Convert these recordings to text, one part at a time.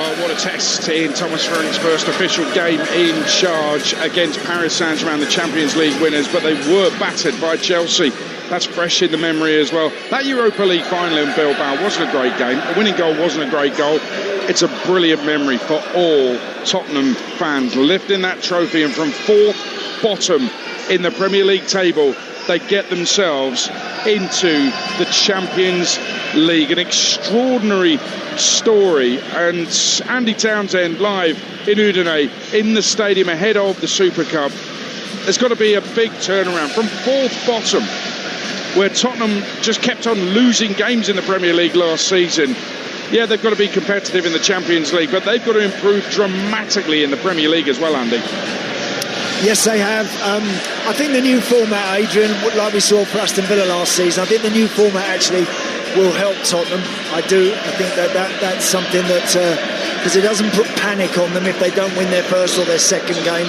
Well, what a test in Thomas Tuchel's first official game in charge against Paris Saint-Germain, the Champions League winners, but they were battered by Chelsea. That's fresh in the memory as well. That Europa League final in Bilbao wasn't a great game. The winning goal wasn't a great goal. It's a brilliant memory for all Tottenham fans, lifting that trophy, and from fourth bottom in the Premier League table, they get themselves into the Champions League. An extraordinary story, and Andy Townsend live in Udine in the stadium ahead of the Super Cup. There's got to be a big turnaround from fourth bottom, where Tottenham just kept on losing games in the Premier League last season. Yeah, they've got to be competitive in the Champions League, but they've got to improve dramatically in the Premier League as well, Andy. Yes, they have. I think the new format, Adrian, like we saw for Aston Villa last season, I think the new format actually will help Tottenham. I do. I think that's something that, because it doesn't put panic on them if they don't win their first or their second game.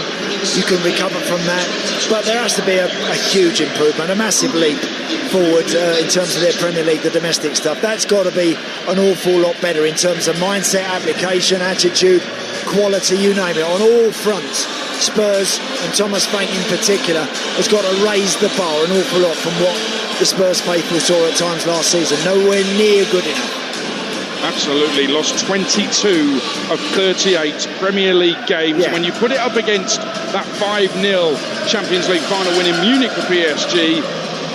You can recover from that. But there has to be a huge improvement, a massive leap forward in terms of their Premier League, the domestic stuff. That's got to be an awful lot better in terms of mindset, application, attitude, quality, you name it, on all fronts. Spurs, and Thomas Frank in particular, has got to raise the bar an awful lot from what the Spurs faithful saw at times last season. Nowhere near good enough. Absolutely, lost 22 of 38 Premier League games. Yeah. When you put it up against that 5-0 Champions League final win in Munich for PSG,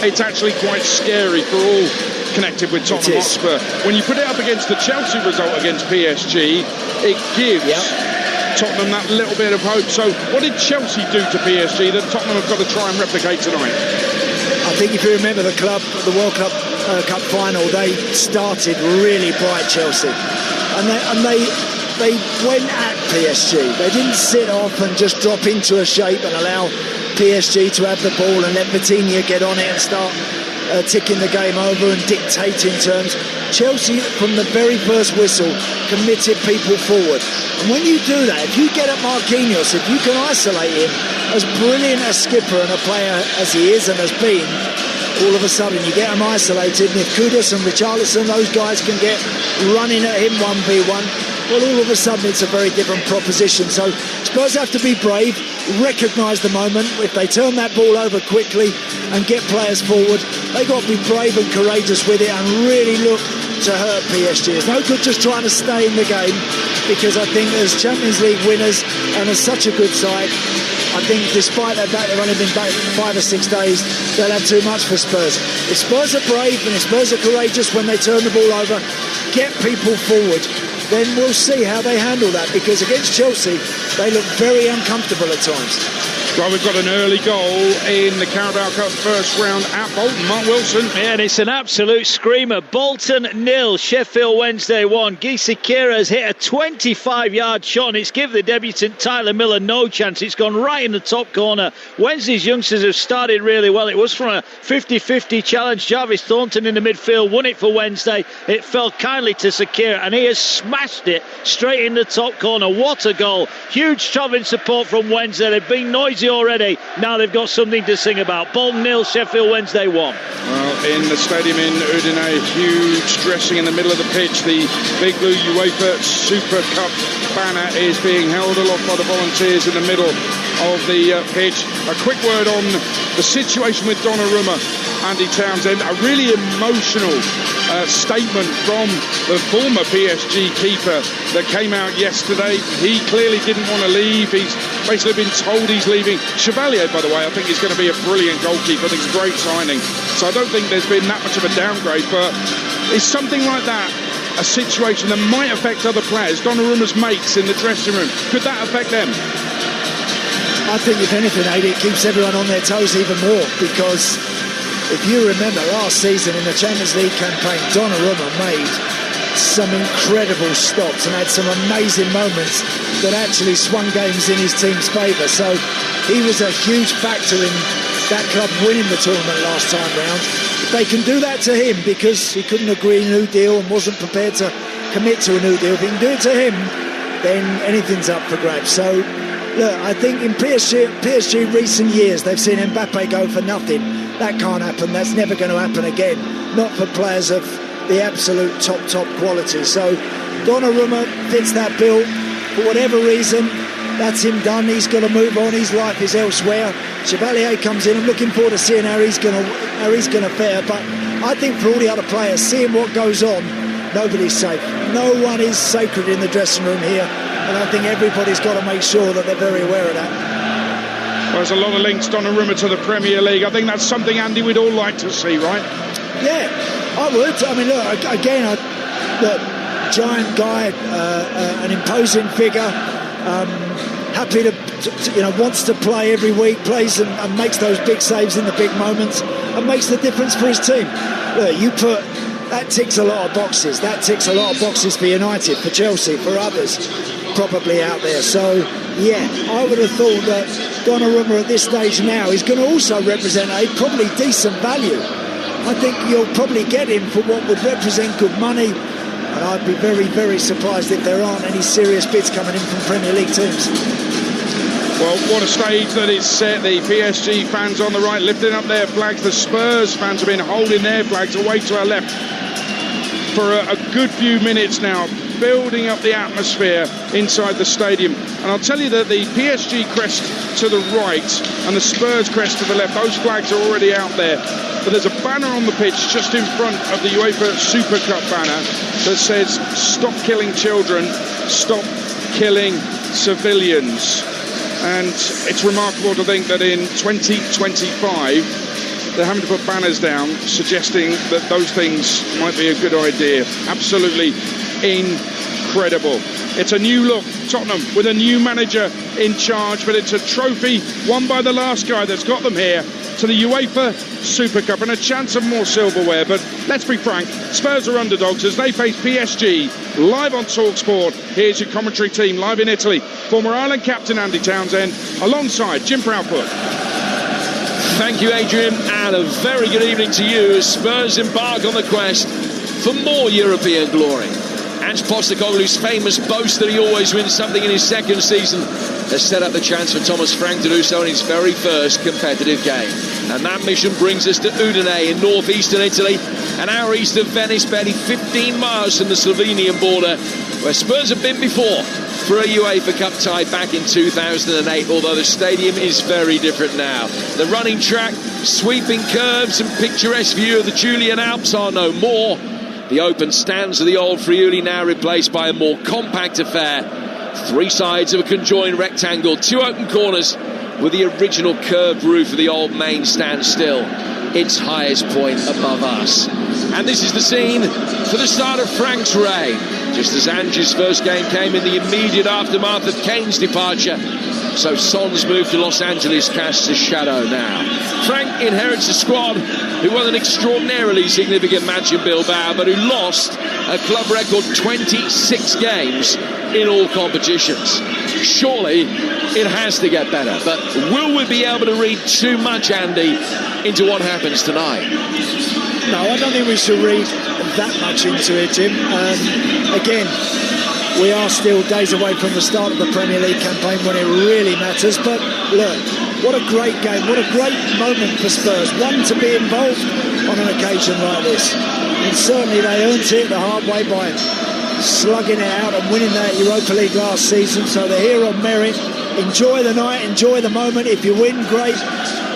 it's actually quite scary for all connected with Tottenham Hotspur. When you put it up against the Chelsea result against PSG, it gives Tottenham that little bit of hope. So what did Chelsea do to PSG that Tottenham have got to try and replicate tonight? I think if you remember the World Cup final, they started really bright, Chelsea, and they went at PSG. They didn't sit off and just drop into a shape and allow PSG to have the ball and let Vitinha get on it and start ticking the game over and dictating terms. Chelsea, from the very first whistle, committed people forward. And when you do that, if you get at Marquinhos, if you can isolate him, as brilliant a skipper and a player as he is and has been, all of a sudden you get him isolated, and if Kudus and Richarlison, those guys can get running at him 1v1, well, all of a sudden it's a very different proposition. So Spurs have to be brave, recognise the moment. If they turn that ball over quickly and get players forward, they've got to be brave and courageous with it and really look to hurt PSG. It's no good just trying to stay in the game, because I think as Champions League winners and as such a good side, I think despite that they've only been back 5 or 6 days, they'll have too much for Spurs. If Spurs are brave and if Spurs are courageous when they turn the ball over, get people forward, then we'll see how they handle that, because against Chelsea they look very uncomfortable at times. Well, we've got an early goal in the Carabao Cup first round at Bolton. Mark Wilson. Yeah, and it's an absolute screamer. Bolton 0, Sheffield Wednesday 1. Giesekera has hit a 25-yard shot, and it's given the debutant Tyler Miller no chance. It's gone right in the top corner. Wednesday's youngsters have started really well. It was from a 50-50 challenge. Jarvis Thornton in the midfield won it for Wednesday. It fell kindly to Sekera, and he has smashed it straight in the top corner. What a goal. Huge travelling support from Wednesday. They've been noisy already. Now they've got something to sing about. Bolton 0, Sheffield Wednesday 1. Well, in the stadium in Udine, huge dressing in the middle of the pitch. The big blue UEFA Super Cup banner is being held aloft by the volunteers in the middle of the pitch. A quick word on the situation with Donnarumma. Andy Townsend, a really emotional statement from the former PSG keeper that came out yesterday. He clearly didn't want to leave. He's basically been told he's leaving. Chevalier, by the way, I think is going to be a brilliant goalkeeper. I think it's a great signing. So I don't think there's been that much of a downgrade, but is something like that a situation that might affect other players? Donnarumma's mates in the dressing room, could that affect them? I think if anything, Adi, it keeps everyone on their toes even more, because if you remember last season in the Champions League campaign, Donnarumma made some incredible stops and had some amazing moments that actually swung games in his team's favour. So he was a huge factor in that club winning the tournament last time round. If they can do that to him, because he couldn't agree a new deal and wasn't prepared to commit to a new deal, if he can do it to him, then anything's up for grabs. So look, I think in PSG recent years, they've seen Mbappe go for nothing. That can't happen. That's never going to happen again. Not for players of the absolute top quality. So Donnarumma fits that bill. For whatever reason, that's him done. He's got to move on. His life is elsewhere. Chevalier comes in. I'm looking forward to seeing how he's going to fare. But I think for all the other players, seeing what goes on, nobody's safe. No one is sacred in the dressing room here, and I think everybody's got to make sure that they're very aware of that. Well, there's a lot of links, Donnarumma, to the Premier League. I think that's something, Andy, we'd all like to see, right? Yeah, I would. I mean, look, again, look, giant guy, an imposing figure, happy to wants to play every week, plays and makes those big saves in the big moments, and makes the difference for his team. Look, that ticks a lot of boxes. That ticks a lot of boxes for United, for Chelsea, for others probably out there. So, yeah, I would have thought that Donnarumma at this stage now is going to also represent a probably decent value. I think you'll probably get him for what would represent good money, and I'd be very, very surprised if there aren't any serious bids coming in from Premier League teams. Well, what a stage that is set. The PSG fans on the right lifting up their flags. The Spurs fans have been holding their flags away to our left for a good few minutes now, building up the atmosphere inside the stadium. And I'll tell you that the PSG crest to the right and the Spurs crest to the left, those flags are already out there. But there's a banner on the pitch just in front of the UEFA Super Cup banner that says, "Stop killing children, stop killing civilians." And it's remarkable to think that in 2025 they're having to put banners down suggesting that those things might be a good idea. Absolutely incredible. It's a new look, Tottenham, with a new manager in charge, but it's a trophy won by the last guy that's got them here to the UEFA Super Cup and a chance of more silverware. But let's be frank, Spurs are underdogs as they face PSG live on Talksport. Here's your commentary team live in Italy. Former Ireland captain Andy Townsend alongside Jim Proudfoot. Thank you, Adrian, and a very good evening to you as Spurs embark on the quest for more European glory. Ange Postecoglou's famous boast that he always wins something in his second season has set up the chance for Thomas Frank to do so in his very first competitive game. And that mission brings us to Udine in northeastern Italy, an hour east of Venice, barely 15 miles from the Slovenian border, where Spurs have been before for a UEFA Cup tie back in 2008, although the stadium is very different now. The running track, sweeping curves and picturesque view of the Julian Alps are no more. The open stands of the old Friuli now replaced by a more compact affair. Three sides of a conjoined rectangle, two open corners with the original curved roof of the old main stand still its highest point above us. And this is the scene for the start of Frank's reign. Just as Ange's first game came in the immediate aftermath of Kane's departure, so Son's move to Los Angeles casts a shadow now. Frank inherits a squad who won an extraordinarily significant match in Bilbao, but who lost a club record 26 games in all competitions. Surely it has to get better, but will we be able to read too much, Andy, into what happens tonight? No, I don't think we should read that much into it, Jim. Again, we are still days away from the start of the Premier League campaign when it really matters. But look, what a great game, what a great moment for Spurs. One, to be involved on an occasion like this. And certainly they earned it the hard way by slugging it out and winning that Europa League last season. So they're here on merit. Enjoy the night, enjoy the moment. If you win, great.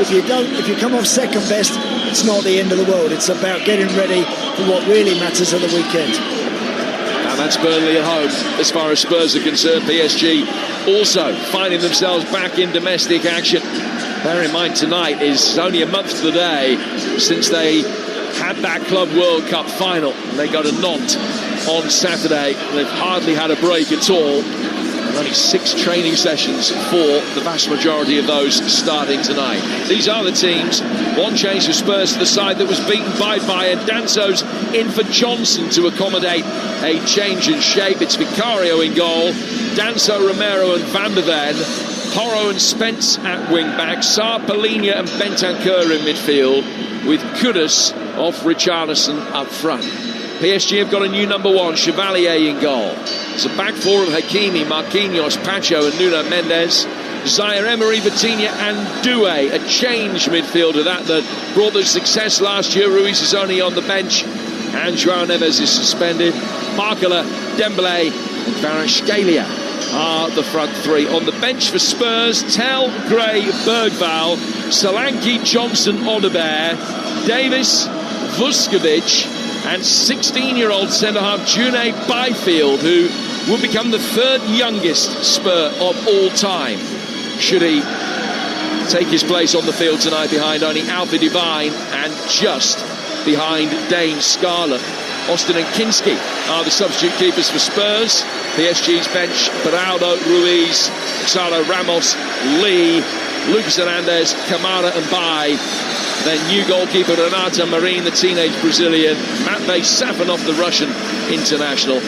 If you don't, if you come off second best, it's not the end of the world. It's about getting ready for what really matters at the weekend. And that's Burnley at home as far as Spurs are concerned. PSG also finding themselves back in domestic action. Bear in mind tonight is only a month to the day since they had that Club World Cup final. They got a Nantes on Saturday. They've hardly had a break at all. And only 6 training sessions for the vast majority of those starting tonight. These are the teams. One change for Spurs to the side that was beaten by and Danso's in for Johnson to accommodate a change in shape. It's Vicario in goal, Danso, Romero and Van der Ven, Porro and Spence at wing-back, Sarr, Polina and Bentancur in midfield, with Kudus off Richarlison up front. PSG have got a new number 1, Chevalier in goal. It's a back four of Hakimi, Marquinhos, Pacho and Nuno Mendes. Zaire Emery, Vitinha and Doué, a change midfielder that brought the success last year. Ruiz is only on the bench. and João Neves is suspended. Barcola, Dembele and Kvaratskhelia are the front three. On the bench for Spurs, Tell, Gray, Bergvall, Solanke, Johnson, Odobert, Davis, Vuskovic and 16-year-old centre-half June Byfield, who will become the third youngest Spur of all time, should he take his place on the field tonight behind only Alfie Devine and just behind Dane Scarlett. Austin and Kinski are the substitute keepers for Spurs. PSG's bench, Beraldo, Ruiz, Gonzalo Ramos, Lee, Lucas Hernandez, Camara and Bai. Then new goalkeeper Renato Marin, the teenage Brazilian, Matvei Safonov, the Russian international.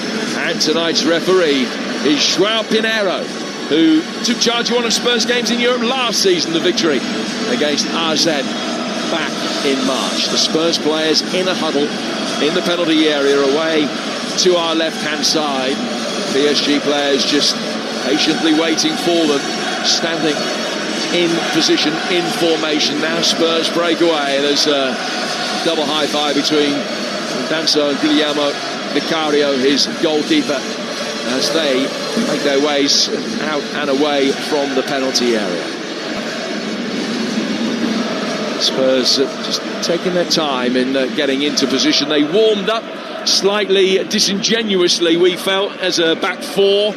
And tonight's referee is João Pinheiro, who took charge of one of Spurs' games in Europe last season, the victory against AZ back in March. The Spurs players in a huddle in the penalty area away to our left-hand side. PSG players just patiently waiting for them, standing in position, in formation. Now Spurs break away. There's a double high five between Danso and Guillermo Vicario, his goalkeeper, as they make their ways out and away from the penalty area. Spurs just taking their time in getting into position. They warmed up slightly disingenuously, we felt, as a back four.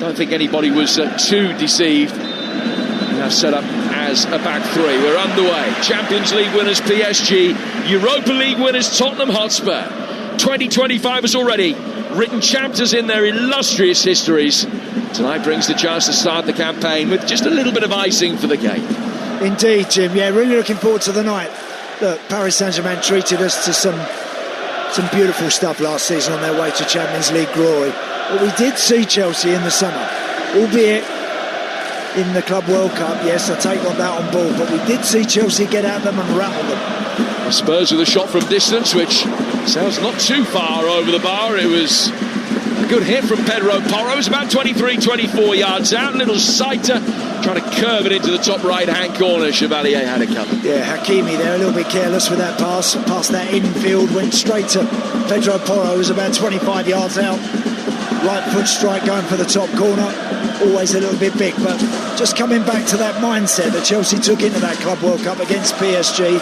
Don't think anybody was too deceived. Now set up as a back three. We're underway. Champions League winners PSG, Europa League winners Tottenham Hotspur. 2025 has already written chapters in their illustrious histories. Tonight brings the chance to start the campaign with just a little bit of icing for the cake. Indeed, Jim. Yeah, really looking forward to the night. Look, Paris Saint-Germain treated us to some beautiful stuff last season on their way to Champions League glory. But we did see Chelsea in the summer, albeit in the Club World Cup. Yes, I take that on board, but we did see Chelsea get at them and rattle them. Spurs with a shot from distance, which sounds not too far over the bar. It was a good hit from Pedro Porro. It was about 23-24 yards out. Little sighter trying to curve it into the top right-hand corner. Chevalier had it covered. Yeah, Hakimi there, a little bit careless with that pass. Past that infield, went straight to Pedro Porro, who was about 25 yards out. Right foot strike going for the top corner. Always a little bit big, but just coming back to that mindset that Chelsea took into that Club World Cup against PSG,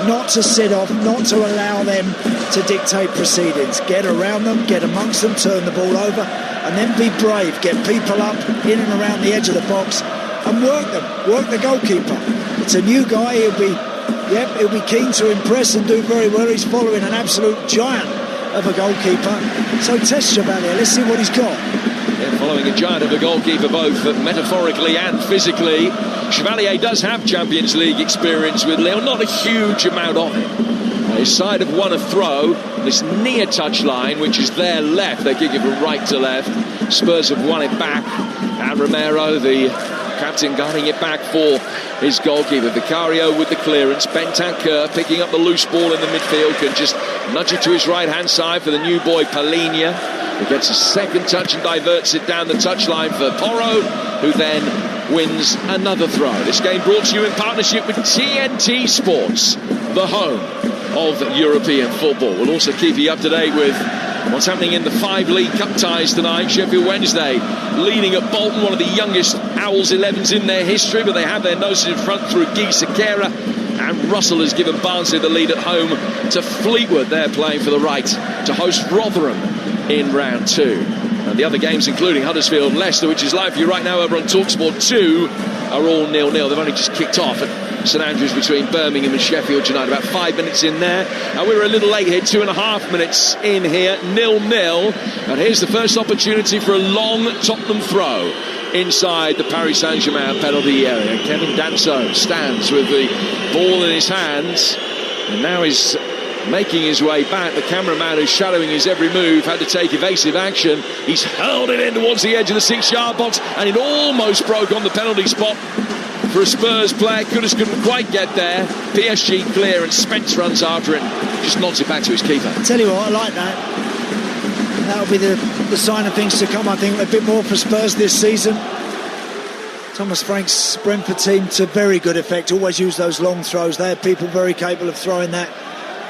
not to sit off, not to allow them to dictate proceedings. Get around them, get amongst them, turn the ball over, and then be brave. Get people up in and around the edge of the box and work them. Work the goalkeeper. It's a new guy. He'll be keen to impress and do very well. He's following an absolute giant of a goalkeeper. So test Chevalier. Let's see what he's got. Yeah, following a giant of a goalkeeper, both metaphorically and physically. Chevalier does have Champions League experience with Lille, not a huge amount of it. His side have won a throw, this near touchline, which is their left. They kick it from right to left. Spurs have won it back, and Romero, the captain, guarding it back for his goalkeeper. Vicario with the clearance. Bentancur picking up the loose ball in the midfield, can just nudge it to his right-hand side for the new boy Palhinha, who gets a second touch and diverts it down the touchline for Porro, who then wins another throw. This game brought to you in partnership with TNT Sports, the home of European football. We'll also keep you up to date with what's happening in the 5 League Cup ties tonight. Sheffield Wednesday leading at Bolton, one of the youngest Owls 11s in their history, but they have their noses in front through Guy Sekera, and Russell has given Barnsley the lead at home to Fleetwood. They're playing for the right to host Rotherham in round 2. And the other games, including Huddersfield Leicester, which is live for you right now over on Talksport 2, are all 0-0. They've only just kicked off at St Andrews between Birmingham and Sheffield United. About 5 minutes in there. And we were a little late here, 2.5 minutes in here, 0-0. And here's the first opportunity for a long Tottenham throw inside the Paris Saint-Germain penalty area. Kevin Danso stands with the ball in his hands, and now he's making his way back. The cameraman, who's shadowing his every move, had to take evasive action. He's hurled it in towards the edge of the 6-yard box, and it almost broke on the penalty spot for a Spurs player. Couldn't quite get there. PSG clear, and Spence runs after it, just nods it back to his keeper. I tell you what, I like that. That'll be the sign of things to come. I think a bit more for Spurs this season. Thomas Frank's Brentford team to very good effect. Always use those long throws. They have people very capable of throwing that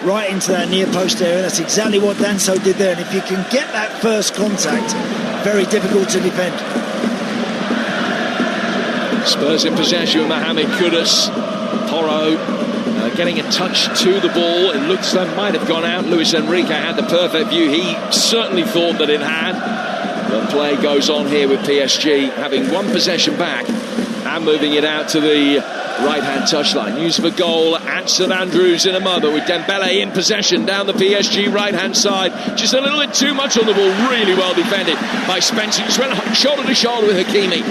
right into that near post area. That's exactly what Danso did there, and if you can get that first contact, very difficult to defend. Spurs in possession with Mohamed Kudus. Porro getting a touch to the ball. It looks like it might have gone out. Luis Enrique had the perfect view. He certainly thought that it had. The play goes on here with PSG having one possession back and moving it out to the right-hand touchline. News of a goal at St Andrews in a mother with Dembele in possession down the PSG right-hand side. Just a little bit too much on the ball. Really well defended by Spencer. Just went shoulder to shoulder with Hakimi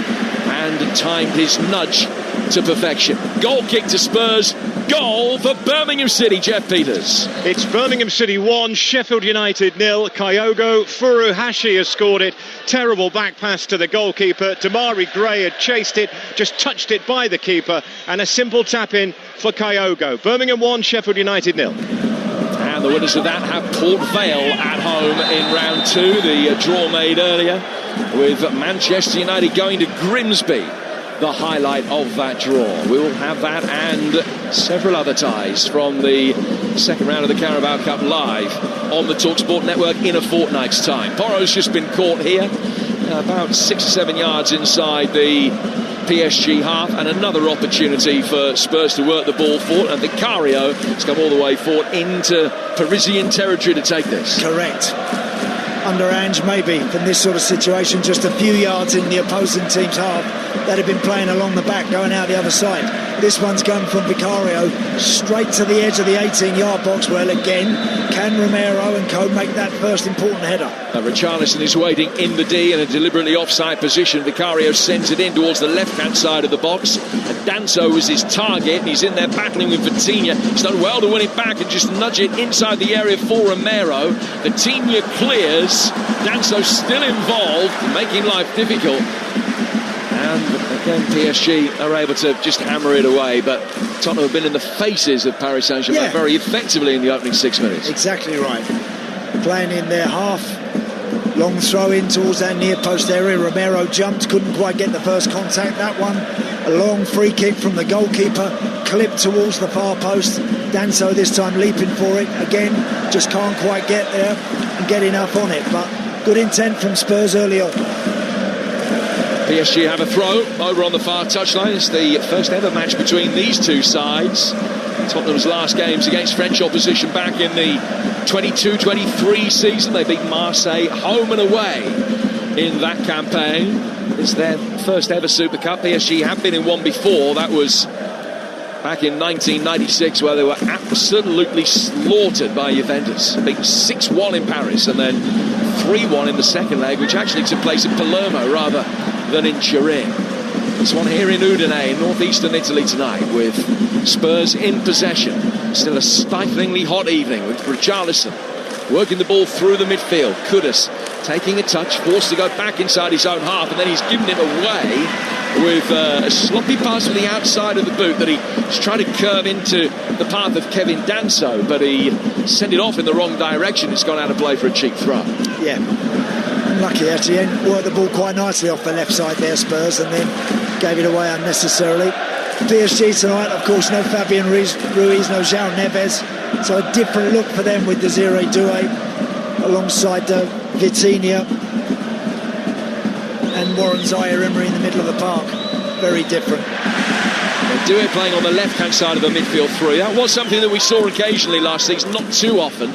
and timed his nudge to perfection. Goal kick to Spurs. Goal for Birmingham City, Jeff Peters. It's Birmingham City 1, Sheffield United 0. Kyogo Furuhashi has scored it. Terrible back pass to the goalkeeper. Damari Gray had chased it, just touched it by the keeper, and a simple tap in for Kyogo. Birmingham 1, Sheffield United 0. And the winners of that have Port Vale at home in round 2. The draw made earlier with Manchester United going to Grimsby. The highlight of that draw. We will have that and several other ties from the second round of the Carabao Cup live on the Talksport network in a fortnight's time. Porro's just been caught here, about 6 or 7 yards inside the PSG half, and another opportunity for Spurs to work the ball forward, and Vicario has come all the way forward into Parisian territory to take this. Correct. Under Ange, maybe, from this sort of situation, just a few yards in the opposing team's half, that had been playing along the back, going out the other side. This one's gone from Vicario straight to the edge of the 18-yard box. Well, again, can Romero and co make that first important header? Richarlison is waiting in the D in a deliberately offside position. Vicario sends it in towards the left-hand side of the box, and Danso was his target, and he's in there battling with Vitinha. He's done well to win it back and just nudge it inside the area for Romero. Vitinha clears. Danso still involved, making life difficult. And again, PSG are able to just hammer it away, but Tottenham have been in the faces of Paris Saint-Germain very effectively in the opening 6 minutes. Exactly right. Playing in their half, long throw in towards that near post area. Romero jumped, couldn't quite get the first contact. That one, a long free kick from the goalkeeper, clipped towards the far post. Danso this time leaping for it. Again, just can't quite get there and get enough on it, but good intent from Spurs early on. PSG have a throw over on the far touchline. It's the first ever match between these two sides. Tottenham's last games against French opposition back in the 22-23 season. They beat Marseille home and away in that campaign. It's their first ever Super Cup. PSG have been in one before. That was back in 1996, where they were absolutely slaughtered by Juventus. Beat 6-1 in Paris and then 3-1 in the second leg, which actually took place in Palermo rather than in Turin. This one here in Udine, in northeastern Italy tonight, with Spurs in possession. Still a stiflingly hot evening with Richarlison working the ball through the midfield. Kudus taking a touch, forced to go back inside his own half, and then he's given it away with a sloppy pass from the outside of the boot that he's trying to curve into the path of Kevin Danso, but he sent it off in the wrong direction. It's gone out of play for a cheap throw. Yeah, unlucky actually. Worked the ball quite nicely off the left side there, Spurs, and then gave it away unnecessarily. PSG tonight, of course, no Fabian Ruiz, no João Neves, so a different look for them with Desiree Doué alongside Vitinha and Warren Zaire-Emery in the middle of the park. Very different. Doué playing on the left-hand side of the midfield three. That was something that we saw occasionally last season, not too often.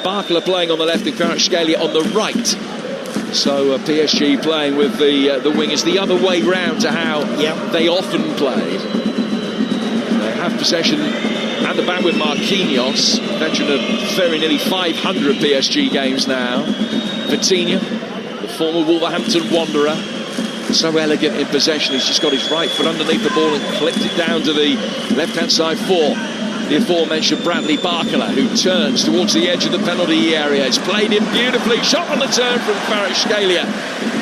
Barkla playing on the left and Kvaratskhelia on the right. So PSG playing with the wingers the other way round to how they often played. They have possession at the back with Marquinhos, veteran of very nearly 500 PSG games now. Vitinha, the former Wolverhampton wanderer, so elegant in possession. He's just got his right foot underneath the ball and clipped it down to the left-hand side for the aforementioned Bradley Barkla, who turns towards the edge of the penalty area. It's played in beautifully, shot on the turn from Kvaratskhelia,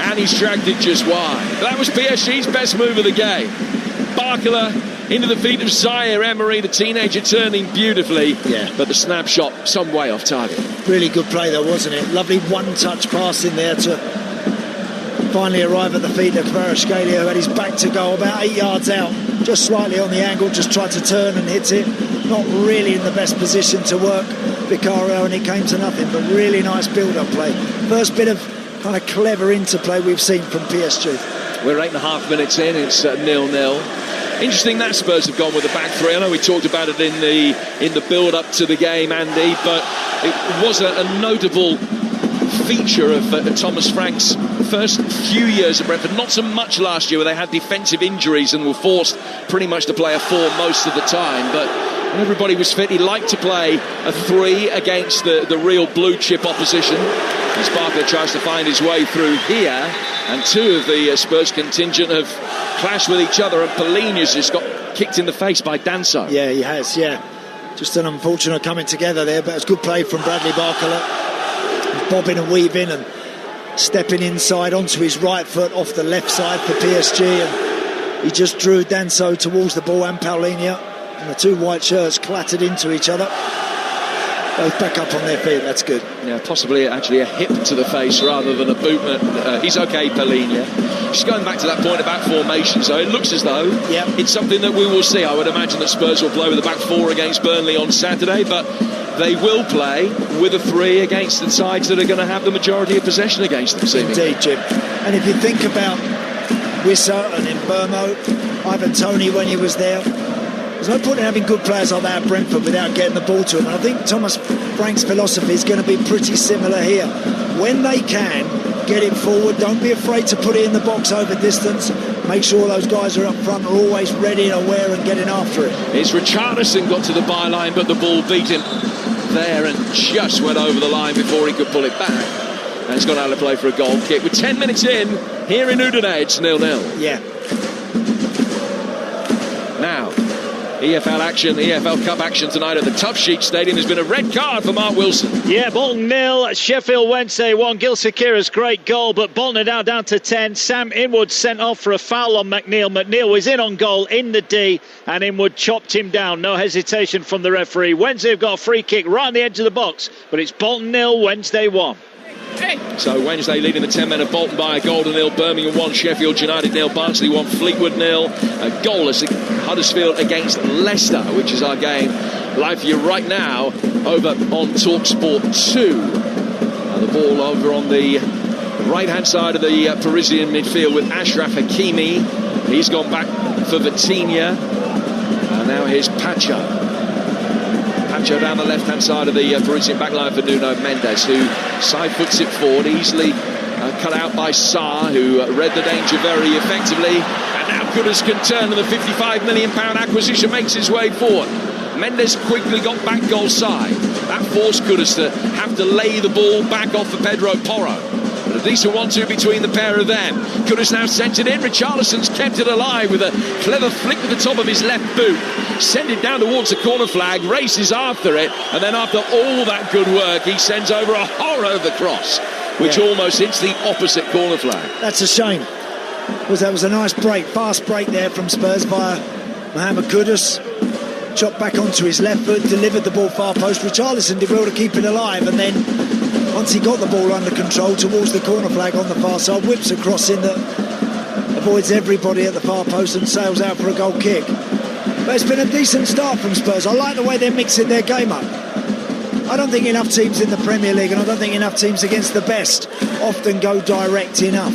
and he's dragged it just wide. That was PSG's best move of the game. Barkla into the feet of Zaire-Emery, the teenager, turning beautifully, but the snapshot some way off target. Really good play though, wasn't it? Lovely one-touch pass in there to finally arrive at the feet of Kvaratskhelia, who had his back to goal, about 8 yards out, just slightly on the angle, just tried to turn and hit it. Not really in the best position to work Vicario, and it came to nothing. But really nice build-up play. First bit of kind of clever interplay we've seen from PSG. We're 8.5 minutes in. It's 0-0. Interesting that Spurs have gone with the back three. I know we talked about it in the build-up to the game, Andy, but it was a notable feature of Thomas Frank's first few years at Brentford. Not so much last year, where they had defensive injuries and were forced pretty much to play a 4 most of the time. But when everybody was fit, he liked to play a 3 against the real blue chip opposition. As Barker tries to find his way through here, and 2 of the Spurs contingent have clashed with each other, and Polina's just got kicked in the face by Danso. Yeah, he has, yeah. Just an unfortunate coming together there, but it's good play from Bradley Barker. Bobbing and weaving and stepping inside onto his right foot off the left side for PSG, and he just drew Danso towards the ball, and Paulinho, and the 2 white shirts clattered into each other. Both back up on their feet, that's good. Yeah, possibly actually a hip to the face rather than a boot. He's okay, Paulinho. Just going back to that point about formation, so it looks as though it's something that we will see. I would imagine that Spurs will play with a back 4 against Burnley on Saturday, but they will play with a 3 against the sides that are going to have the majority of possession against them, seemingly. Indeed, Jim. And if you think about Wissa and Mbeumo, Ivan Toney when he was there, there's no point in having good players like that at Brentford without getting the ball to them. And I think Thomas Frank's philosophy is going to be pretty similar here. When they can, get it forward. Don't be afraid to put it in the box over distance. Make sure those guys are up front, are always ready and aware and getting after it. It's Richarlison got to the byline, but the ball beat him there and just went over the line before he could pull it back. And it's gone out of play for a goal kick. With 10 minutes in, here in Udine, it's 0-0. Yeah. Now, EFL action, EFL Cup action tonight at the Tough Sheet Stadium. There's been a red card for Mark Wilson. Yeah, Bolton 0, Sheffield Wednesday 1. Gil Sakira's great goal, but Bolton are now down to 10. Sam Inwood sent off for a foul on McNeil. McNeil was in on goal in the D, and Inwood chopped him down. No hesitation from the referee. Wednesday have got a free kick right on the edge of the box, but it's Bolton 0, Wednesday 1. So Wednesday leading the 10 men of Bolton by a goal to 0. Birmingham 1, Sheffield United 0. Barnsley 1, Fleetwood 0. A goalless Huddersfield against Leicester, which is our game live for you right now over on Talksport 2. And the ball over on the right-hand side of the Parisian midfield with Ashraf Hakimi. He's gone back for Vitinha. And now here's Pacho down the left-hand side of the Parisian backline for Nuno Mendes, who side-foots it forward, easily cut out by Sarr, who read the danger very effectively. And now Kudus can turn, and the £55 million acquisition makes his way forward. Mendes quickly got back goal side. That forced Kudus to have to lay the ball back off for Pedro Porro. But a decent 1-2 between the pair of them. Kudus now sent it in. Richarlison's kept it alive with a clever flick with the top of his left boot. Send it down towards the corner flag, races after it, and then after all that good work, he sends over a horror of the cross, which almost hits the opposite corner flag. That's a shame, because that was a nice break, fast break there from Spurs via Mohamed Kudus. Chopped back onto his left foot, delivered the ball far post. Richarlison did well to keep it alive, and then once he got the ball under control towards the corner flag on the far side, whips across in that avoids everybody at the far post and sails out for a goal kick. But it's been a decent start from Spurs. I like the way they're mixing their game up. I don't think enough teams in the Premier League, and I don't think enough teams against the best, often go direct enough.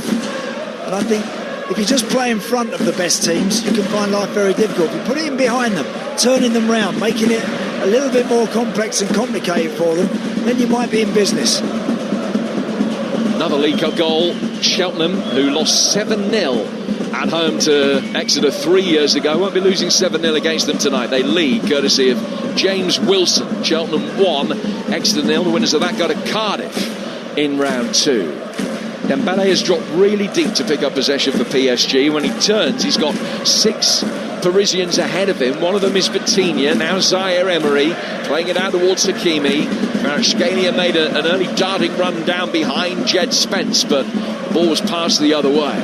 And I think if you just play in front of the best teams, you can find life very difficult. If you put it in behind them, turning them round, making it a little bit more complex and complicated for them, then you might be in business. Another League Cup goal. Cheltenham, who lost 7-0 at home to Exeter 3 years ago, won't be losing 7-0 against them tonight. They lead courtesy of James Wilson. Cheltenham 1, Exeter 0. The winners of that go to Cardiff in round 2. Dembele has dropped really deep to pick up possession for PSG. When he turns, he's got 6 Parisians ahead of him. One of them is Vitinha. Now Zaire Emery playing it out towards Hakimi. Kvaratskhelia made an early darting run down behind Jed Spence, but the ball was passed the other way.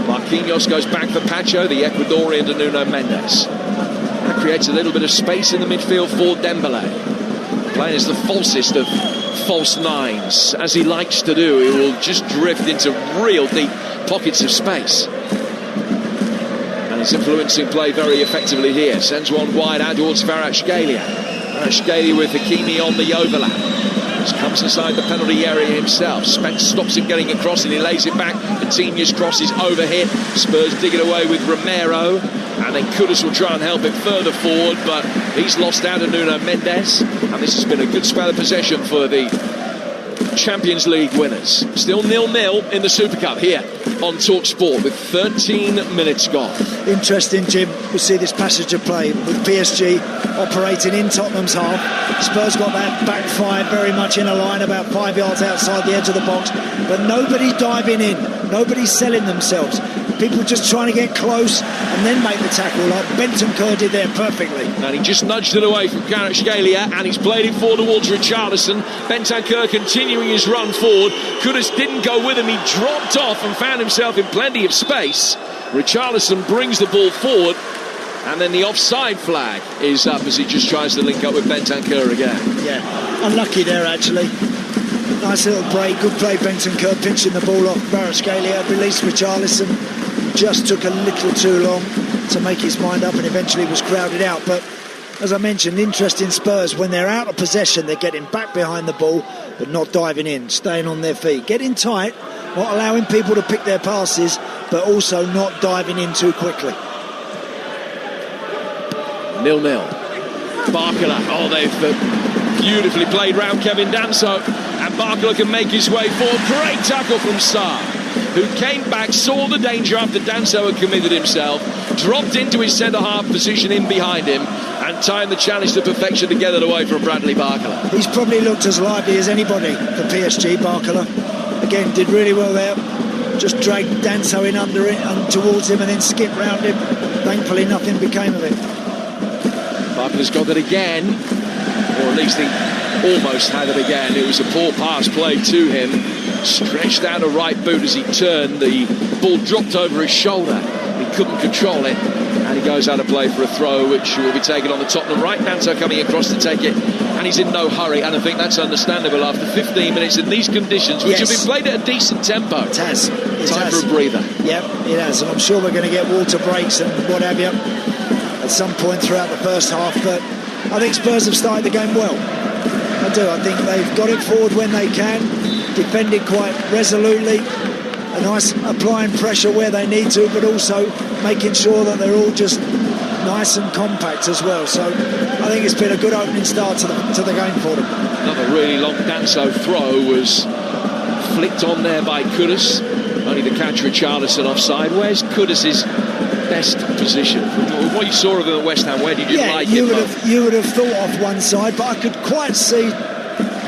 Marquinhos goes back for Pacho, the Ecuadorian, to Nuno Mendes. That creates a little bit of space in the midfield for Dembele. Playing as the falsest of false nines, as he likes to do. He will just drift into real deep pockets of space. And he's influencing play very effectively here. Sends one wide out towards Kvaratskhelia. Kvaratskhelia with Hakimi on the overlap. Just comes inside the penalty area himself. Spence stops him getting across and he lays it back. Coutinho's cross is overhit. Spurs dig it away with Romero. And then Kudus will try and help it further forward, but he's lost out to Nuno Mendes. And this has been a good spell of possession for the Champions League winners. Still 0-0 in the Super Cup here on Talksport with 13 minutes gone. Interesting, Jim. We'll see this passage of play with PSG operating in Tottenham's half. Spurs got that back five very much in a line, about 5 yards outside the edge of the box. But nobody's diving in. Nobody's selling themselves. People just trying to get close and then make the tackle, like Bentancur did there perfectly. And he just nudged it away from Kvaratskhelia and he's played it forward towards Richarlison. Bentancur continuing his run forward. Kudus didn't go with him. He dropped off and found himself in plenty of space. Richarlison brings the ball forward and then the offside flag is up as he just tries to link up with Bentancur again. Yeah, unlucky there actually. Nice little break, good play. Bentancur pinching the ball off Kvaratskhelia, released Richarlison. Just took a little too long to make his mind up and eventually was crowded out. But as I mentioned, interesting Spurs, when they're out of possession, they're getting back behind the ball but not diving in, staying on their feet, getting tight, not allowing people to pick their passes, but also not diving in too quickly. 0-0. Barcola, oh, they've beautifully played round Kevin Danso, and Barcola can make his way forward. Great tackle from Sarr, who came back, saw the danger after Danso had committed himself, dropped into his centre-half position in behind him, and timed the challenge to perfection to get it away from Bradley Barcola. He's probably looked as lively as anybody for PSG, Barcola. Again, did really well there. Just dragged Danso in under it and towards him and then skipped round him. Thankfully, nothing became of it. Barcola's got it again, or at least he almost had it again. It was a poor pass played to him. Stretched out a right boot as he turned. The ball dropped over his shoulder. He couldn't control it. And he goes out of play for a throw, which will be taken on the Tottenham right. Danso coming across to take it. And he's in no hurry. And I think that's understandable after 15 minutes in these conditions, which have been played at a decent tempo. It has. Time for a breather. Yep, it has. And I'm sure we're going to get water breaks and what have you at some point throughout the first half. But I think Spurs have started the game well. I do. I think they've got it forward when they can, defended quite resolutely, a nice applying pressure where they need to, but also making sure that they're all just nice and compact as well. So I think it's been a good opening start to the game for them. Another really long Danso throw was flicked on there by Kudus, only to catch Richarlison offside. Where's Kudus' best position? From what you saw of him at West Ham, where did you like him? You would have thought off one side, but I could quite see,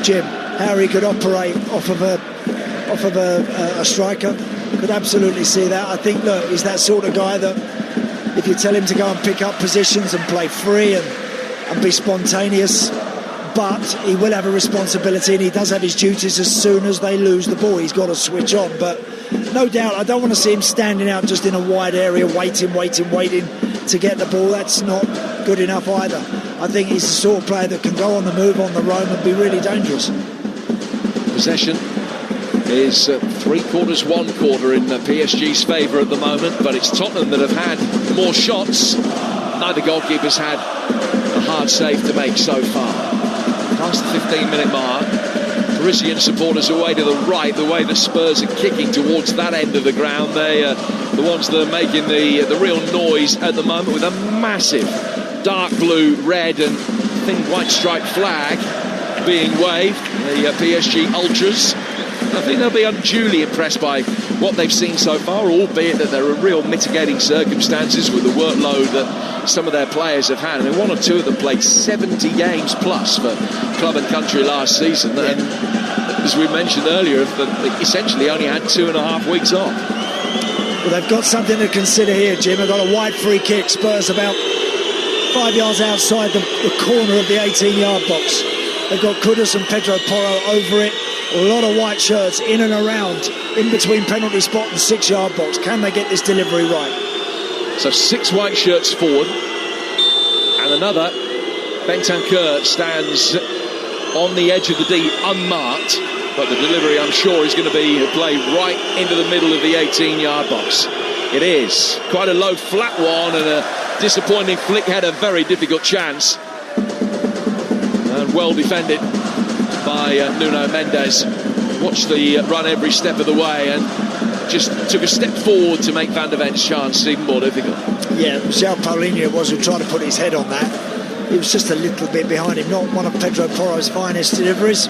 Jim, how he could operate off of a striker. Could absolutely see that. I think, look, he's that sort of guy that if you tell him to go and pick up positions and play free and be spontaneous, but he will have a responsibility and he does have his duties as soon as they lose the ball. He's got to switch on, but no doubt I don't want to see him standing out just in a wide area waiting to get the ball. That's not good enough either. I think he's the sort of player that can go on the move, on the roam and be really dangerous. Possession is 3/4, 1/4 in PSG's favour at the moment, but it's Tottenham that have had more shots. Neither goalkeeper's had a hard save to make so far. Past the 15-minute mark, Parisian supporters away to the right, the way the Spurs are kicking towards that end of the ground. They are the ones that are making the real noise at the moment, with a massive dark blue, red and thin white striped flag being waved. The PSG Ultras, I think they'll be unduly impressed by what they've seen so far, albeit that there are real mitigating circumstances with the workload that some of their players have had. I mean, one or two of them played 70 games plus for club and country last season, and as we mentioned earlier, they essentially only had 2.5 weeks off. Well, they've got something to consider here, Jim. They've got a wide free kick. Spurs about 5 yards outside the corner of the 18-yard box. They've got Kudus and Pedro Porro over it. A lot of white shirts in and around, in between penalty spot and 6-yard box. Can they get this delivery right? So 6 white shirts forward, and another. Bentancur stands on the edge of the D, unmarked, but the delivery, I'm sure, is going to be played right into the middle of the 18-yard box. It is quite a low, flat one, and a disappointing flick had a very difficult chance. and well defended by Nuno Mendes. Watched the run every step of the way and just took a step forward to make Van der Ven's chance even more difficult. Yeah, João Paulinho was who tried to put his head on that. He was just a little bit behind him, not one of Pedro Porro's finest deliveries.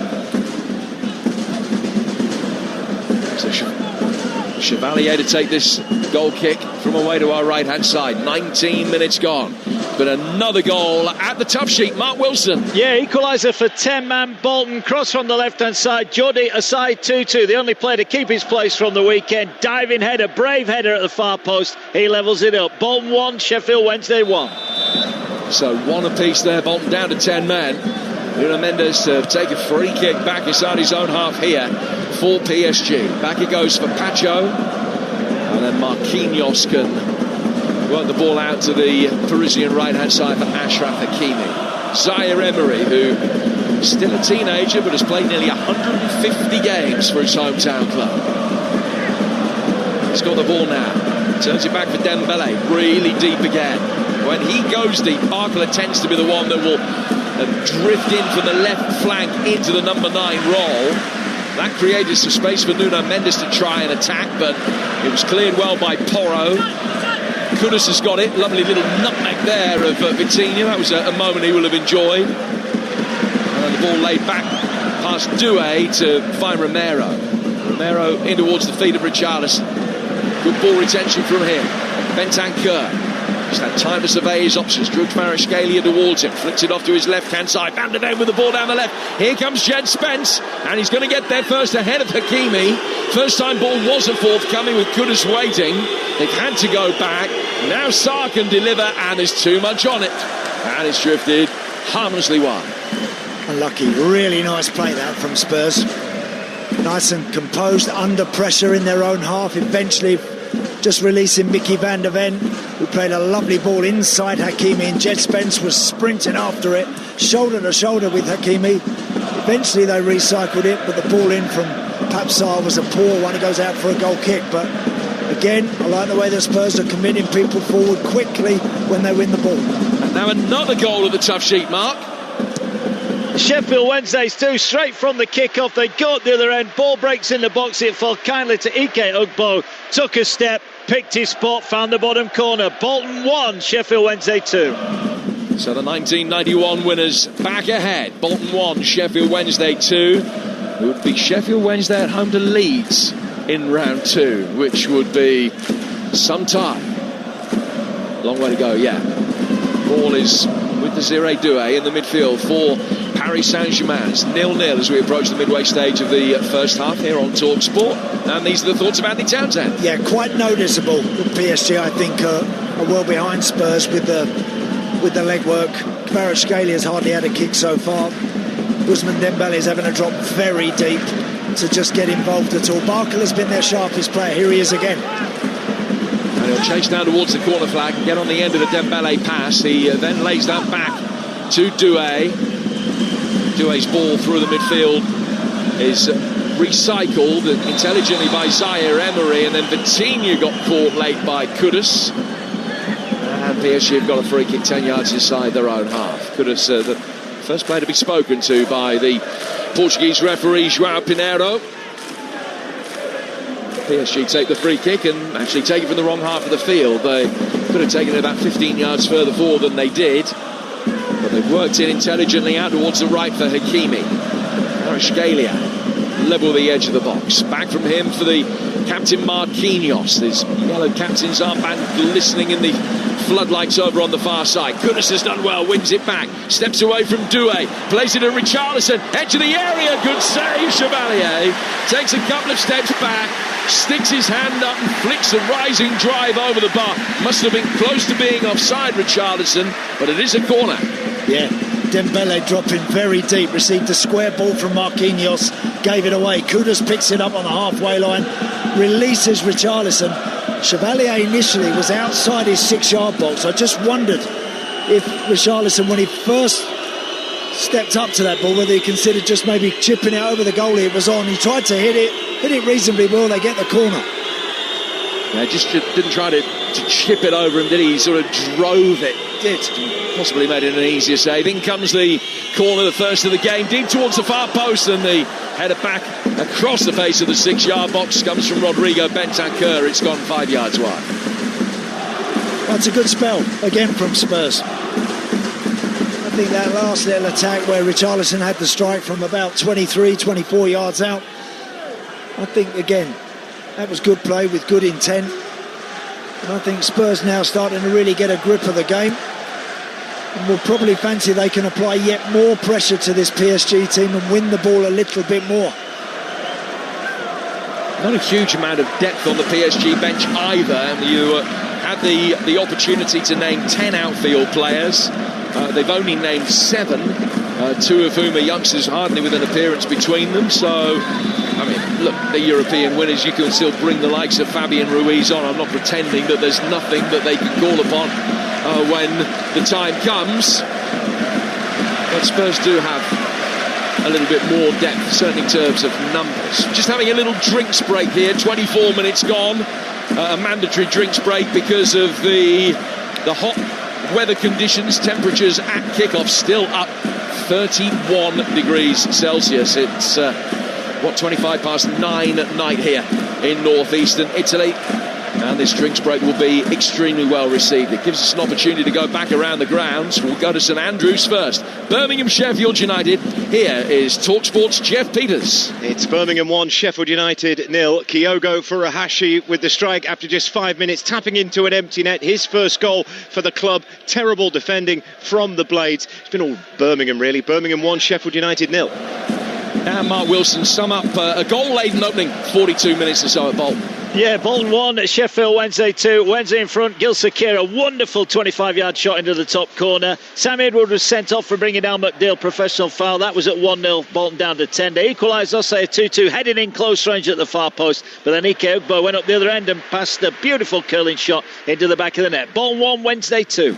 So Chevalier to take this goal kick from away to our right-hand side. 19 minutes gone. But another goal at the tough sheet. Mark Wilson. Yeah, equaliser for 10-man Bolton. Cross from the left-hand side. Jody aside 2-2. The only player to keep his place from the weekend. Diving header, brave header at the far post. He levels it up. Bolton 1, Sheffield Wednesday 1. So one apiece there. Bolton down to 10 men. Nuno Mendes to take a free kick back inside his own half here for PSG. Back it goes for Pacho. And then Marquinhos can work the ball out to the Parisian right-hand side for Achraf Hakimi. Zaire Emery, who is still a teenager but has played nearly 150 games for his hometown club. He's got the ball now. Turns it back for Dembele. Really deep again. When he goes deep, Barkler tends to be the one that will drift in from the left flank into the number 9 role. That created some space for Nuno Mendes to try and attack, but it was cleared well by Porro. Kudus has got it. Lovely little nutmeg there of Vitinha. That was a moment he will have enjoyed. And the ball laid back past Doué to find Romero. Romero in towards the feet of Richarlison. Good ball retention from him. Bentancur just had time to survey his options. Drew Kvaratskhelia towards him. Flicks it off to his left-hand side. Van der Ven with the ball down the left. Here comes Jed Spence. And he's going to get there first ahead of Hakimi. First time ball wasn't forthcoming with Kudus waiting. They've had to go back. Now Sarr can deliver, and there's too much on it. And it's drifted harmlessly wide. Unlucky. Really nice play that from Spurs. Nice and composed, under pressure in their own half. Eventually just releasing Mickey Van der Ven, who played a lovely ball inside Hakimi, and Jed Spence was sprinting after it, shoulder to shoulder with Hakimi. Eventually they recycled it, but the ball in from Papsar was a poor one. It goes out for a goal kick, but again, I like the way the Spurs are committing people forward quickly when they win the ball. And now another goal at the tough sheet, Mark. Sheffield Wednesday's 2 straight from the kick-off. They go at the other end. Ball breaks in the box. It fell kindly to Ike Ugbo. Took a step, picked his spot, found the bottom corner. Bolton 1, Sheffield Wednesday 2. So the 1991 winners back ahead. Bolton 1, Sheffield Wednesday 2. It would be Sheffield Wednesday at home to Leeds in round 2, which would be some time. Long way to go, yeah. Ball is with Desiree Doué in the midfield for Paris Saint-Germain. It's 0-0 as we approach the midway stage of the first half here on Talksport. And these are the thoughts of Andy Townsend. Yeah, quite noticeable. PSG, I think, are well behind Spurs with the legwork. Kvaratskhelia has hardly had a kick so far. Ousmane Dembele is having a drop very deep to just get involved at all. Barkler has been their sharpest player. Here he is again. And he'll chase down towards the corner flag and get on the end of the Dembele pass. He then lays that back to Doué. Doué's ball through the midfield is recycled intelligently by Zaire Emery, and then Vitinha got caught late by Kudus. And PSG have got a free kick 10 yards inside their own half. Kudus, the first player to be spoken to by the Portuguese referee João Pinheiro. PSG take the free kick and actually take it from the wrong half of the field. They could have taken it about 15 yards further forward than they did, but they've worked it intelligently out towards the right for Hakimi. Kvaratskhelia level the edge of the box. Back from him for the captain Marquinhos. His yellow captain's armband glistening in the floodlights over on the far side. Kudus has done well, wins it back, steps away from Doué, plays it at Richarlison, edge of the area, good save. Chevalier takes a couple of steps back, sticks his hand up and flicks a rising drive over the bar. Must have been close to being offside, Richarlison, but it is a corner. Yeah, Dembele dropping very deep, received a square ball from Marquinhos, gave it away. Kudus picks it up on the halfway line, releases Richarlison. Chevalier initially was outside his 6-yard box. I just wondered if Richarlison, when he first stepped up to that ball, whether he considered just maybe chipping it over the goalie. It was on. He tried to hit it reasonably well. They get the corner. Yeah, just didn't try to to chip it over him, did he? He sort of drove it. Did. Possibly made it an easier save. In comes the corner, the first of the game, deep towards the far post, and the header back across the face of the 6-yard box comes from Rodrigo Bentancur. It's gone 5 yards wide. That's a good spell, again, from Spurs. I think that last little attack where Richarlison had the strike from about 23, 24 yards out, I think, again, that was good play with good intent. And I think Spurs now starting to really get a grip of the game. And will probably fancy they can apply yet more pressure to this PSG team and win the ball a little bit more. Not a huge amount of depth on the PSG bench either. You had the opportunity to name 10 outfield players. They've only named 7, 2 of whom are youngsters, hardly with an appearance between them. So, I mean, look, the European winners, you can still bring the likes of Fabian Ruiz on. I'm not pretending that there's nothing that they can call upon when the time comes. But Spurs do have a little bit more depth, certainly in terms of numbers. Just having a little drinks break here, 24 minutes gone. A mandatory drinks break because of the hot weather conditions. Temperatures at kickoff still up 31 degrees Celsius. It's 25 past 9 at night here in northeastern Italy, and this drinks break will be extremely well received. It gives us an opportunity to go back around the grounds. We'll go to St Andrews first. Birmingham Sheffield United. Here is Talksport's Jeff Peters. It's Birmingham 1, Sheffield United 0. Kyogo Furuhashi with the strike after just 5 minutes, tapping into an empty net. His first goal for the club. Terrible defending from the Blades. It's been all Birmingham, really. Birmingham 1, Sheffield United 0. And Mark Wilson sum up a goal-laden opening 42 minutes or so at Bolton. Yeah, Bolton 1, Sheffield Wednesday 2. Wednesday in front, Gil Sakira, wonderful 25-yard shot into the top corner. Sam Edward was sent off for bringing down McDill, professional foul. That was at 1-0, Bolton down to 10. They equalised Osei at 2-2, heading in close range at the far post. But then Ike Ugbo went up the other end and passed a beautiful curling shot into the back of the net. Bolton 1, Wednesday 2.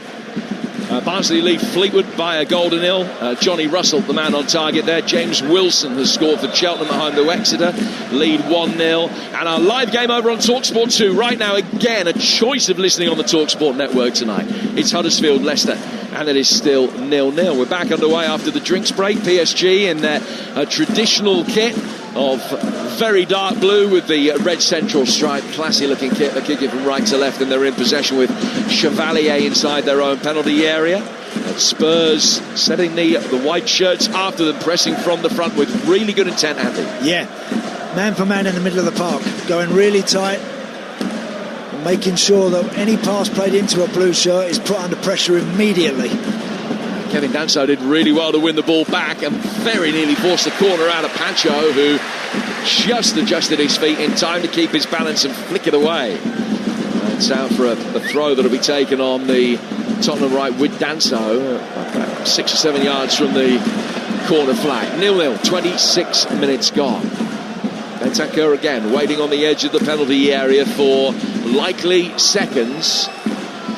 Barnsley lead Fleetwood by a goal to 0. Johnny Russell, the man on target there. James Wilson has scored for Cheltenham at home to Exeter. Lead 1-0. And our live game over on Talksport 2. Right now, again, a choice of listening on the Talksport network tonight. It's Huddersfield, Leicester, and it is still 0-0. We're back underway after the drinks break. PSG in their traditional kit of very dark blue with the red central stripe. Classy looking kit. They kick it from right to left, and they're in possession with Chevalier inside their own penalty area. And Spurs setting the white shirts after them, pressing from the front with really good intent, Andy. Yeah, man for man in the middle of the park, going really tight and making sure that any pass played into a blue shirt is put under pressure immediately. Kevin Danso did really well to win the ball back and very nearly forced the corner out of Pacho, who just adjusted his feet in time to keep his balance and flick it away. It's out for a throw that'll be taken on the Tottenham right with Danso, about 6 or 7 yards from the corner flag. 0-0, 26 minutes gone. Bentancur again waiting on the edge of the penalty area for likely seconds.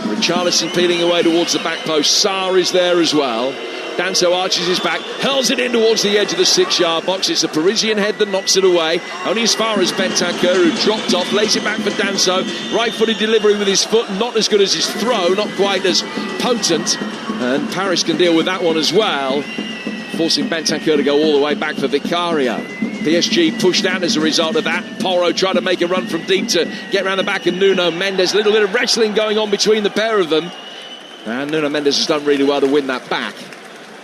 Richarlison peeling away towards the back post. Sarr is there as well. Danso arches his back, hurls it in towards the edge of the 6-yard box. It's a Parisian head that knocks it away, only as far as Bentancur, who dropped off, lays it back for Danso. Right-footed delivery with his foot, not as good as his throw, not quite as potent, and Paris can deal with that one as well, forcing Bentancur to go all the way back for Vicario. PSG pushed out as a result of that. Porro tried to make a run from deep to get around the back of Nuno Mendes. A little bit of wrestling going on between the pair of them, and Nuno Mendes has done really well to win that back.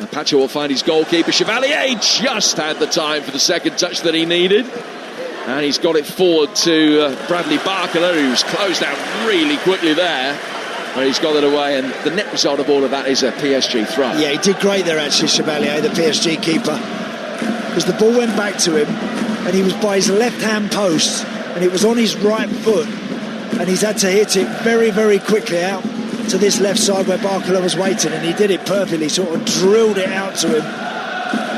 Now Pacho will find his goalkeeper. Chevalier just had the time for the second touch that he needed, and he's got it forward to Bradley Barcola, who's closed out really quickly there. And he's got it away, and the net result of all of that is a PSG throw. Yeah, he did great there actually, Chevalier, the PSG keeper, because the ball went back to him and he was by his left-hand post and it was on his right foot, and he's had to hit it very, very quickly out to this left side where Barcola was waiting, and he did it perfectly, sort of drilled it out to him,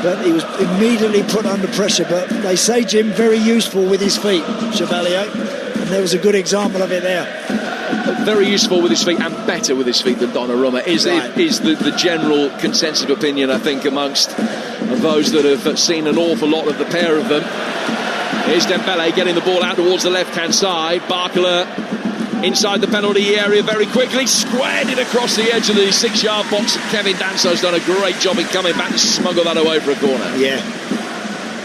but he was immediately put under pressure. But they say, Jim, very useful with his feet, Chevalier, and there was a good example of it there. Very useful with his feet and better with his feet than Donnarumma is the general consensus of opinion, I think, amongst those that have seen an awful lot of the pair of them. Here's Dembele getting the ball out towards the left-hand side. Barcola inside the penalty area very quickly, squared it across the edge of the 6-yard box. Kevin Danso's done a great job in coming back to smuggle that away for a corner. Yeah,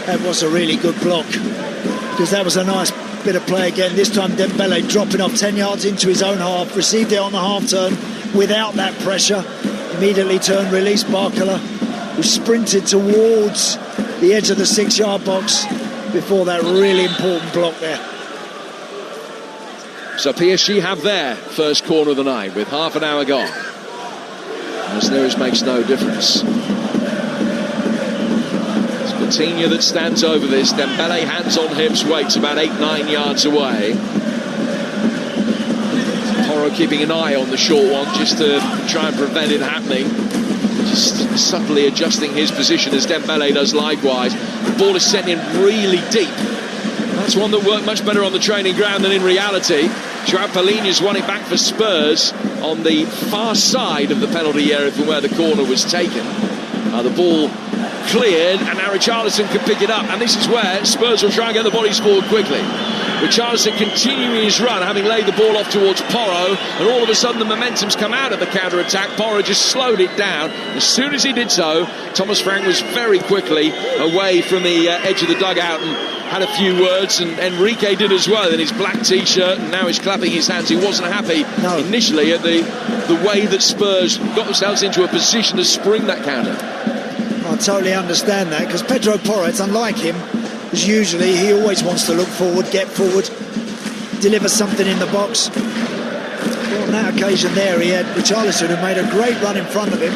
that was a really good block, because that was a nice bit of play again. This time Dembele dropping off 10 yards into his own half, received it on the half turn without that pressure, immediately turned, released Barcola, who sprinted towards the edge of the 6-yard box before that really important block there. So PSG have their first corner of the night with half an hour gone. As near as makes no difference. It's Coutinho that stands over this. Dembele hands on hips, waits about 8-9 yards away. Porro keeping an eye on the short one just to try and prevent it happening. Just subtly adjusting his position as Dembele does likewise. The ball is sent in really deep. That's one that worked much better on the training ground than in reality. Joao Palhinha's won it back for Spurs on the far side of the penalty area from where the corner was taken. The ball cleared, and now Richarlison can pick it up, and this is where Spurs will try and get the bodies forward quickly. Richarlison continuing his run, having laid the ball off towards Porro, and all of a sudden the momentum's come out of the counter-attack. Porro just slowed it down. As soon as he did so, Thomas Frank was very quickly away from the edge of the dugout and had a few words, and Enrique did as well in his black t-shirt, and now he's clapping his hands. He wasn't happy initially at the way that Spurs got themselves into a position to spring that counter. I totally understand that, because Pedro Porro, it's unlike him, because usually he always wants to look forward, get forward, deliver something in the box. Well, on that occasion there, he had Richarlison, who made a great run in front of him,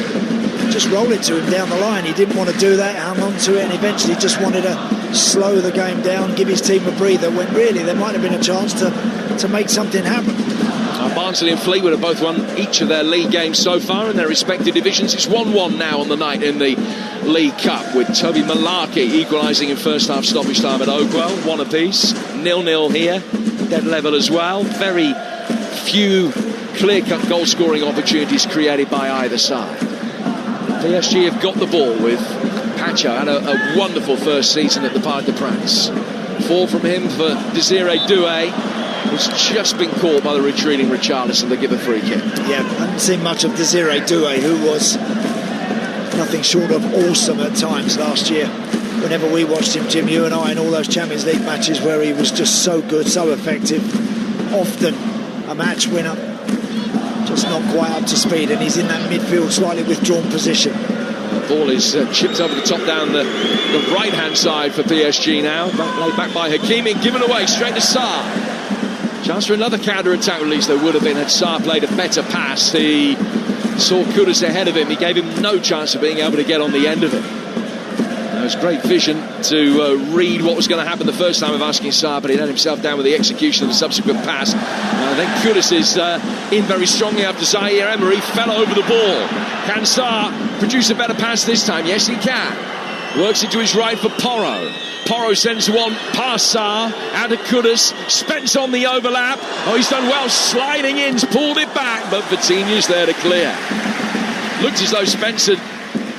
just roll it to him down the line. He didn't want to do that, hung on to it, and eventually just wanted to slow the game down, give his team a breather, when really there might have been a chance to make something happen. Barnsley and Fleetwood have both won each of their league games so far in their respective divisions. It's 1-1 now on the night in the League Cup, with Toby Malarkey equalising in first half stoppage time at Oakwell, 1 apiece. 0-0 here, dead level as well. Very few clear-cut goal-scoring opportunities created by either side. PSG have got the ball with Pacho, had a wonderful first season at the Parc des Princes. 4 from him for Desiree Doué, who's just been caught by the retreating Richarlison to give a free kick. Yeah, I haven't seen much of Desiree Doué, who was nothing short of awesome at times last year. Whenever we watched him, Jim, you and I, in all those Champions League matches where he was just so good, so effective, often a match winner, just not quite up to speed, and he's in that midfield slightly withdrawn position. The ball is chipped over the top down the right-hand side for PSG now. Laid back by Hakimi, given away straight to Sarr. Chance for another counter-attack release there would have been had Sarr played a better pass. He saw Kudus ahead of him. He gave him no chance of being able to get on the end of it. It was great vision to read what was going to happen the first time of asking Sarr, but he let himself down with the execution of the subsequent pass. Then Kudus is in very strongly after Zaire Emery fell over the ball. Can Sarr produce a better pass this time? Yes, he can. Works it to his right for Porro. Porro sends one past Sarr, out to Kudus. Spence on the overlap. Oh, he's done well sliding in, pulled it back, but Vitinha's there to clear. Looked as though Spence had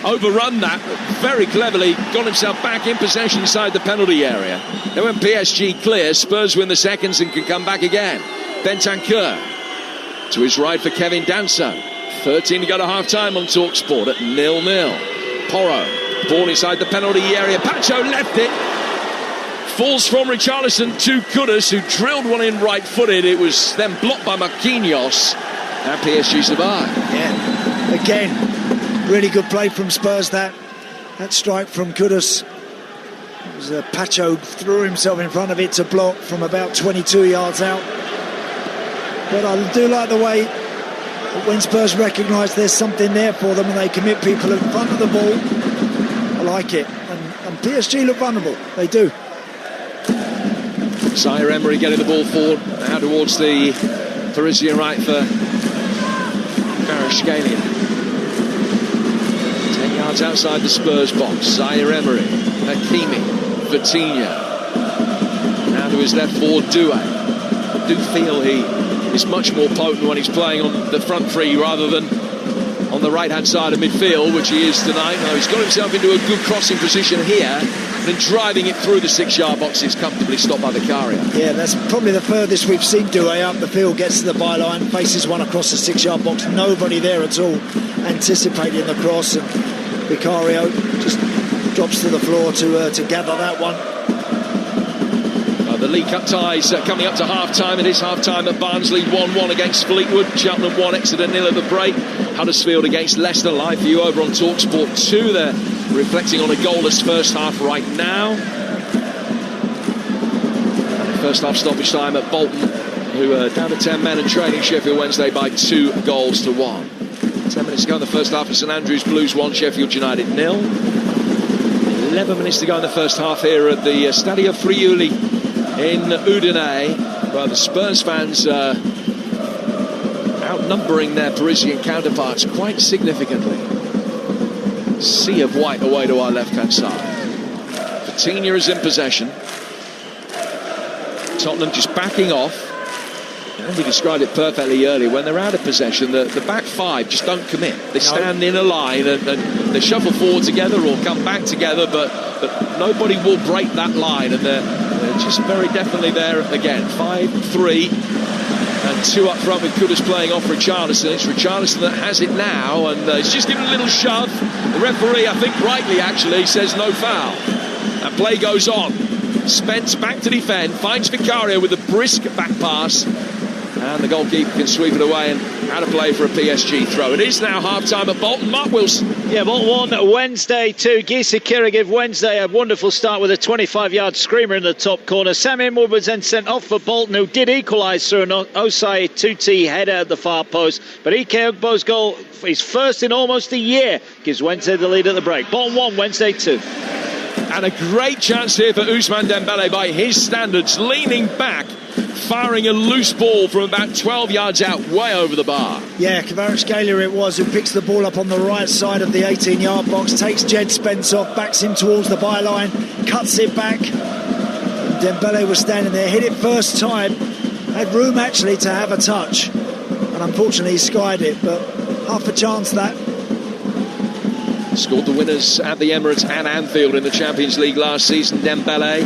overrun that, very cleverly got himself back in possession inside the penalty area. Then when PSG clear, Spurs win the seconds and can come back again. Bentancur to his right for Kevin Danso. 13 to go to half-time on Talksport at 0-0. Porro, ball inside the penalty area. Pacho left it. Falls from Richarlison to Kudus, who drilled one in right-footed. It was then blocked by Marquinhos, and PSG survived. Yeah, again, really good play from Spurs. That strike from Kudus. It was Pacho threw himself in front of it to block from about 22 yards out. But I do like the way when Spurs recognise there's something there for them and they commit people in front of the ball. I like it. And PSG look vulnerable. They do. Zaire Emery getting the ball forward now towards the Parisian right for Kvaratskhelia. 10 yards outside the Spurs box. Zaire Emery, Hakimi, Vitinha. Now to his left forward, Doué. I do feel he is much more potent when he's playing on the front three rather than on the right-hand side of midfield, which he is tonight. Now he's got himself into a good crossing position here. and driving it through the 6-yard box is comfortably stopped by Vicario. Yeah, that's probably the furthest we've seen Doué up the field, gets to the byline, faces one across the 6-yard box, nobody there at all anticipating the cross, and Vicario just drops to the floor to gather that one. The League Cup ties coming up to half-time. It is half-time at Barnsley 1-1 against Fleetwood. Cheltenham 1, Exeter 0 at the break. Huddersfield against Leicester. Live for you over on Talksport 2. They're reflecting on a goalless first half right now. And the first half stoppage time at Bolton, who are down to 10 men and trailing Sheffield Wednesday by 2-1. 10 minutes to go in the first half of St Andrews Blues 1, Sheffield United 0. 11 minutes to go in the first half here at the Stadio Friuli in Udine, where the Spurs fans outnumbering their Parisian counterparts quite significantly. Sea of white away to our left-hand side. Coutinho is in possession. Tottenham just backing off. And we described it perfectly earlier. When they're out of possession, the back five just don't commit. They stand in a line and they shuffle forward together or come back together, but nobody will break that line, and they're just very definitely there again. 5-3 and 2 up front with Kudus playing off Richarlison. It's Richarlison that has it now, and he's just given a little shove. The referee, I think rightly actually, says no foul. And play goes on. Spence back to defend, finds Vicario with a brisk back pass, and the goalkeeper can sweep it away and out of play for a PSG throw. It is now half-time at Bolton. Mark Wilson. Yeah, Bolton 1, Wednesday 2. Gisa Kira gave Wednesday a wonderful start with a 25-yard screamer in the top corner. Sam Inwood was then sent off for Bolton, who did equalise through an Osai Tuti header at the far post. But Ike Ogbo's goal, his first in almost a year, gives Wednesday the lead at the break. Bolton 1, Wednesday 2. And a great chance here for Ousmane Dembele by his standards, leaning back, firing a loose ball from about 12 yards out, way over the bar. Yeah, Kvaratskhelia it was, who picks the ball up on the right side of the 18-yard box, takes Jed Spence off, backs him towards the byline, cuts it back. Dembele was standing there, hit it first time, had room actually to have a touch, and unfortunately he skied it, but half a chance that. Scored the winners at the Emirates and Anfield in the Champions League last season. Dembele,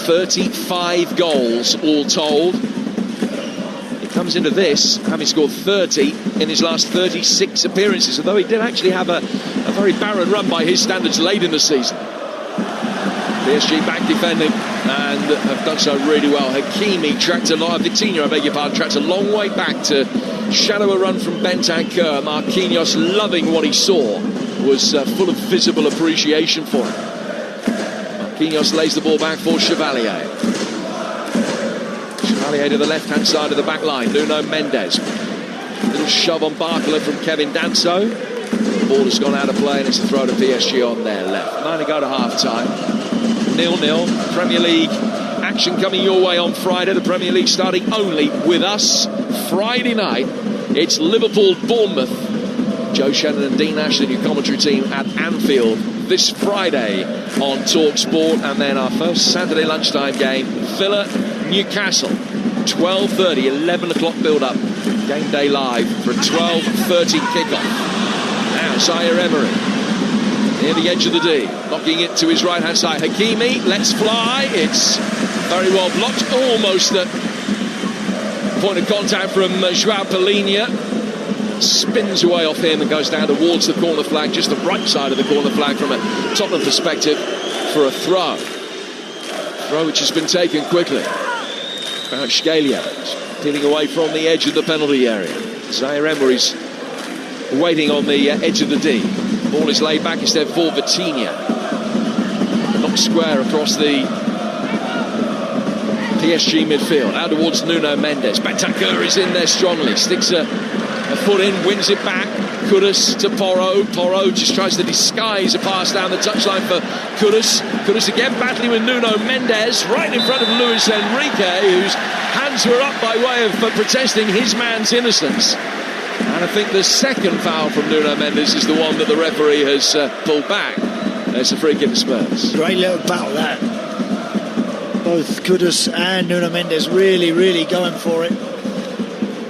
35 goals all told. He comes into this having scored 30 in his last 36 appearances, although he did actually have a very barren run by his standards late in the season. PSG back defending and have done so really well. Hakimi tracked a long, Vitinha, I beg your pardon, tracked a long way back to shadow a run from Bentancur. Marquinhos, loving what he saw, was full of visible appreciation for him. Marquinhos lays the ball back for Chevalier. Chevalier to the left-hand side of the back line. Nuno Mendes. Little shove on Barcola from Kevin Danso. The ball has gone out of play and it's a throw to PSG on their left. 9 to go to half-time. 0-0. Premier League action coming your way on Friday. The Premier League starting only with us. Friday night, it's Liverpool-Bournemouth. Joe Shannon and Dean Ashley, new commentary team at Anfield this Friday on Talksport. And then our first Saturday lunchtime game, Villa-Newcastle. 12:30, 11 o'clock build-up. Game day live for a 12:30 kickoff. Now, Zaire Emery near the edge of the D, knocking it to his right-hand side. Hakimi lets fly. It's very well blocked. Almost at point of contact from João Palhinha. Spins away off him and goes down towards the corner flag, just the right side of the corner flag from a Tottenham perspective, for a throw. Throw which has been taken quickly. Kvaratskhelia peeling away from the edge of the penalty area. Zaire Emery's waiting on the edge of the D. Ball is laid back instead for Vitinha. Knocked square across the PSG midfield, out towards Nuno Mendes. Bentancur is in there strongly, sticks a foot in, wins it back. Kudus to Porro. Porro just tries to disguise a pass down the touchline for Kudus. Kudus again battling with Nuno Mendes, right in front of Luis Enrique, whose hands were up by way of protesting his man's innocence. And I think the second foul from Nuno Mendes is the one that the referee has pulled back. There's a free kick to Spurs. Great little battle that. Both Kudus and Nuno Mendes really going for it.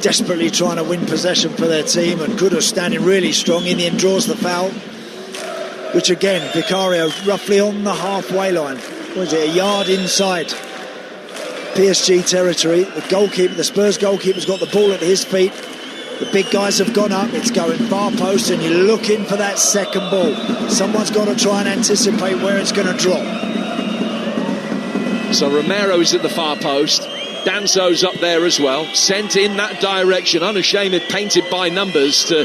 Desperately trying to win possession for their team, and Kudus standing really strong. In the end draws the foul. which again, Vicario roughly on the halfway line. Was it a yard inside PSG territory? The goalkeeper, the Spurs goalkeeper's got the ball at his feet. The big guys have gone up, it's going far post, and you're looking for that second ball. Someone's got to try and anticipate where it's going to drop. So Romero's at the far post. Danso's up there as well, sent in that direction, unashamed, painted by numbers to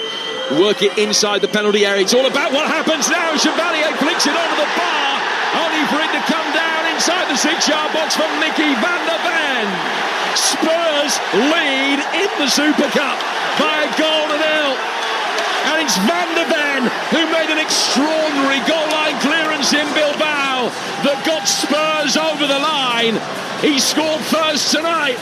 work it inside the penalty area. It's all about what happens now. Chevalier flicks it onto the bar, only for it to come down inside the 6-yard box from Mickey van der Ven. Spurs lead in the Super Cup by a goal to nil. And it's Van der Ven who made an extraordinary goal line clearance in Bilbao that got Spurs over the line. He scored first tonight.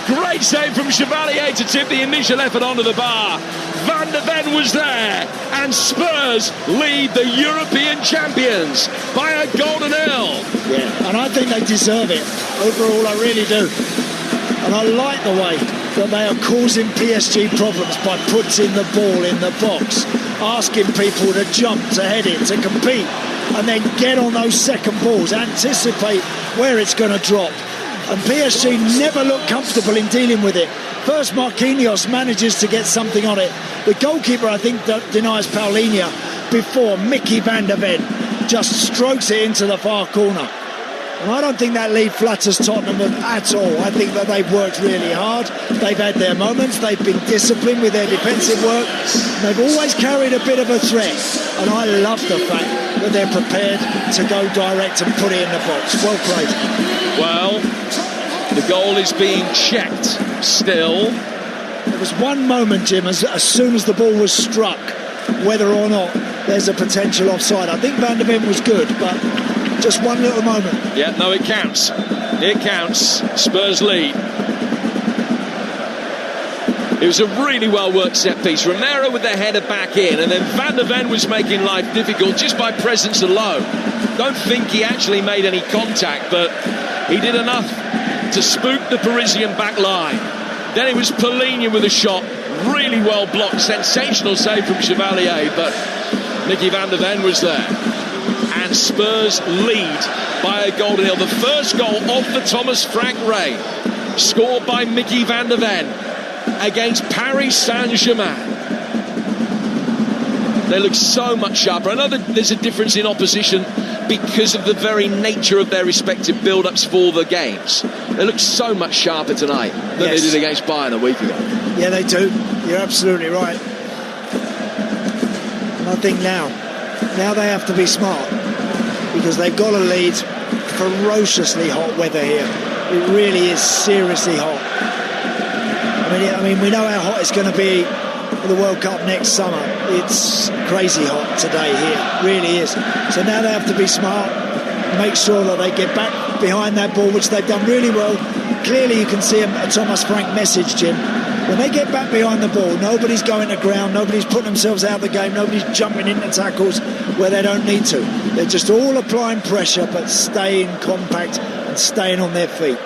Great save from Chevalier to tip the initial effort onto the bar. Van der Ven was there, and Spurs lead the European champions by a goal to nil. Yeah, and I think they deserve it. Overall, I really do. And I like the way that they are causing PSG problems by putting the ball in the box, asking people to jump, to head it, to compete, and then get on those second balls, anticipate where it's going to drop. And PSG never look comfortable in dealing with it. First, Marquinhos manages to get something on it. The goalkeeper, I think, denies Paulinho before Mickey van der Ven just strokes it into the far corner. And I don't think that lead flatters Tottenham at all. I think that they've worked really hard. They've had their moments. They've been disciplined with their defensive work. They've always carried a bit of a threat. And I love the fact that they're prepared to go direct and put it in the box. Well played. Well, the goal is being checked still. There was one moment, Jim, as soon as the ball was struck, whether or not there's a potential offside. I think Van der Ven was good, but just one little moment. Yeah, no, it counts. It counts. Spurs lead. It was a really well-worked set-piece. Romero with the header back in, and then Van der Ven was making life difficult just by presence alone. Don't think he actually made any contact, but he did enough to spook the Parisian back line. Then it was Paulinho with a shot. Really well blocked. Sensational save from Chevalier, but Mickey van der Ven was there. And Spurs lead by a goal to nil. The first goal of the Thomas Frank Ray, scored by Mickey van der Ven against Paris Saint-Germain. They look so much sharper. I know that there's a difference in opposition because of the very nature of their respective build-ups for the games. They look so much sharper tonight than they did against Bayern a week ago. Yeah, they do. You're absolutely right. And I think now they have to be smart, because they've got a lead. Ferociously hot weather here. It really is seriously hot. I mean, we know how hot it's going to be for the World Cup next summer. It's crazy hot today here. It really is. So now they have to be smart, make sure that they get back behind that ball, which they've done really well. Clearly you can see a Thomas Frank message, Jim. When they get back behind the ball, nobody's going to ground, nobody's putting themselves out of the game, nobody's jumping into tackles where they don't need to. They're just all applying pressure, but staying compact and staying on their feet.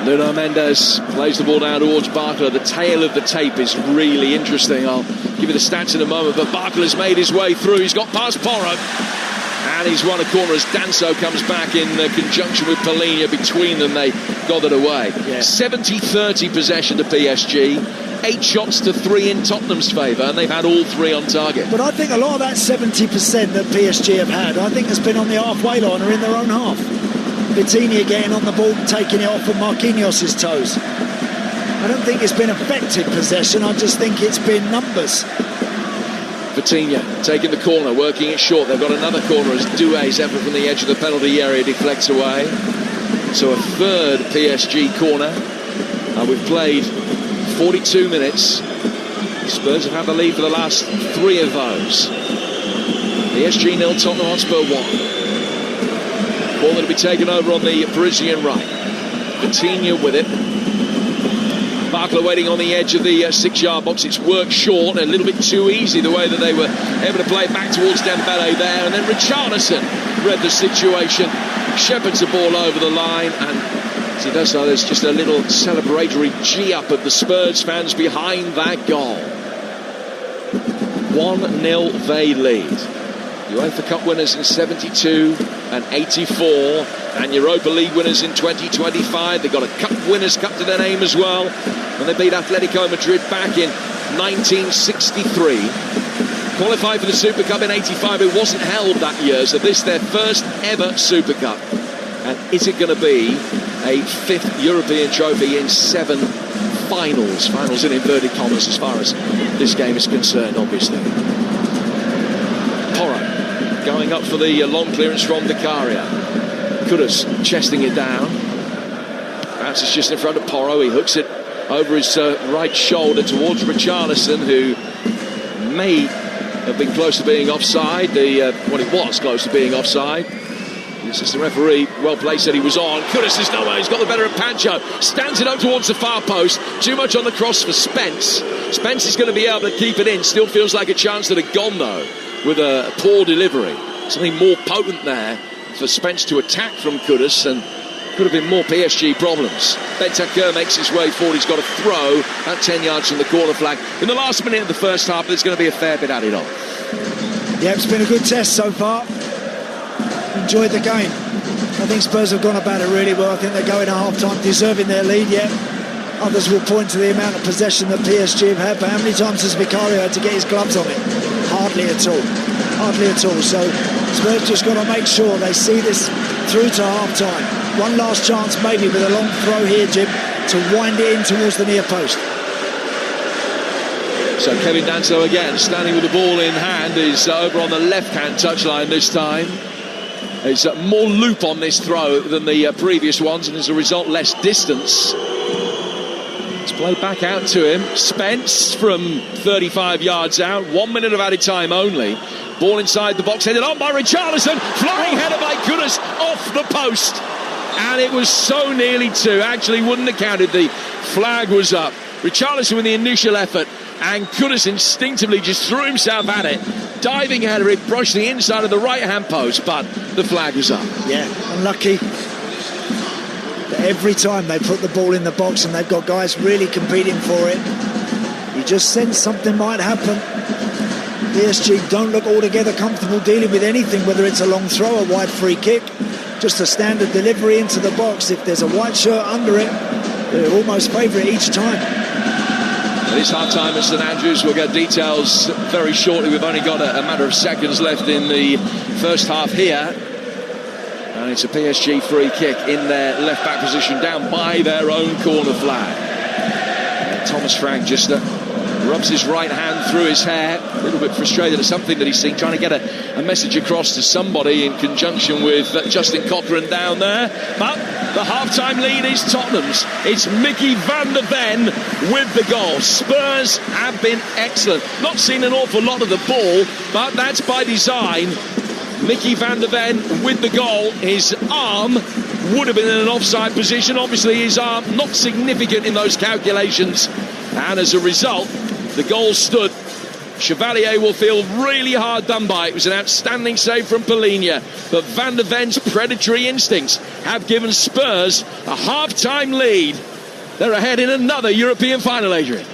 Nuno Mendes plays the ball down towards Barkler. The tail of the tape is really interesting. I'll give you the stats in a moment, but Barkler's made his way through. He's got past Porro, and he's won a corner as Danso comes back in conjunction with Paulinho. Between them, they got it away. Yeah. 70-30 possession to PSG. 8 shots to 3 in Tottenham's favour, and they've had all 3 on target. But I think a lot of that 70% that PSG have had, I think has been on the halfway line or in their own half. Vitinha getting on the ball, taking it off of Marquinhos' toes. I don't think it's been effective possession, I just think it's been numbers. Vitinha taking the corner, working it short. They've got another corner as Doué's effort from the edge of the penalty area deflects away. So a third PSG corner. We've played 42 minutes. Spurs have had the lead for the last 3 of those. PSG 0, Tottenham Hotspur 1. Ball that'll be taken over on the Parisian right. Vitinha with it. Barkler waiting on the edge of the 6-yard box. It's worked short, a little bit too easy the way that they were able to play back towards Dembele there. And then Richarlison read the situation. Shepherds the ball over the line, and as he does so, there's just a little celebratory G-up of the Spurs fans behind that goal. 1-0 they lead. UEFA Cup winners in 72 and 84, and Europa League winners in 2025. They've got a Cup Winners' Cup to their name as well, and they beat Atletico Madrid back in 1963. Qualified for the Super Cup in 85. It wasn't held that year, so this is their first ever Super Cup. And is it going to be a 5th European trophy in 7 finals? Finals in inverted commas as far as this game is concerned, obviously. Porro going up for the long clearance from Dikaria. Kudus chesting it down. Bounces just in front of Porro. He hooks it over his right shoulder towards Richarlison, who may have been close to being offside. Well, it was close to being offside. The assistant referee, well placed, said he was on. Kudus is nowhere. He's got the better of Pancho. Stands it up towards the far post. Too much on the cross for Spence. Spence is going to be able to keep it in. Still feels like a chance that had gone, though, with a poor delivery. Something more potent there for Spence to attack from Kudus, and could have been more PSG problems. Bentancur makes his way forward. He's got a throw at 10 yards from the corner flag. In the last minute of the first half, there's going to be a fair bit added on. Yeah, it's been a good test so far. Enjoyed the game. I think Spurs have gone about it really well. I think they're going at half-time deserving their lead yet. Others will point to the amount of possession that PSG have had, but how many times has Vicario had to get his gloves on it? Hardly at all. Hardly at all. So Spurs just got to make sure they see this through to half-time. One last chance maybe with a long throw here, Jim, to wind it in towards the near post. So Kevin Danso again, standing with the ball in hand, is over on the left-hand touchline this time. There's more loop on this throw than the previous ones, and as a result, less distance. It's played back out to him. Spence from 35 yards out. 1 minute of added time only. Ball inside the box, headed on by Richarlison. Flying header by Kudus off the post. And it was so nearly two. Actually wouldn't have counted. The flag was up. Richarlison with the initial effort, and Kudus instinctively just threw himself at it. Diving header, it brushed the inside of the right-hand post, but the flag was up. Yeah, unlucky. Every time they put the ball in the box and they've got guys really competing for it, you just sense something might happen. PSG don't look altogether comfortable dealing with anything, whether it's a long throw, a wide free kick, just a standard delivery into the box. If there's a white shirt under it, they're almost favourite each time. It is half-time at St Andrews. We'll get details very shortly. We've only got a matter of seconds left in the first half here. And it's a PSG free kick in their left-back position, down by their own corner flag. And Thomas Frank just rubs his right hand through his hair, a little bit frustrated at something that he's seen, trying to get a message across to somebody in conjunction with Justin Cochran down there. But the half-time lead is Tottenham's. It's Mickey van der Ven with the goal. Spurs have been excellent. Not seen an awful lot of the ball, but that's by design. Mickey van der Ven with the goal. His arm would have been in an offside position. Obviously his arm not significant in those calculations, and as a result the goal stood. Chevalier will feel really hard done by. It was an outstanding save from Polinia, but Van der Ven's predatory instincts have given Spurs a half-time lead. They're ahead in another European final, Adrian.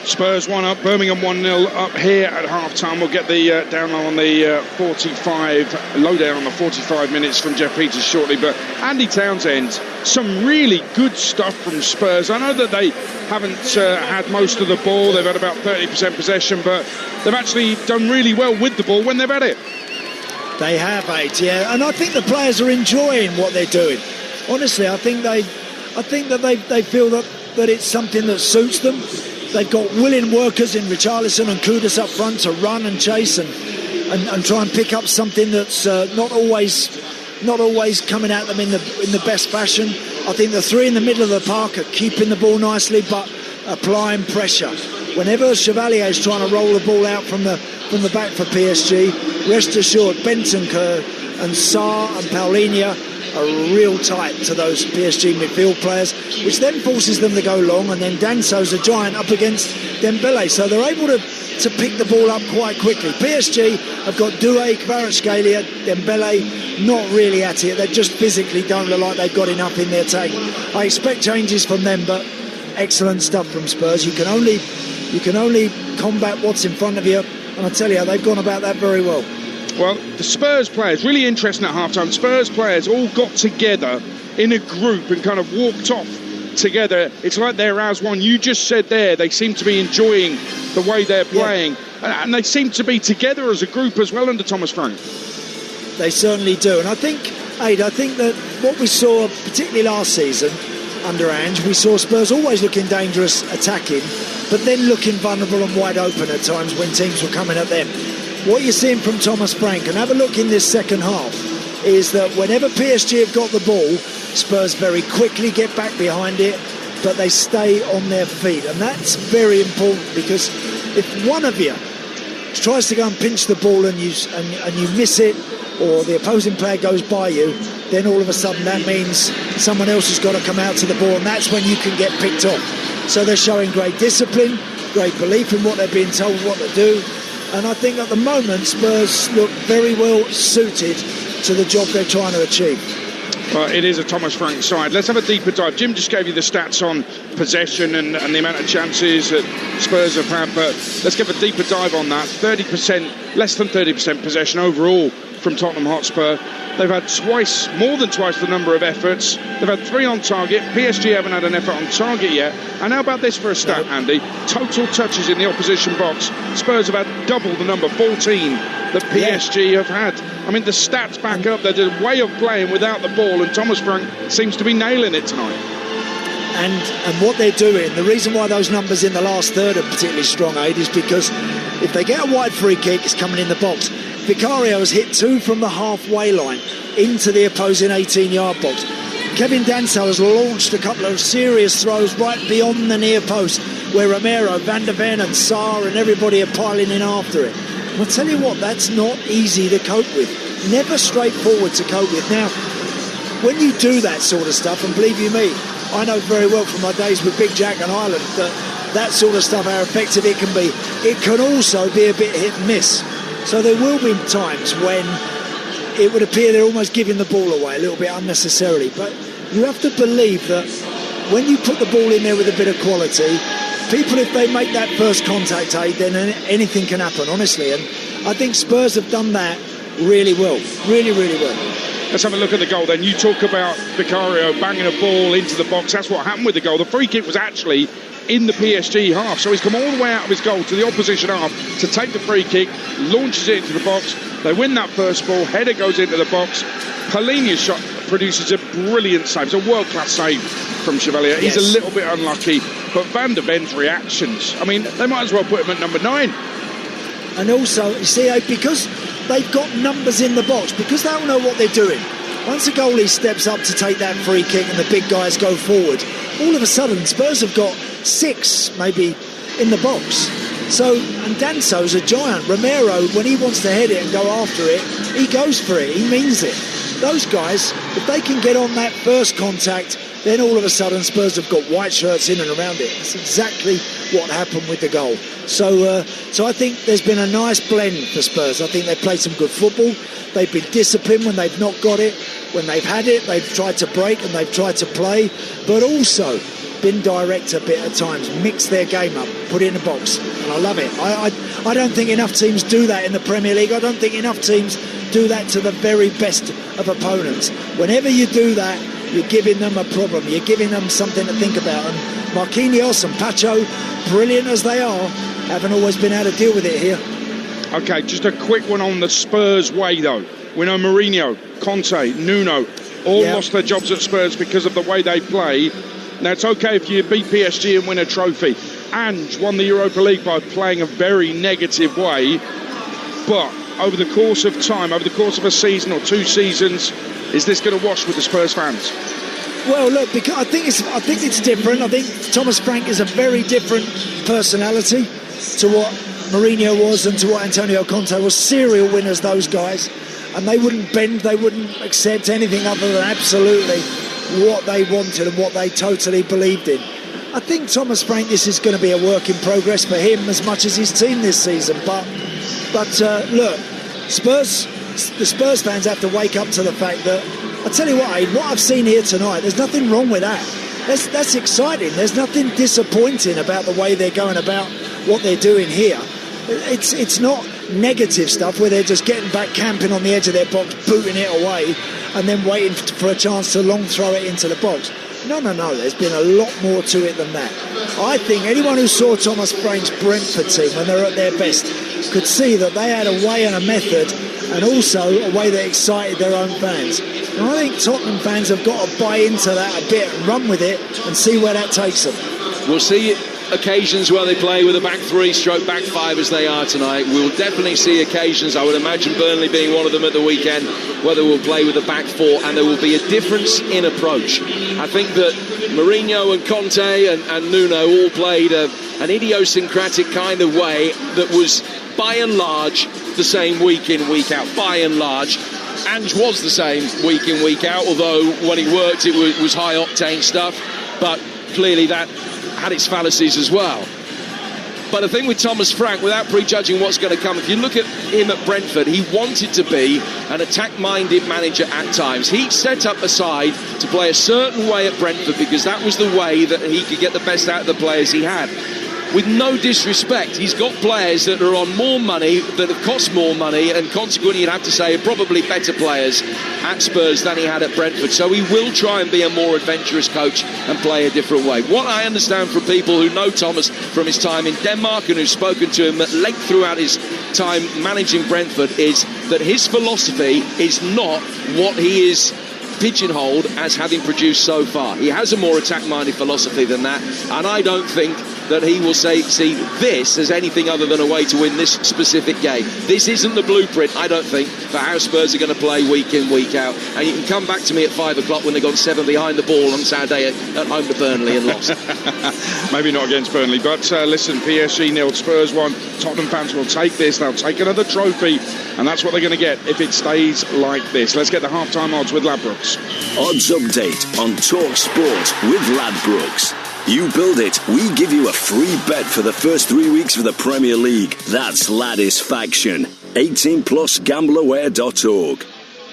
Spurs 1-up, Birmingham 1-0 up here at half-time. We'll get the download on the 45, lowdown on the 45 minutes from Jeff Peters shortly. But Andy Townsend, some really good stuff from Spurs. I know that they haven't had most of the ball. They've had about 30% possession, but they've actually done really well with the ball when they've had it. They have, mate, yeah. And I think the players are enjoying what they're doing. Honestly, I think that they feel that it's something that suits them. They've got willing workers in Richarlison and Kudus up front to run and chase and try and pick up something that's not always coming at them in the best fashion. I think the three in the middle of the park are keeping the ball nicely but applying pressure. Whenever Chevalier is trying to roll the ball out from the back for PSG, rest assured Bentancur and Sarr and Paulinho are real tight to those PSG midfield players, which then forces them to go long, and then Danso's a giant up against Dembele, so they're able to pick the ball up quite quickly. PSG have got Doué, Kvaratskhelia, Dembele not really at it. They just physically don't look like they've got enough in their tank. I expect changes from them, but excellent stuff from Spurs. You can only You can only combat what's in front of you, and I tell you, they've gone about that very well. Well, the Spurs players, really interesting at half-time. Spurs players all got together in a group and kind of walked off together. It's like they're as one. You just said there, they seem to be enjoying the way they're playing. Yeah. And they seem to be together as a group as well under Thomas Frank. They certainly do. And I think that what we saw, particularly last season under Ange, we saw Spurs always looking dangerous attacking, but then looking vulnerable and wide open at times when teams were coming at them. What you're seeing from Thomas Frank, and have a look in this second half, is that whenever PSG have got the ball, Spurs very quickly get back behind it, but they stay on their feet. And that's very important, because if one of you tries to go and pinch the ball and you miss it, or the opposing player goes by you, then all of a sudden that means someone else has got to come out to the ball, and that's when you can get picked off. So they're showing great discipline, great belief in what they're being told what to do. And I think at the moment Spurs look very well suited to the job they're trying to achieve. Well, it is a Thomas Frank side. Let's have a deeper dive. Jim just gave you the stats on possession and the amount of chances that Spurs have had, but let's give a deeper dive on that. 30%, less than 30% possession overall from Tottenham Hotspur. They've had more than twice the number of efforts. They've had 3 on target. PSG haven't had an effort on target yet. And how about this for a stat, Andy? Total touches in the opposition box. Spurs have had double the number, 14, that PSG have had. I mean, the stats back up. There's a way of playing without the ball, and Thomas Frank seems to be nailing it tonight. And what they're doing, the reason why those numbers in the last third are particularly strong, Aid, is because if they get a wide free kick, it's coming in the box. Vicario has hit 2 from the halfway line into the opposing 18-yard box. Kevin Danso has launched a couple of serious throws right beyond the near post, where Romero, Van der Ven and Sarr and everybody are piling in after it. And I'll tell you what, that's not easy to cope with. Never straightforward to cope with. Now, when you do that sort of stuff, and believe you me, I know very well from my days with Big Jack and Ireland that sort of stuff, how effective it can be. It can also be a bit hit and miss. So there will be times when it would appear they're almost giving the ball away a little bit unnecessarily. But you have to believe that when you put the ball in there with a bit of quality, people, if they make that first contact, then anything can happen, honestly. And I think Spurs have done that really well. Really, really well. Let's have a look at the goal then. You talk about Vicario banging a ball into the box. That's what happened with the goal. The free kick was actually in the PSG half, so he's come all the way out of his goal to the opposition half to take the free kick, launches it into the box. They win that first ball, header goes into the box. Palhinha's shot produces a brilliant save. It's a world-class save from Chevalier. He's a little bit unlucky, but Van der Ven's reactions, I mean, they might as well put him at number 9. And also, you see, because they've got numbers in the box, because they don't know what they're doing. Once the goalie steps up to take that free kick and the big guys go forward, all of a sudden Spurs have got 6 maybe in the box. So, and Danso's a giant. Romero, when he wants to head it and go after it, he goes for it, he means it. Those guys, if they can get on that first contact, then all of a sudden Spurs have got white shirts in and around it. That's exactly what happened with the goal. So I think there's been a nice blend for Spurs. I think they've played some good football. They've been disciplined when they've not got it. When they've had it, they've tried to break and they've tried to play, but also been direct a bit at times, mix their game up, put it in the box, and I love it. I don't think enough teams do that in the Premier League. I don't think enough teams do that to the very best of opponents. Whenever you do that, you're giving them a problem. You're giving them something to think about. And Marquinhos and Pacho, brilliant as they are, haven't always been able to deal with it here. OK, just a quick one on the Spurs way, though. We know Mourinho, Conte, Nuno, all lost their jobs at Spurs because of the way they play. Now, it's OK if you beat PSG and win a trophy. Ange won the Europa League by playing a very negative way. But over the course of time, over the course of a season or 2 seasons, is this going to wash with the Spurs fans? Well, look, because I think it's different. I think Thomas Frank is a very different personality to what Mourinho was and to what Antonio Conte was. Serial winners, those guys. And they wouldn't bend, they wouldn't accept anything other than absolutely what they wanted and what they totally believed in. I think Thomas Frank, this is going to be a work in progress for him as much as his team this season. But look, the Spurs fans have to wake up to the fact that, I tell you what, Aid, what I've seen here tonight, there's nothing wrong with that. That's exciting. There's nothing disappointing about the way they're going about what they're doing here. It's not negative stuff where they're just getting back, camping on the edge of their box, booting it away, and then waiting for a chance to long throw it into the box. No. There's been a lot more to it than that. I think anyone who saw Thomas Frank's Brentford team when they're at their best could see that they had a way and a method, and also a way that excited their own fans. And I think Tottenham fans have got to buy into that a bit and run with it and see where that takes them. We'll see occasions where they play with a back three stroke back five as they are tonight. We'll definitely see occasions, I would imagine Burnley being one of them at the weekend, where they will play with a back four, and there will be a difference in approach. I think that Mourinho and Conte and Nuno all played an idiosyncratic kind of way that was by and large the same week in, week out, by and large. Ange was the same week in, week out, although when he worked it was high octane stuff, but clearly that had its fallacies as well. But the thing with Thomas Frank, without prejudging what's going to come, if you look at him at Brentford, he wanted to be an attack-minded manager at times. He set up a side to play a certain way at Brentford because that was the way that he could get the best out of the players he had. With no disrespect, he's got players that are on more money, that have cost more money, and consequently you'd have to say are probably better players at Spurs than he had at Brentford. So he will try and be a more adventurous coach and play a different way. What I understand from people who know Thomas from his time in Denmark and who've spoken to him at length throughout his time managing Brentford is that his philosophy is not what he is pigeonholed as having produced so far. He has a more attack-minded philosophy than that, and I don't think that he will see this as anything other than a way to win this specific game. This isn't the blueprint, I don't think, for how Spurs are going to play week in, week out. And you can come back to me at 5 o'clock when they've gone 7 behind the ball on Saturday at home to Burnley and lost. Maybe not against Burnley, but listen, PSG 0, Spurs 1. Tottenham fans will take this. They'll take another trophy, and that's what they're going to get if it stays like this. Let's get the half-time odds with Ladbrokes. Odds update on Talksport with Ladbrokes. You build it, we give you a free bet for the first 3 weeks of the Premier League. That's Ladisfaction. 18 plus gambleaware.org.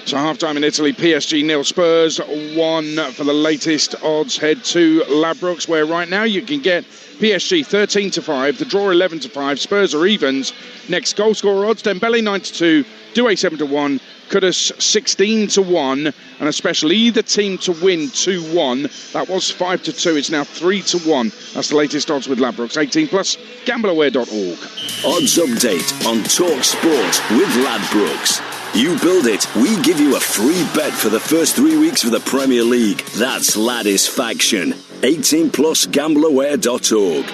So half-time in Italy, PSG 0, Spurs 1 for the latest odds. Head to Ladbrokes, where right now you can get PSG 13-5, the draw 11-5, Spurs are evens. Next goal scorer odds, Dembele 9-2, Doué 7-1, Kudus 16-1, and especially either team to win 2-1. That was 5-2, it's now 3-1. That's the latest odds with Ladbrokes. 18 plus gambleaware.org. Odds update on Talksport with Ladbrokes. You build it, we give you a free bet for the first 3 weeks of the Premier League. That's Ladisfaction. 18 plus gambleaware.org.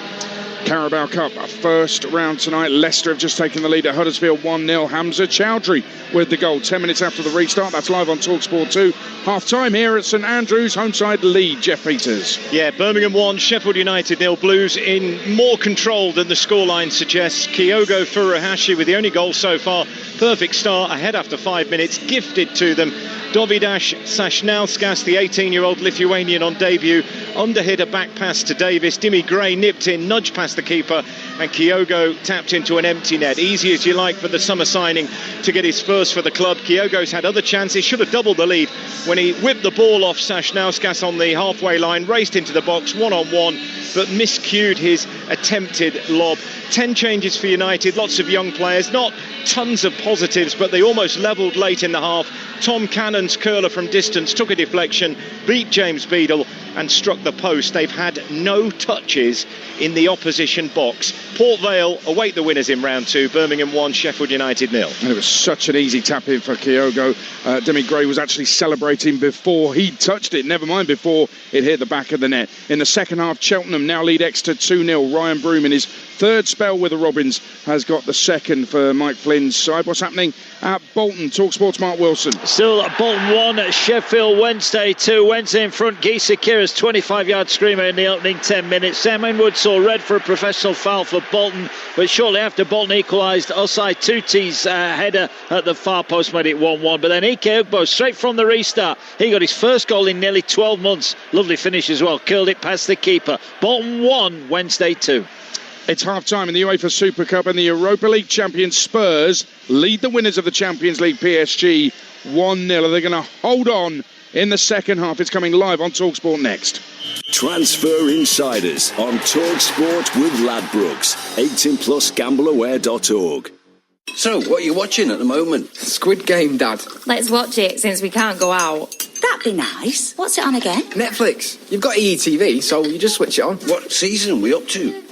Carabao Cup, first round tonight. Leicester have just taken the lead at Huddersfield 1-0. Hamza Chowdhury with the goal 10 minutes after the restart. That's live on Talksport 2. Half-time here at St Andrews, homeside lead. Jeff Peters. Yeah, Birmingham 1, Sheffield United 0. Blues in more control than the scoreline suggests. Kyogo Furuhashi with the only goal so far. Perfect start, ahead after 5 minutes, gifted to them. Dovydas Sashnauskas, the 18-year-old Lithuanian on debut, underhit a back pass to Davis. Demi Gray nipped in, nudged past the keeper, and Kyogo tapped into an empty net. Easy as you like for the summer signing to get his first for the club. Kyogo's had other chances, should have doubled the lead when he whipped the ball off Sashnauskas on the halfway line, raced into the box one-on-one, but miscued his attempted lob. 10 changes for United, lots of young players, not tons of positives, but they almost levelled late in the half. Tom Cannon's curler from distance took a deflection, beat James Beadle and struck the post. They've had no touches in the opposition box. Port Vale await the winners in round 2. Birmingham 1, Sheffield United 0. And it was such an easy tap in for Kyogo. Demi Gray was actually celebrating before he touched it, never mind before it hit the back of the net. In the second half, Cheltenham now lead Exeter 2-0. Ryan Broom in his third spell with the Robins has got the second for Mike Flynn's side. What's happening at Bolton? Talksport's Mark Wilson. Still Bolton 1, Sheffield Wednesday 2. Wednesday in front, Gisa Kira's 25-yard screamer in the opening 10 minutes. Sam Inwood saw red for a professional foul for Bolton, but shortly after Bolton equalised, Osai Tuti's header at the far post made it 1-1. But then Ike Ugbo, straight from the restart, he got his first goal in nearly 12 months. Lovely finish as well, curled it past the keeper. Bolton 1, Wednesday 2. It's half-time in the UEFA Super Cup, and the Europa League champions Spurs lead the winners of the Champions League PSG 1-0. Are they going to hold on in the second half. It's coming live on Talksport next. Transfer Insiders on Talksport with Ladbrokes. 18plusgambleaware.org. So, what are you watching at the moment? Squid Game, Dad. Let's watch it since we can't go out. That'd be nice. What's it on again? Netflix. You've got EETV, so you just switch it on. What season are we up to?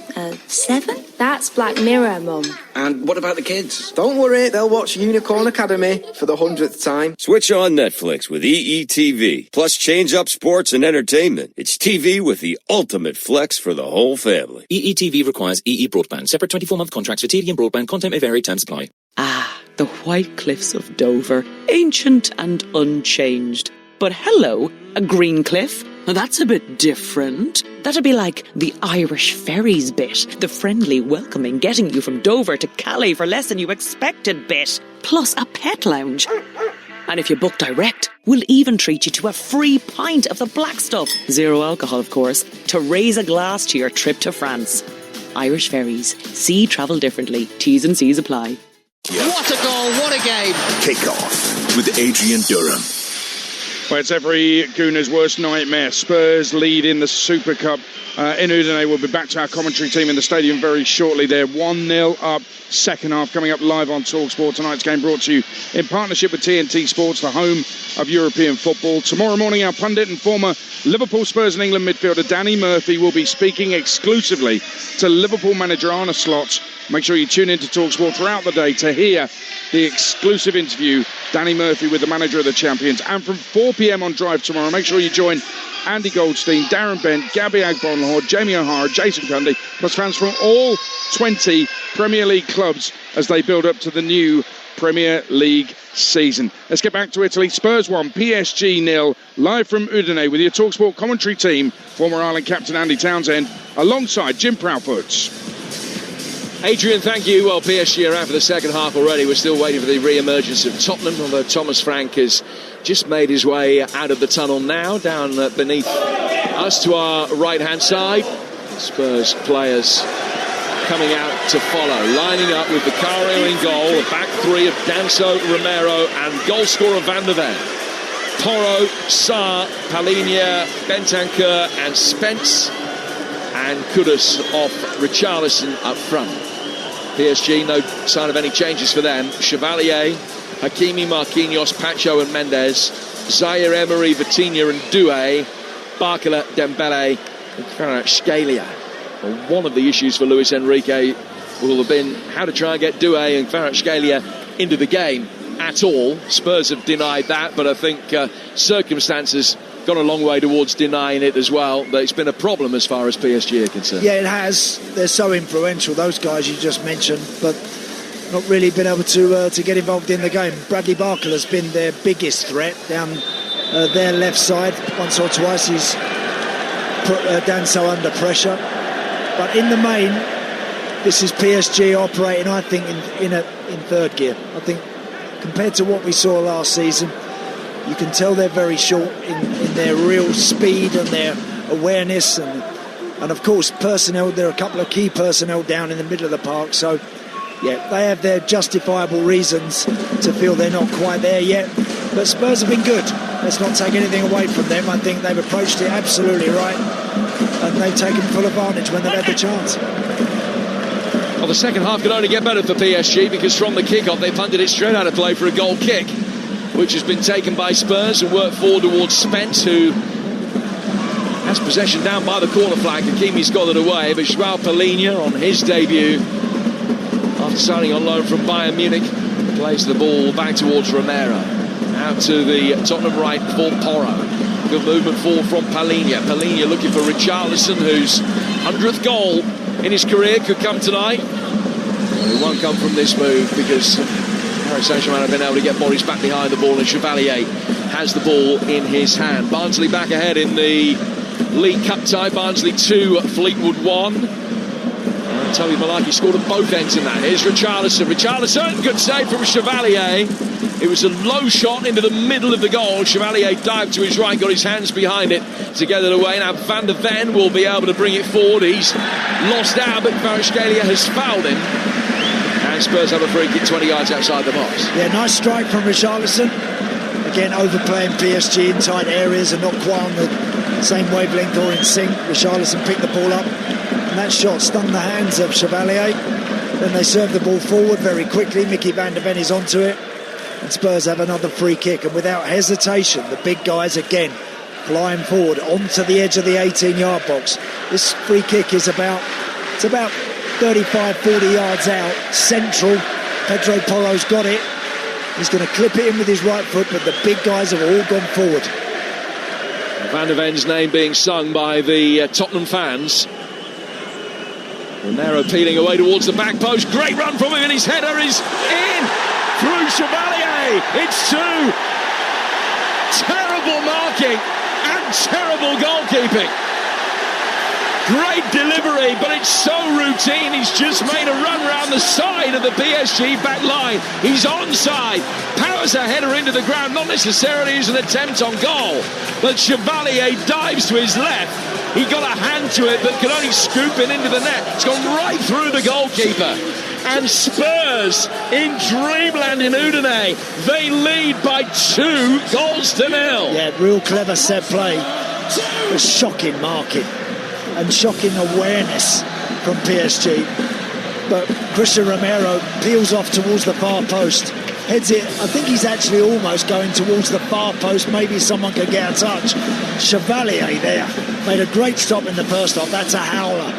7? That's Black Mirror, Mum. And what about the kids? Don't worry, they'll watch Unicorn Academy for the 100th time. Switch on Netflix with EETV. Plus change up sports and entertainment. It's TV with the ultimate flex for the whole family. EETV requires EE broadband. Separate 24-month contracts for TV and broadband. Content may vary. Time supply. Ah, the White Cliffs of Dover. Ancient and unchanged. But hello, a green cliff. That's a bit different. That'd be like the Irish ferries bit. The friendly, welcoming, getting you from Dover to Calais for less than you expected bit. Plus a pet lounge. And if you book direct, we'll even treat you to a free pint of the black stuff. 0 alcohol, of course, to raise a glass to your trip to France. Irish ferries. See travel differently. T's and C's apply. What a goal, what a game. Kick-off with Adrian Durham. Well, it's every Gooner's worst nightmare. Spurs lead in the Super Cup in Udine. We'll be back to our commentary team in the stadium very shortly. They're 1-0 up. Second half coming up live on Talksport. Tonight's game brought to you in partnership with TNT Sports, the home of European football. Tomorrow morning, our pundit and former Liverpool, Spurs and England midfielder Danny Murphy will be speaking exclusively to Liverpool manager Arne Slot. Make sure you tune in to Talksport throughout the day to hear the exclusive interview, Danny Murphy with the manager of the champions. And from 4 p.m. on Drive tomorrow, make sure you join Andy Goldstein, Darren Bent, Gabby Agbonlahor, Jamie O'Hara, Jason Cundy, plus fans from all 20 Premier League clubs as they build up to the new Premier League season. Let's get back to Italy. Spurs 1, PSG 0, live from Udine with your Talksport commentary team, former Ireland captain Andy Townsend, alongside Jim Proudfoot. Adrian, thank you. Well, PSG are out for the second half already. We're still waiting for the re-emergence of Tottenham, although Thomas Frank has just made his way out of the tunnel now, down beneath us to our right-hand side. Spurs players coming out to follow, lining up with Vicario in goal, the back three of Danso, Romero and goal scorer Van der Ven. Porro, Sarr, Palhinha, Bentancur and Spence, and Kudus off Richarlison up front. PSG, no sign of any changes for them. Chevalier, Hakimi, Marquinhos, Pacho and Mendes, Zaire Emery, Vitinha and Doué, Barcola, Dembele and Kvaratskhelia. Well, one of the issues for Luis Enrique will have been how to try and get Doué and Kvaratskhelia into the game at all. Spurs have denied that, but I think circumstances gone a long way towards denying it as well. But it's been a problem as far as PSG are concerned. Yeah, it has. They're so influential, those guys you just mentioned, but not really been able to get involved in the game. Bradley Barcola has been their biggest threat down their left side. Once or twice he's put Danso under pressure. But in the main, this is PSG operating, I think, in third gear. I think compared to what we saw last season, you can tell they're very short in their real speed and their awareness and of course personnel. There are a couple of key personnel down in the middle of the park, so yeah, they have their justifiable reasons to feel they're not quite there yet, but Spurs have been good. Let's not take anything away from them. I think they've approached it absolutely right and they've taken full advantage when they've had the chance. Well, the second half could only get better for PSG because from the kick-off they punted it straight out of play for a goal kick, which has been taken by Spurs and worked forward towards Spence, who has possession down by the corner flag. Hakimi's got it away, but Joao Palhinha on his debut after signing on loan from Bayern Munich plays the ball back towards Romero, out to the Tottenham right for Porro. Good movement forward from Palhinha. Palhinha looking for Richarlison, whose 100th goal in his career could come tonight. Well, it won't come from this move because Saint-Germain have been able to get Boris back behind the ball and Chevalier has the ball in his hand. Barnsley back ahead in the League Cup tie. Barnsley 2, Fleetwood 1. Toby Malaki scored at both ends in that. Here's Richarlison. Richarlison, good save from Chevalier. It was a low shot into the middle of the goal. Chevalier dived to his right, got his hands behind it to get it away. Now Van der Ven will be able to bring it forward. He's lost out, but Kvaratskhelia has fouled him. And Spurs have a free kick 20 yards outside the box. Yeah, nice strike from Richarlison. again overplaying PSG in tight areas and not quite on the same wavelength or in sync. Richarlison picked the ball up, and that shot stung the hands of Chevalier. Then they serve the ball forward very quickly. Mickey van der Ven is onto it, and Spurs have another free kick, and without hesitation the big guys again flying forward onto the edge of the 18-yard box. This free kick is about 35-40 yards out, central. Pedro Porro's got it. He's going to clip it in with his right foot, but the big guys have all gone forward. Van der Ven's name being sung by the Tottenham fans. Romero peeling away towards the back post. Great run from him, and his header is in through Chevalier. It's two. Terrible marking and terrible goalkeeping. Great delivery, but it's so routine. He's just made a run around the side of the PSG back line. He's onside, powers a header into the ground, not necessarily as an attempt on goal, but Chevalier dives to his left. He got a hand to it, but could only scoop it into the net. It's gone right through the goalkeeper. And Spurs in dreamland in Udine, they lead by 2-0. Yeah, real clever set play. A shocking marking and shocking awareness from PSG, but Christian Romero peels off towards the far post, heads it. I think he's actually almost going towards the far post. Maybe someone could get a touch. Chevalier there made a great stop in the first half. That's a howler,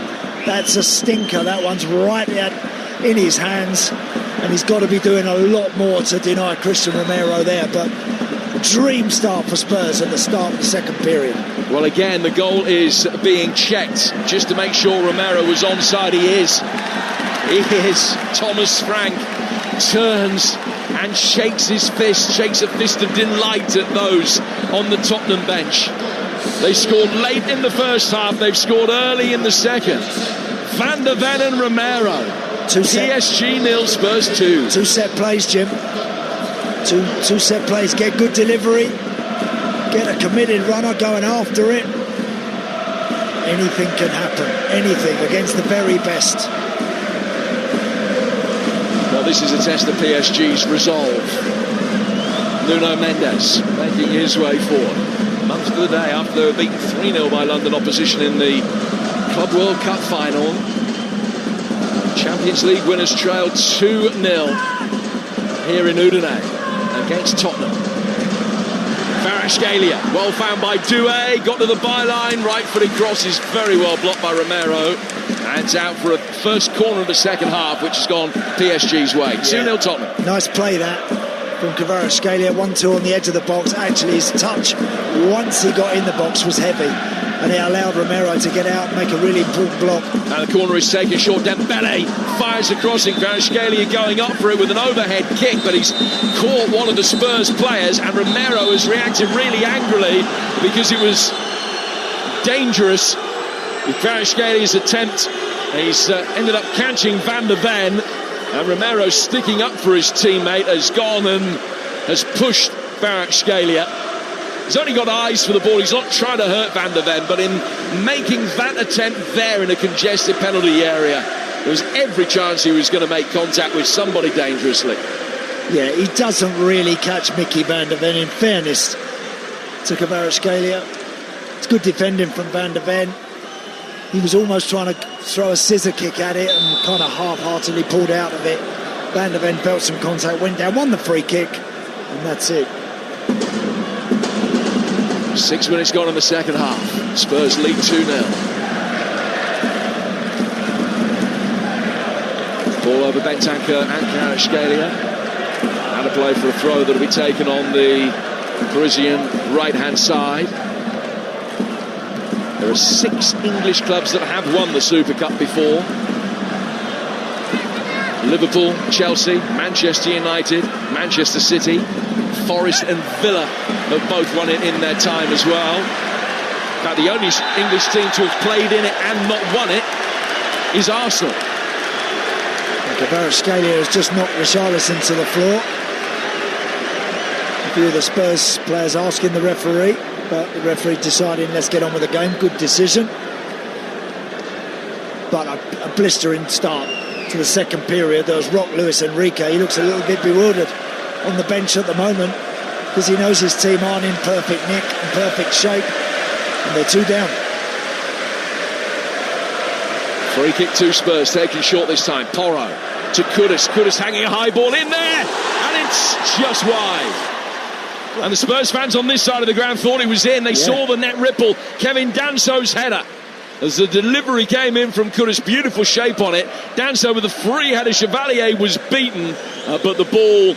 that's a stinker. That one's right in his hands, and he's got to be doing a lot more to deny Christian Romero there. But dream start for Spurs at the start of the second period. Well, again, the goal is being checked just to make sure Romero was onside. He is. Thomas Frank turns and shakes his fist, shakes a fist of delight at those on the Tottenham bench. They scored late in the first half, they've scored early in the second. Van der Ven and Romero. PSG 0, Spurs 2. Two set plays, Jim. Two set plays. Get good delivery, get a committed runner going after it. Anything can happen, anything, against the very best. Well, this is a test of PSG's resolve. Nuno Mendes making his way forward. Month to the day after they were beaten 3-0 by London opposition in the Club World Cup final. Champions League winners trailed 2-0 here in Udine against Tottenham. Kvaratskhelia, well found by Doué, got to the byline, right-footed cross is very well blocked by Romero, and it's out for a first corner of the second half, which has gone PSG's way. 2-0 Tottenham. Nice play that from Kvaratskhelia, 1-2 on the edge of the box. Actually, his touch once he got in the box was heavy, and it allowed Romero to get out and make a really important block. And the corner is taken short. Dembele fires the crossing. Kvaratskhelia going up for it with an overhead kick, but he's caught one of the Spurs players, and Romero has reacted really angrily because it was dangerous with Kvaratskelia's attempt. He's ended up catching Van der Ven, and Romero, sticking up for his teammate, has gone and has pushed Kvaratskhelia. He's only got eyes for the ball. He's not trying to hurt Van der Ven, but in making that attempt there in a congested penalty area, there was every chance he was going to make contact with somebody dangerously. Yeah, he doesn't really catch Mickey van der Ven, in fairness to Kvaratskhelia. It's good defending from Van der Ven. He was almost trying to throw a scissor kick at it and kind of half-heartedly pulled out of it. Van der Ven felt some contact, went down, won the free kick, and that's it. 6 minutes gone in the second half. Spurs lead 2-0. Ball over Bentancur and Kvaratskhelia. And a play for a throw that'll be taken on the Parisian right-hand side. There are 6 English clubs that have won the Super Cup before. Liverpool, Chelsea, Manchester United, Manchester City, Forest and Villa have both won it in their time as well. In fact, the only English team to have played in it and not won it is Arsenal. Kvaratskhelia has just knocked Richarlison to the floor. A few of the Spurs players asking the referee, but the referee deciding let's get on with the game. Good decision. But a blistering start to the second period. There was Rock Luis Enrique. He looks a little bit bewildered on the bench at the moment. because he knows his team aren't in perfect nick and perfect shape, and they're 2 down. Free kick to Spurs, taken short this time. Porro to Kudus. Kudus hanging a high ball in there, and it's just wide. And the Spurs fans on this side of the ground thought it was in. They saw the net ripple. Kevin Danso's header. As the delivery came in from Kudus, beautiful shape on it. Danso with a free header. Chevalier was beaten, but the ball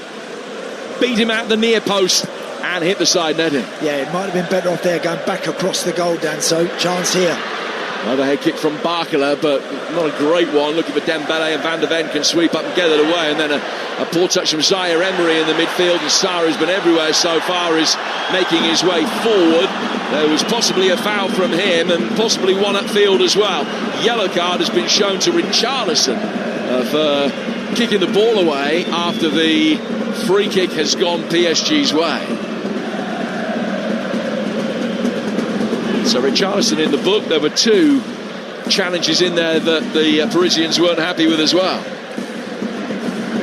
beat him at the near post and hit the side netting. Yeah, it might have been better off there going back across the goal, Danso. Chance here. Another head kick from Barkala, but not a great one. Looking for Dembele, and Van der Ven can sweep up and get it away. And then a poor touch from Zaire Emery in the midfield. And Sarr has been everywhere so far, is making his way forward. There was possibly a foul from him, and possibly one upfield as well. Yellow card has been shown to Richarlison for kicking the ball away after the free kick has gone PSG's way. So Richarlison in the book. There were 2 challenges in there that the Parisians weren't happy with as well.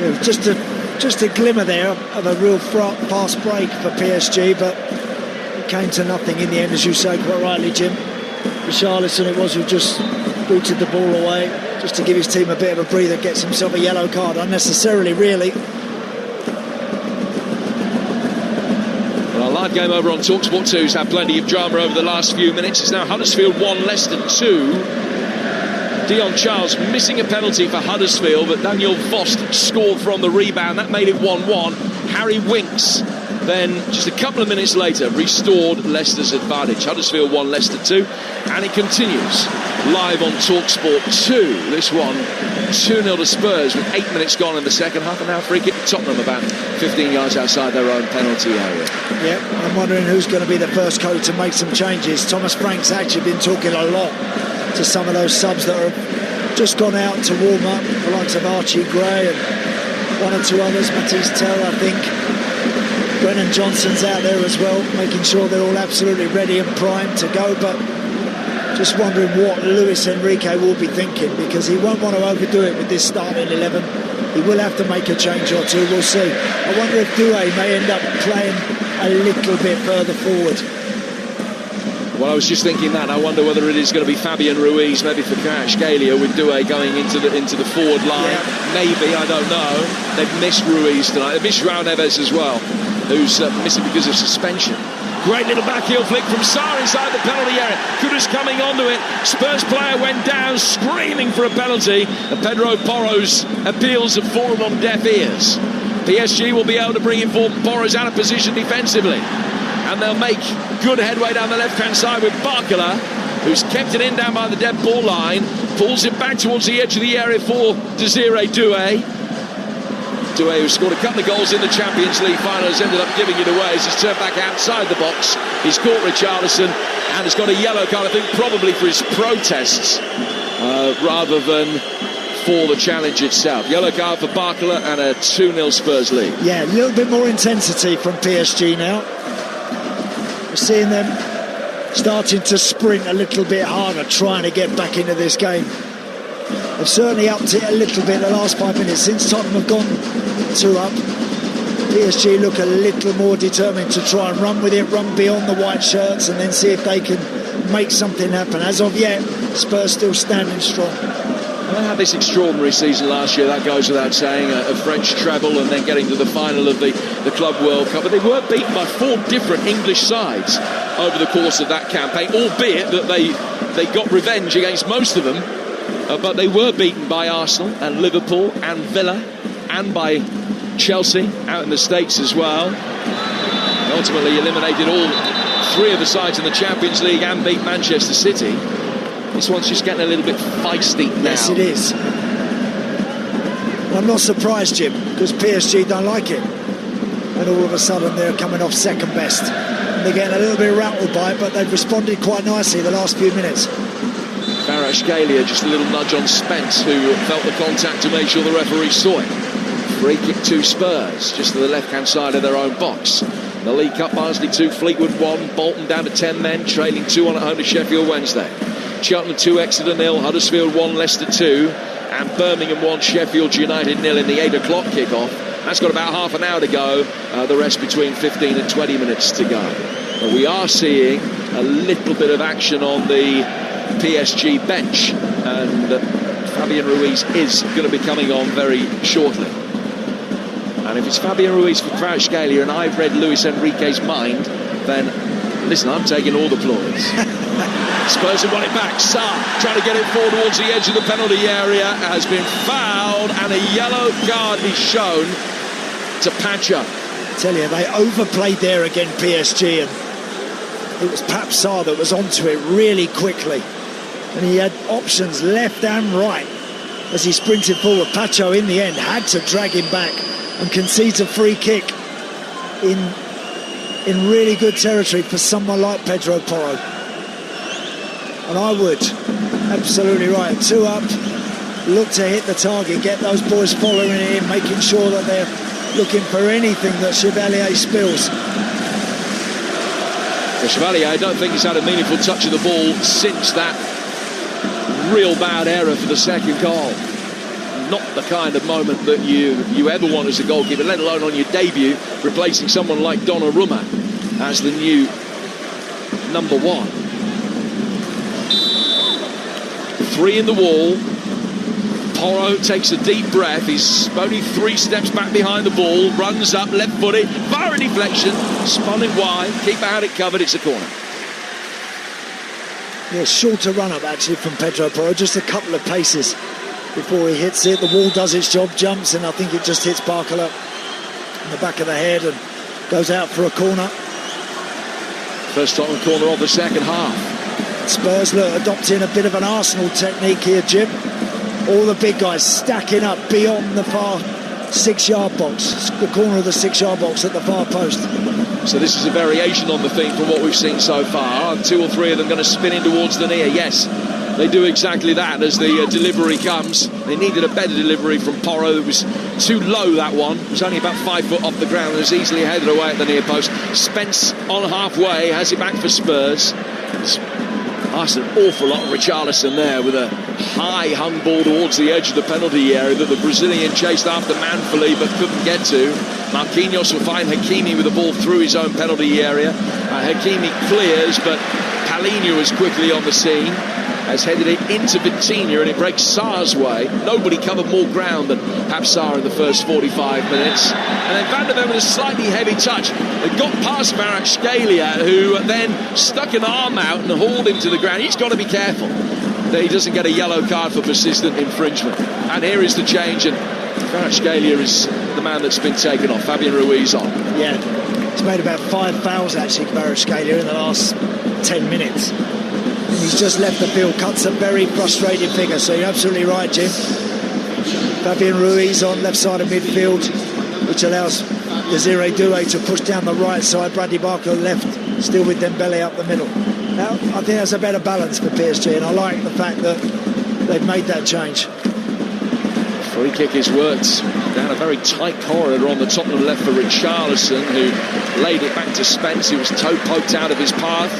Yeah, just a glimmer there of a real fast break for PSG, but it came to nothing in the end, as you say quite rightly, Jim. Richarlison it was who just booted the ball away, just to give his team a bit of a breather, gets himself a yellow card unnecessarily, really. Live game over on Talksport 2's had plenty of drama over the last few minutes. It's now Huddersfield 1, Leicester 2. Dion Charles missing a penalty for Huddersfield, but Daniel Vost scored from the rebound. That made it 1-1. Harry Winks then, just a couple of minutes later, restored Leicester's advantage. Huddersfield 1, Leicester 2. And it continues live on Talksport 2. This one 2-0 to Spurs with 8 minutes gone in the second half, and now free kick to Tottenham about 15 yards outside their own penalty area. Yeah, I'm wondering who's going to be the first coach to make some changes. Thomas Frank's actually been talking a lot to some of those subs that have just gone out to warm up, the likes of Archie Gray and 1 or 2 others, Matisse Tell, I think. Brennan Johnson's out there as well, making sure they're all absolutely ready and primed to go, but just wondering what Luis Enrique will be thinking, because he won't want to overdo it with this starting 11. He will have to make a change or 2, we'll see. I wonder if Doué may end up playing a little bit further forward. Well, I was just thinking that. I wonder whether it is going to be Fabian Ruiz, maybe for Kvaratskhelia, with Doué going into the forward line. Yeah. Maybe, I don't know. They've missed Ruiz tonight. They've missed Raul Neves as well, who's missing because of suspension. Great little backheel flick from Sarr inside the penalty area. Kudus coming onto it. Spurs player went down screaming for a penalty, and Pedro Porro's appeals have fallen on deaf ears. PSG will be able to bring it forward. Porro's out of position defensively, and they'll make good headway down the left-hand side with Barkala, who's kept it in down by the dead ball line, pulls it back towards the edge of the area for Desiré Doué. Doué, who scored a couple of goals in the Champions League final, has ended up giving it away as he's turned back outside the box. He's caught Richarlison and has got a yellow card, I think probably for his protests rather than for the challenge itself. Yellow card for Barkala and a 2-0 Spurs lead. Yeah, a little bit more intensity from PSG now. We're seeing them starting to sprint a little bit harder, trying to get back into this game. They've certainly upped it a little bit the last 5 minutes since Tottenham have gone 2 up. PSG look a little more determined to try and run with it, run beyond the white shirts, and then see if they can make something happen. As of yet, Spurs still standing strong. They had this extraordinary season last year, that goes without saying, a French treble and then getting to the final of the Club World Cup. But they were beaten by 4 different English sides over the course of that campaign, albeit that they got revenge against most of them. But they were beaten by Arsenal and Liverpool and Villa and by Chelsea out in the States as well. They ultimately eliminated all 3 of the sides in the Champions League and beat Manchester City. This one's just getting a little bit feisty now. Yes, it is. I'm not surprised, Jim, because PSG don't like it. And all of a sudden they're coming off second best. And they're getting a little bit rattled by it, but they've responded quite nicely the last few minutes. Kvaratskhelia, just a little nudge on Spence, who felt the contact to make sure the referee saw it. Free kick to Spurs, just to the left-hand side of their own box. The League Cup, Barnsley 2, Fleetwood 1, Bolton down to 10 men, trailing 2-1 at home to Sheffield Wednesday. Cheltenham 2, Exeter 0, Huddersfield 1, Leicester 2, and Birmingham 1, Sheffield United 0 in the 8 o'clock kickoff. That's got about half an hour to go, the rest between 15 and 20 minutes to go. But we are seeing a little bit of action on the PSG bench, and Fabian Ruiz is going to be coming on very shortly. And if it's Fabian Ruiz for Kvaratskhelia, and I've read Luis Enrique's mind, then listen, I'm taking all the plaudits. Spurs have won it back. Sarr trying to get it forward towards the edge of the penalty area, has been fouled, and a yellow card is shown to Pacho. I tell you, they overplayed there again, PSG, and it was Pape Sarr that was onto it really quickly, and he had options left and right as he sprinted forward. Pacho in the end had to drag him back and concedes a free kick in really good territory for someone like Pedro Porro. And I would, absolutely right, 2 up, look to hit the target, get those boys following it in, making sure that they're looking for anything that Chevalier spills. Well, Chevalier, I don't think he's had a meaningful touch of the ball since that real bad error for the second goal. Not the kind of moment that you ever want as a goalkeeper, let alone on your debut, replacing someone like Donnarumma as the new number 1. 3 in the wall. Porro takes a deep breath. He's only 3 steps back behind the ball, runs up, left-footed, fire deflection, spun it wide, keeper had it covered, it's a corner. Yeah, shorter run-up actually from Pedro Porro, just a couple of paces before he hits it. The wall does its job, jumps, and I think it just hits Barcola in the back of the head and goes out for a corner. First Tottenham corner of the second half. Spurs look adopting a bit of an Arsenal technique here, Jim. All the big guys stacking up beyond the far 6-yard box, the corner of the 6-yard box at the far post. So this is a variation on the theme from what we've seen so far. 2 or 3 of them going to spin in towards the near. Yes, they do exactly that as the delivery comes. They needed a better delivery from Porro. It was too low, that one. It was only about 5 foot off the ground and was easily headed away at the near post. Spence on halfway has it back for Spurs. That's an awful lot of Richarlison there with a high hung ball towards the edge of the penalty area that the Brazilian chased after manfully but couldn't get to. Marquinhos will find Hakimi with the ball through his own penalty area. Hakimi clears, but Paulinho is quickly on the scene, has headed it into Vitinha, and it breaks Sarr's way. Nobody covered more ground than Pape Sarr in the first 45 minutes. And then Van der Ven with a slightly heavy touch. They got past Kvaratskhelia, who then stuck an arm out and hauled him to the ground. He's got to be careful that he doesn't get a yellow card for persistent infringement. And here is the change, and Kvaratskhelia is the man that's been taken off. Fabian Ruiz on. Yeah, he's made about 5 fouls actually, Kvaratskhelia, in the last 10 minutes. And he's just left the field, cuts a very frustrated figure. So you're absolutely right, Jim. Fabian Ruiz on left side of midfield, which allows Desiree Doué to push down the right side. Bradley Barker left, still with Dembele up the middle. Now, I think that's a better balance for PSG, and I like the fact that they've made that change. Free kick is worked down a very tight corridor on the Tottenham left for Richarlison, who laid it back to Spence, who was toe poked out of his path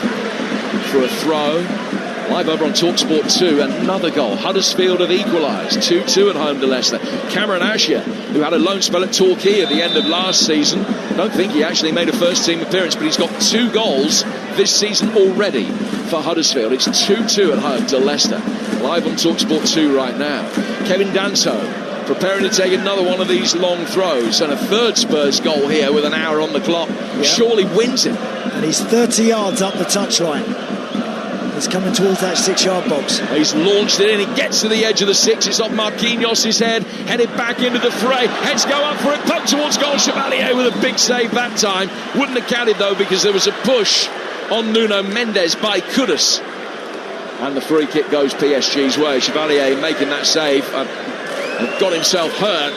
for a throw. Live over on Talksport 2, another goal. Huddersfield have equalised 2-2 at home to Leicester. Cameron Asher, who had a loan spell at Torquay at the end of last season, I don't think he actually made a first team appearance, but he's got 2 goals this season already for Huddersfield. It's 2-2 at home to Leicester. Live on Talksport 2 right now. Kevin Danso preparing to take another one of these long throws, and a third Spurs goal here with an hour on the clock. Yep. Surely wins it. And he's 30 yards up the touchline. He's coming towards that 6-yard box. He's launched it in, he gets to the edge of the 6, it's off Marquinhos' head, headed back into the fray, heads go up for it, poked towards goal. Chevalier with a big save that time. Wouldn't have counted though, because there was a push on Nuno Mendes by Kudus, and the free kick goes PSG's way. Chevalier making that save, got himself hurt,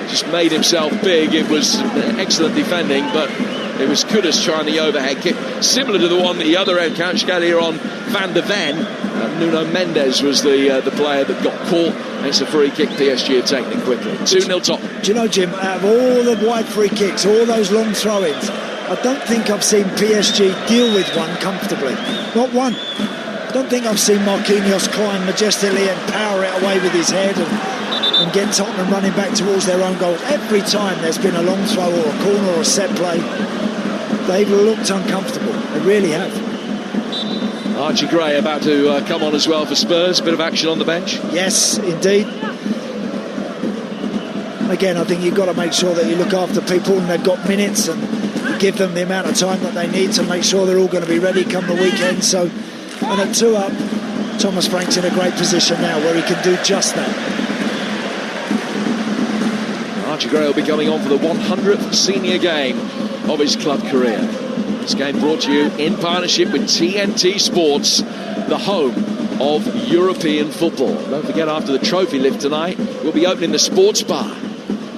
just made himself big. It was excellent defending, but it was Kudus trying the overhead kick, similar to the one at the other end, Kvaratskhelia on Van der Ven. Nuno Mendes was the player that got caught. It's a free kick. PSG have taken it quickly. 2-0 top. Do you know, Jim, out of all the wide free kicks, all those long throw-ins, I don't think I've seen PSG deal with one comfortably. Not one. I don't think I've seen Marquinhos climb majestically and power it away with his head. And and get Tottenham running back towards their own goal. Every time there's been a long throw or a corner or a set play, they've looked uncomfortable. They really have. Archie Gray about to come on as well for Spurs. Bit of action on the bench. Yes, indeed. Again, I think you've got to make sure that you look after people and they've got minutes and give them the amount of time that they need to make sure they're all going to be ready come the weekend. So, and at 2 up, Thomas Frank's in a great position now where he can do just that. Archie Gray will be going on for the 100th senior game of his club career. This game brought to you in partnership with TNT Sports, the home of European football. Don't forget, after the trophy lift tonight, we'll be opening the sports bar.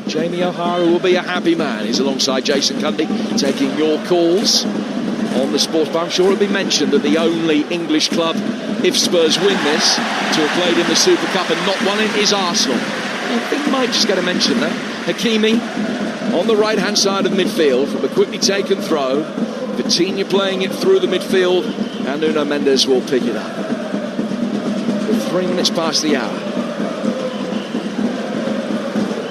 Jamie O'Hara will be a happy man. He's alongside Jason Cundy taking your calls on the sports bar. I'm sure it'll be mentioned that the only English club, if Spurs win this, to have played in the Super Cup and not won it is Arsenal. I think we might just get a mention there. Hakimi on the right-hand side of midfield from a quickly taken throw. Coutinho playing it through the midfield, and Nuno Mendes will pick it up. With 3 minutes past the hour.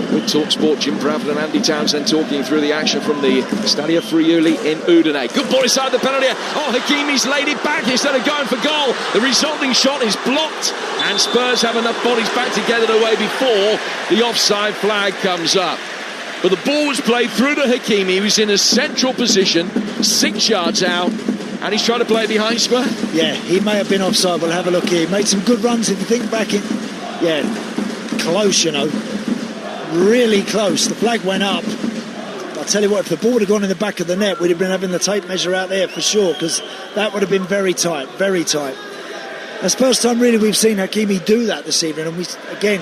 With Talksport, Jim Bradford and Andy Townsend talking through the action from the Stadio Friuli in Udine. Good ball inside the penalty. Oh, Hakimi's laid it back instead of going for goal. The resulting shot is blocked, and Spurs have enough bodies back together away before the offside flag comes up. But the ball was played through to Hakimi. He was in a central position, 6 yards out, and he's trying to play behind square. Yeah, he may have been offside. We'll have a look here. He made some good runs if you think back in. Yeah, close, you know. Really close. The flag went up. I'll tell you what, if the ball had gone in the back of the net, we'd have been having the tape measure out there for sure, because that would have been very tight, very tight. That's the first time really we've seen Hakimi do that this evening, and we again,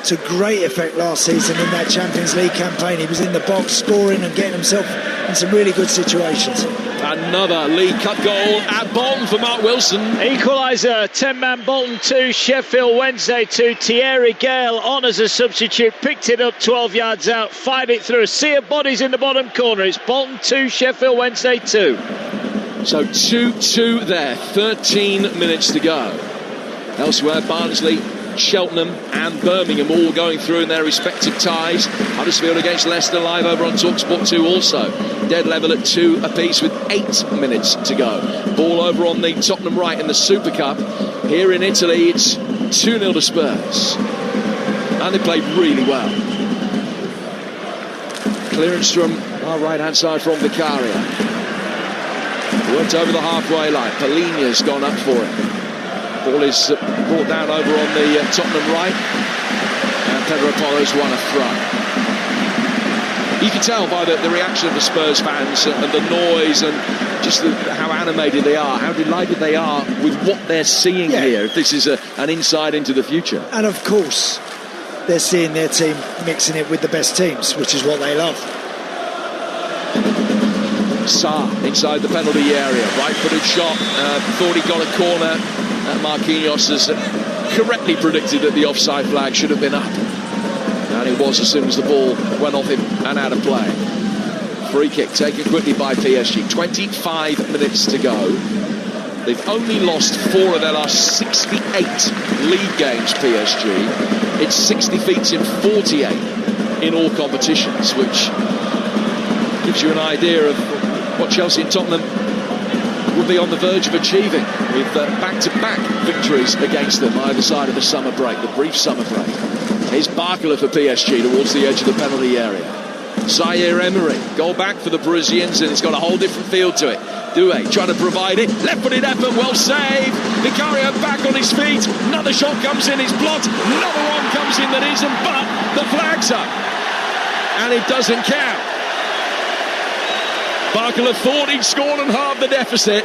to great effect last season in that Champions League campaign. He was in the box scoring and getting himself in some really good situations. Another League Cup goal at Bolton for Mark Wilson. Equaliser, 10-man Bolton 2, Sheffield Wednesday 2. Thierry Gale on as a substitute, picked it up 12 yards out, fired it through a sea of bodies in the bottom corner. It's Bolton 2, Sheffield Wednesday 2. So 2-2 there, 13 minutes to go. Elsewhere, Barnsley, Cheltenham and Birmingham all going through in their respective ties. Huddersfield against Leicester live over on Talksport 2 also. Dead level at 2 apiece with 8 minutes to go. Ball over on the Tottenham right in the Super Cup. Here in Italy it's 2-0 to Spurs. And they played really well. Clearance from our right hand side from Vicario. Worked over the halfway line. Paligna's gone up for it. Ball is brought down over on the Tottenham right, and Pedro Porro's won a throw. You can tell by the reaction of the Spurs fans and the noise and just how animated they are, how delighted they are with what they're seeing here. This is an insight into the future. And of course, they're seeing their team mixing it with the best teams, which is what they love. Sarr inside the penalty area, right-footed shot, thought he got a corner. Marquinhos has correctly predicted that the offside flag should have been up, and it was as soon as the ball went off him and out of play. Free kick taken quickly by PSG. 25 minutes to go. They've only lost 4 of their last 68 league games, PSG. It's 6 defeats in 48 in all competitions, which gives you an idea of what Chelsea and Tottenham will be on the verge of achieving with back-to-back victories against them either side of the summer break, the brief summer break. Here's Barcola for PSG towards the edge of the penalty area. Zaire Emery, goal back for the Parisians, and it's got a whole different feel to it. Doué trying to provide it, left-footed effort, well saved. Vicario back on his feet, another shot comes in, it's blocked, another one comes in that isn't, but the flag's up, and it doesn't count. Barcola thought he'd scored and halved the deficit.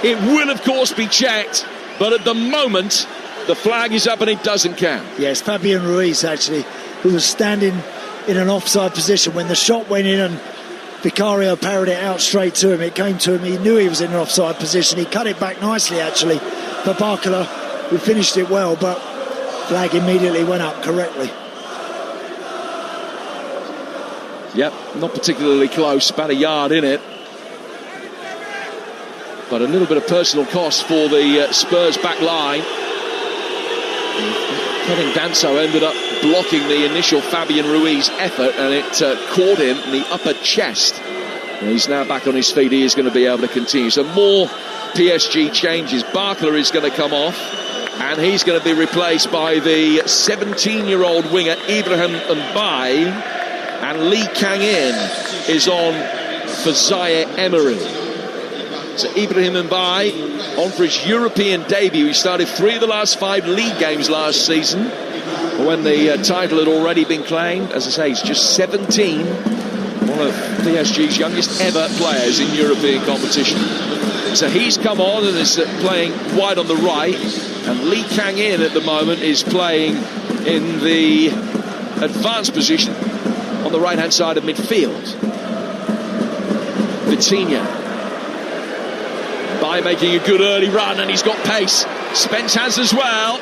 It will, of course, be checked, but at the moment, the flag is up and it doesn't count. Yes, Fabian Ruiz, actually, who was standing in an offside position when the shot went in and Vicario parried it out straight to him. It came to him, he knew he was in an offside position. He cut it back nicely, actually, for Barcola, who finished it well, but flag immediately went up correctly. Yep, not particularly close, about a yard in it. But a little bit of personal cost for the Spurs back line. Kevin Danso ended up blocking the initial Fabian Ruiz effort, and it caught him in the upper chest. And he's now back on his feet. He is going to be able to continue. So more PSG changes. Barkler is going to come off, and he's going to be replaced by the 17-year-old winger Ibrahim Mbaye, and Lee Kang-in is on for Zaire Emery. So Ibrahim Mbaye on for his European debut. He started 3 of the last 5 league games last season, when the title had already been claimed. As I say, he's just 17, one of PSG's youngest ever players in European competition. So he's come on and is playing wide on the right, and Lee Kang-in at the moment is playing in the advanced position on the right-hand side of midfield. Vitinha by making a good early run, and he's got pace. Spence has as well,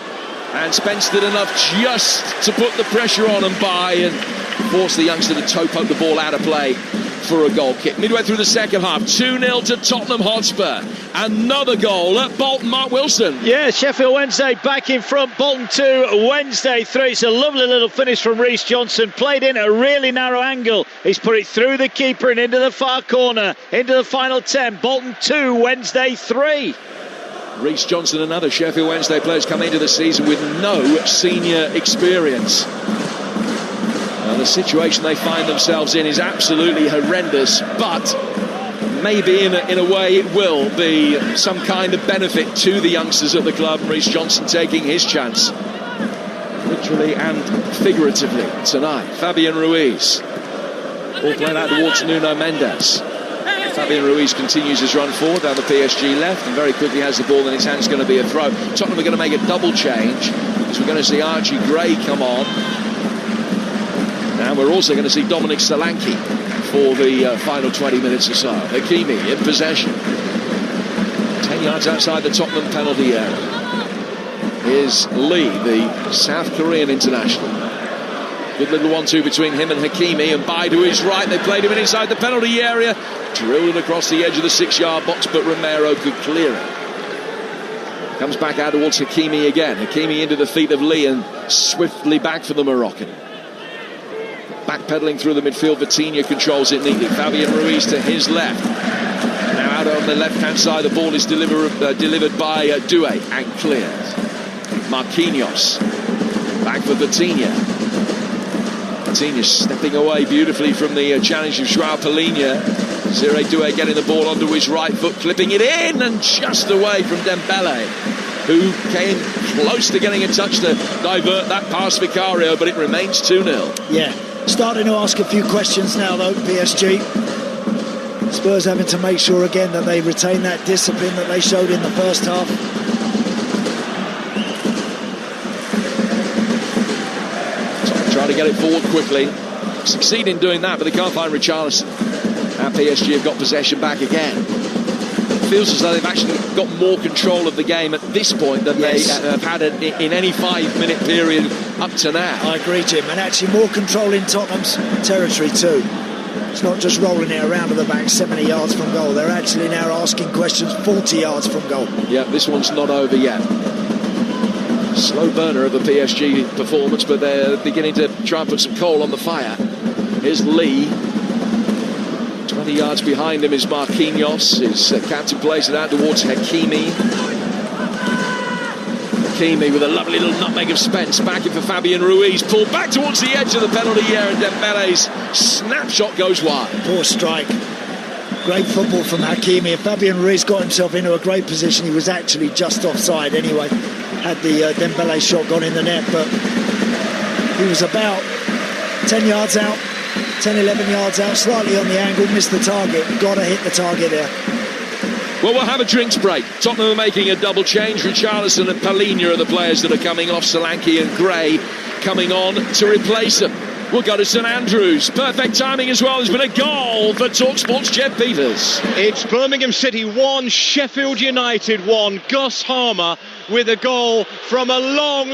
and Spence did enough just to put the pressure on and by and force the youngster to toe poke the ball out of play for a goal kick. Midway through the second half, 2-0 to Tottenham Hotspur. Another goal at Bolton. Mark Wilson. Yeah, Sheffield Wednesday back in front. Bolton 2, Wednesday 3. It's a lovely little finish from Reece Johnson. Played in a really narrow angle. He's put it through the keeper and into the far corner, into the final 10. Bolton 2, Wednesday 3. Reece Johnson, another Sheffield Wednesday player, has come into the season with no senior experience. The situation they find themselves in is absolutely horrendous, but maybe in a way it will be some kind of benefit to the youngsters at the club. Reece Johnson taking his chance, literally and figuratively, tonight. Fabian Ruiz, all played out towards Nuno Mendes. Fabian Ruiz continues his run forward down the PSG left and very quickly has the ball in his hands. Going to be a throw. Tottenham are going to make a double change, because we're going to see Archie Gray come on. And we're also going to see Dominic Solanke for the final 20 minutes or so. Hakimi in possession. 10 yards outside the Tottenham penalty area is Lee, the South Korean international. Good little 1-2 between him and Hakimi, and by to his right. They played him in inside the penalty area. Drilled it across the edge of the 6-yard box, but Romero could clear it. Comes back out towards Hakimi again. Hakimi into the feet of Lee and swiftly back for the Moroccan. Backpedaling through the midfield, Vitinha controls it neatly. Fabian Ruiz to his left. Now out on the left-hand side, the ball is delivered by Doué and cleared. Marquinhos back for Vitinha. Vitinha stepping away beautifully from the challenge of João Palhinha. Zire Doué getting the ball onto his right foot, clipping it in and just away from Dembele, who came close to getting a touch to divert that past Vicario, but it remains 2-0. Yeah. Starting to ask a few questions now, though, PSG. Spurs having to make sure again that they retain that discipline that they showed in the first half. Trying to get it forward quickly. Succeed in doing that, but they can't find Richarlison. Now PSG have got possession back again. It feels as though they've actually got more control of the game at this point than they have had in any 5-minute period up to now. I agree, Jim, and actually more control in Tottenham's territory too. It's not just rolling it around to the back 70 yards from goal. They're actually now asking questions 40 yards from goal. Yeah, this one's not over yet. Slow burner of the PSG performance, but they're beginning to try and put some coal on the fire. Here's Lee. 20 yards behind him is Marquinhos. His captain plays it out towards Hakimi. Hakimi with a lovely little nutmeg of Spence, backing for Fabian Ruiz, pulled back towards the edge of the penalty area, and Dembele's snapshot goes wide. Poor strike. Great football from Hakimi. If Fabian Ruiz got himself into a great position, he was actually just offside anyway. Had the Dembele shot gone in the net, but he was about 10 yards out, 10, 11 yards out, slightly on the angle, missed the target. Got to hit the target there. Well, we'll have a drinks break. Tottenham are making a double change. Richarlison and Palhinha are the players that are coming off. Solanke and Gray coming on to replace them. We'll go to St Andrews. Perfect timing as well. There's been a goal for Talksport's Jeff Peters. It's Birmingham City 1, Sheffield United 1. Gus Harmer with a goal from a long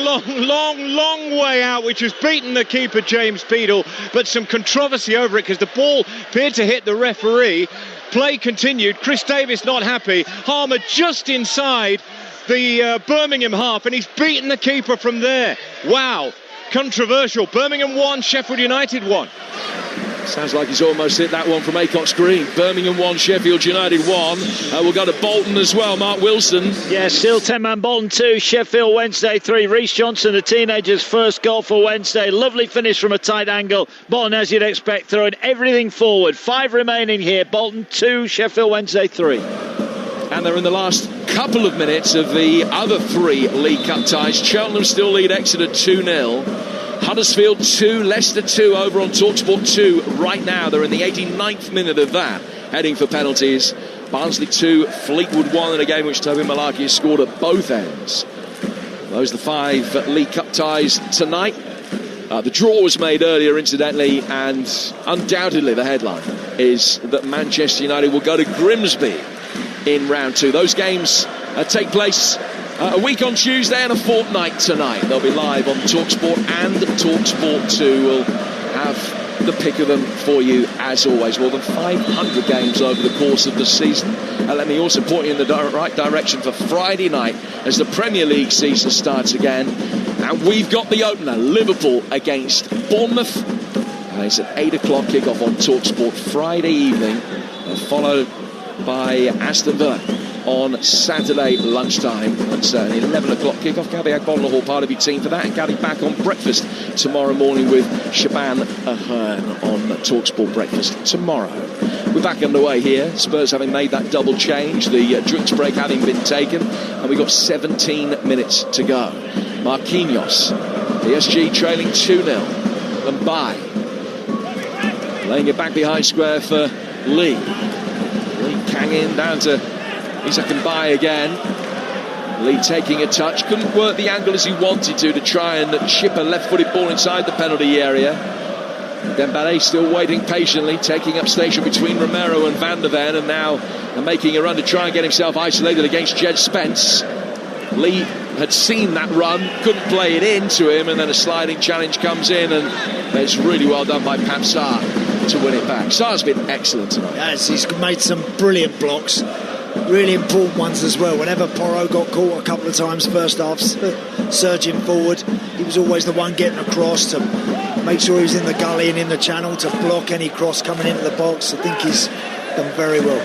way out, which has beaten the keeper James Beadle, but some controversy over it because the ball appeared to hit the referee. Play continued. Chris Davis not happy. Harmer just inside the Birmingham half, and he's beaten the keeper from there. Wow, controversial. Birmingham 1, Sheffield United 1. Sounds like he's almost hit that one from Acock's green. Birmingham 1, Sheffield United 1. We'll go to Bolton as well, Mark Wilson. Yeah, still 10-man Bolton 2, Sheffield Wednesday 3. Reece Johnson, the teenager's first goal for Wednesday. Lovely finish from a tight angle. Bolton, as you'd expect, throwing everything forward. 5 remaining here. Bolton 2, Sheffield Wednesday 3. And they're in the last couple of minutes of the other 3 League Cup ties. Cheltenham still lead Exeter 2-0. Huddersfield 2, Leicester 2 over on Talksport 2 right now. They're in the 89th minute of that, heading for penalties. Barnsley 2, Fleetwood 1 in a game which Toby Malaki has scored at both ends. Those are the 5 League Cup ties tonight. The draw was made earlier, incidentally, and undoubtedly the headline is that Manchester United will go to Grimsby in round 2. Those games take place a week on Tuesday and a fortnight tonight. They'll be live on TalkSport and TalkSport 2. We'll have the pick of them for you as always. More than 500 games over the course of the season. Let me also point you in the right direction for Friday night as the Premier League season starts again. And we've got the opener, Liverpool against Bournemouth. It's an 8 o'clock kickoff on TalkSport Friday evening, followed by Aston Villa on Saturday lunchtime. It's an 11 o'clock kickoff. Gabby Agbonlahor part of your team for that, and Gabby back on breakfast tomorrow morning with Shaban Ahern on TalkSport Breakfast tomorrow. We're back underway here, Spurs having made that double change, the drinks break having been taken, and we've got 17 minutes to go. Marquinhos, PSG trailing 2-0, and Bai laying it back behind square for Lee. Lee Kang-in down to Isaac and Bai again. Lee taking a touch, couldn't work the angle as he wanted to try and chip a left-footed ball inside the penalty area. Dembele still waiting patiently, taking up station between Romero and Van der Ven, and now making a run to try and get himself isolated against Jed Spence. Lee had seen that run, couldn't play it into him, and then a sliding challenge comes in, and it's really well done by Pap Sarr to win it back. Sarr's been excellent tonight. Yes, he's made some brilliant blocks, really important ones as well. Whenever Porro got caught a couple of times first half, surging forward, he was always the one getting across to make sure he was in the gully and in the channel to block any cross coming into the box. I think he's done very well.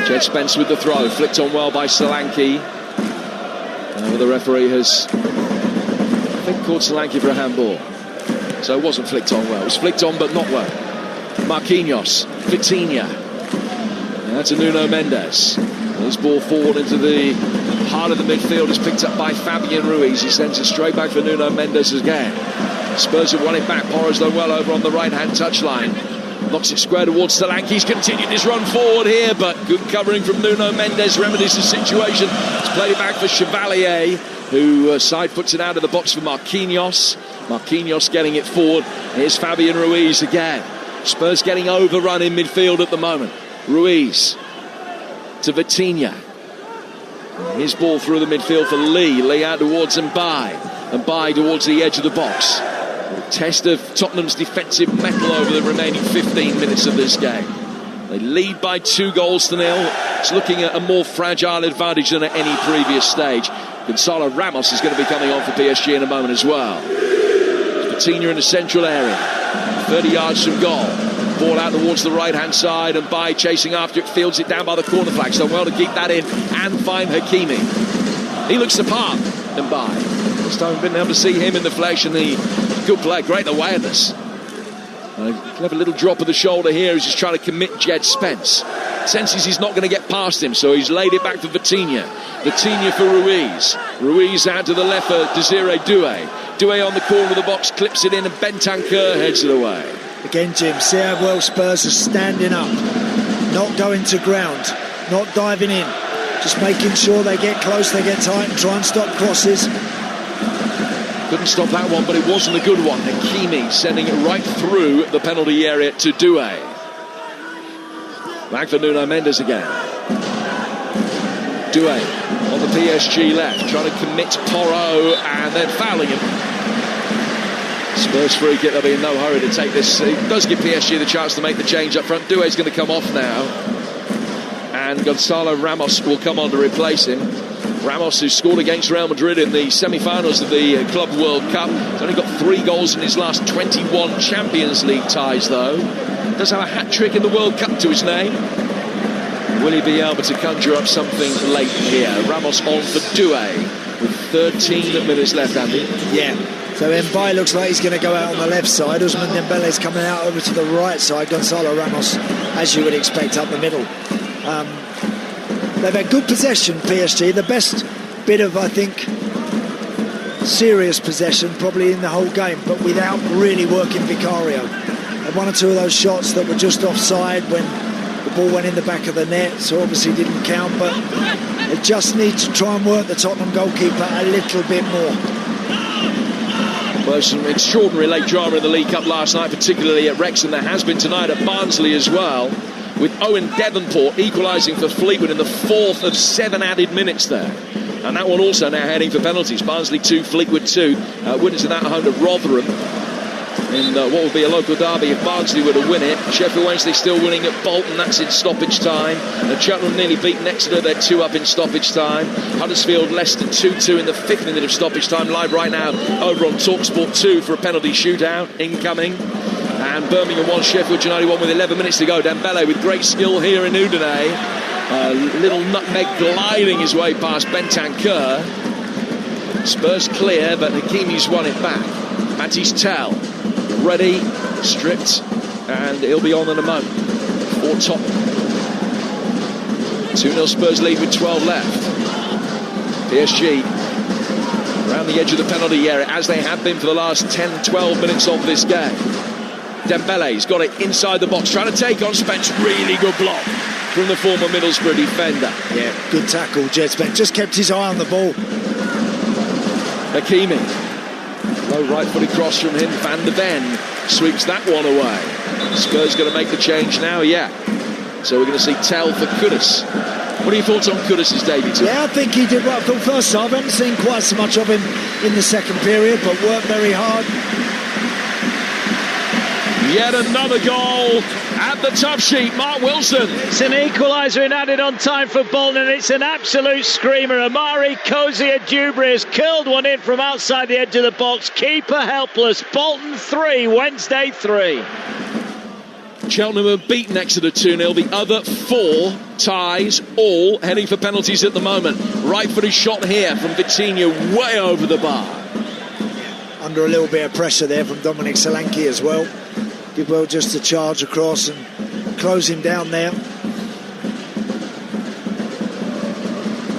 Jed Spence with the throw, flicked on well by Solanke. The referee has, I think, called Solanke for a handball. So it wasn't flicked on well. It was flicked on but not well. Marquinhos, Vitinha. That's a Nuno Mendes. His ball forward into the heart of the midfield is picked up by Fabian Ruiz. He sends it straight back for Nuno Mendes again. Spurs have won it back. Porro's done well over on the right-hand touchline. Knocks it square towards Solanke. He's continued his run forward here, but good covering from Nuno Mendes remedies the situation. He's played it back for Chevalier, who side puts it out of the box for Marquinhos. Marquinhos getting it forward. Here's Fabian Ruiz again. Spurs getting overrun in midfield at the moment. Ruiz to Vitinha. His ball through the midfield for Lee. Lee out towards Mbai. Mbai towards the edge of the box. A test of Tottenham's defensive mettle over the remaining 15 minutes of this game. They lead by 2-0. It's looking at a more fragile advantage than at any previous stage. Gonzalo Ramos is going to be coming on for PSG in a moment as well. Vitinha in the central area, 30 yards from goal. Ball out towards the right-hand side, and Bai chasing after it, fields it down by the corner flag. So well to keep that in and find Hakimi. He looks the part, and Bai. This time we've been able to see him in the flesh, and the good play, great awareness. Clever little drop of the shoulder here. He's just trying to commit Jed Spence. Senses he's not going to get past him, so he's laid it back for Vitinha. Vitinha for Ruiz. Ruiz out to the left for Desiree Doué. Doué on the corner of the box, clips it in, and Bentancur heads it away. Again, Jim, see how well Spurs are standing up, not going to ground, not diving in, just making sure they get close, they get tight, and try and stop crosses. Couldn't stop that one, but it wasn't a good one. Hakimi sending it right through the penalty area to Doué. Back for Nuno Mendes again. Doué on the PSG left, trying to commit Porro and then fouling him. Spurs free kick, they'll be in no hurry to take this. It does give PSG the chance to make the change up front. Doué's going to come off now, and Gonzalo Ramos will come on to replace him. Ramos, who scored against Real Madrid in the semi-finals of the Club World Cup. He's only got 3 goals in his last 21 Champions League ties, though. Does have a hat-trick in the World Cup to his name. Will he be able to conjure up something late here? Ramos on for Doué with 13 minutes left, Andy. Yeah. So Mbaye looks like he's going to go out on the left side. Ousmane Dembele's coming out over to the right side. Gonzalo Ramos, as you would expect, up the middle. They've had good possession, PSG. The best bit of, I think, serious possession probably in the whole game, but without really working Vicario. And 1 or 2 of those shots that were just offside when the ball went in the back of the net, so obviously didn't count, but they just need to try and work the Tottenham goalkeeper a little bit more. Well, some extraordinary late drama in the League Cup last night, particularly at Wrexham. There has been tonight at Barnsley as well, with Owen Devonport equalising for Fleetwood in the 4th of 7 added minutes there. And that one also now heading for penalties. Barnsley 2, Fleetwood 2. Winners of that home to Rotherham in what would be a local derby if Barnsley were to win it. Sheffield Wednesday still winning at Bolton, that's in stoppage time. And Cheltenham nearly beaten Exeter, they're 2 up in stoppage time. Huddersfield, Leicester 2-2 in the 5th minute of stoppage time. Live right now over on Talksport 2 for a penalty shootout incoming. And Birmingham 1, Sheffield United 1 with 11 minutes to go. Dembele with great skill here in Udine. Little nutmeg gliding his way past Bentancur. Spurs clear, but Hakimi's won it back. Matisse Tell ready, stripped, and he'll be on in a moment for Tottenham. 2-0 Spurs lead with 12 left. PSG around the edge of the penalty area, as they have been for the last 10-12 minutes of this game. Dembele's got it inside the box, trying to take on Spence. Really good block from the former Middlesbrough defender. Yeah, good tackle, Jed Spence. Just kept his eye on the ball. Hakimi. Low right-footed cross from him. Van der Ven sweeps that one away. Spurs going to make the change now, yeah. So we're going to see Tell for Kudus. What are your thoughts on Kudus' debut today? Yeah, I think he did well for the first half. I haven't seen quite so much of him in the second period, but worked very hard. Yet another goal at the top sheet. Mark Wilson. It's an equaliser in added on time for Bolton, and it's an absolute screamer. Amari Kozia-Dubry has curled one in from outside the edge of the box. Keeper helpless. Bolton 3, Wednesday 3. Cheltenham have beaten Exeter 2-0. The other 4 ties, all heading for penalties at the moment. Right-footed shot here from Vitinha, way over the bar. Under a little bit of pressure there from Dominic Solanke as well. Did well just to charge across and close him down there.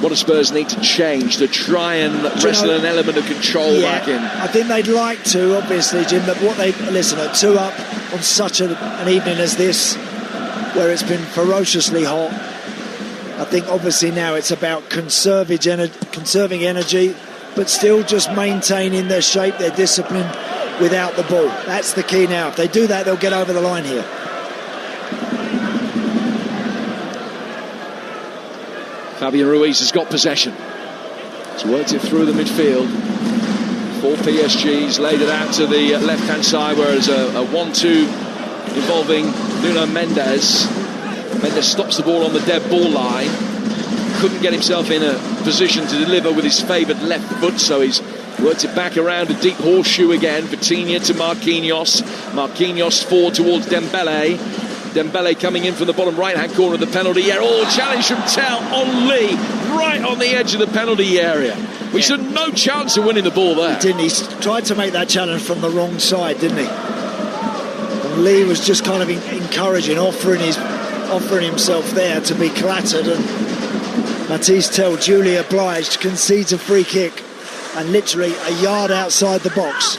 What do Spurs need to change to try and wrestle an element of control back in? I think they'd like to, obviously, Jim, but what they listen at 2 up on such an evening as this, where it's been ferociously hot. I think obviously now it's about conserving energy, but still just maintaining their shape, their discipline without the ball. That's the key now. If they do that, they'll get over the line here. Fabian Ruiz has got possession. He's worked it through the midfield. 4 PSG's laid it out to the left-hand side, where there's a 1-2 involving Nuno Mendes. Mendes stops the ball on the dead ball line. Couldn't get himself in a position to deliver with his favoured left foot, so he's worked it back around a deep horseshoe again. Vitinha to Marquinhos. Marquinhos forward towards Dembele. Dembele coming in from the bottom right-hand corner of the penalty area. Oh, challenge from Tell on Lee, right on the edge of the penalty area. We had no chance of winning the ball there. He didn't. He tried to make that challenge from the wrong side, didn't he? And Lee was just kind of encouraging, offering himself there to be clattered, and Matisse Tell, duly obliged, concedes a free kick, and literally a yard outside the box.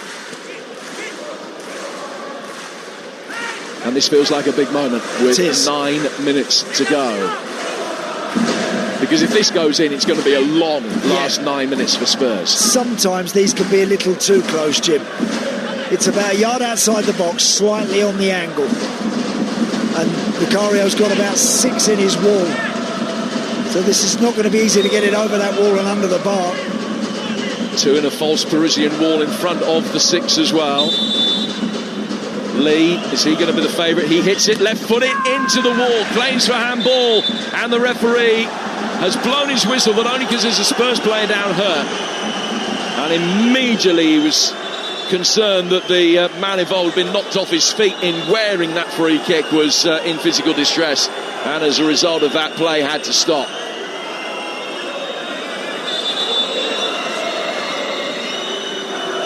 And this feels like a big moment with 9 minutes to go. Because if this goes in, it's going to be a long last 9 minutes for Spurs. Sometimes these can be a little too close, Jim. It's about a yard outside the box, slightly on the angle. And Vicario's got about 6 in his wall. So this is not going to be easy to get it over that wall and under the bar. 2 in a false Parisian wall in front of the 6 as well. Lee, is he going to be the favourite? He hits it left-footed into the wall, claims for handball, and the referee has blown his whistle, but only because there's a Spurs player down hurt. And immediately he was concerned that the man involved had been knocked off his feet in wearing that free kick, was in physical distress, and as a result of that, play had to stop.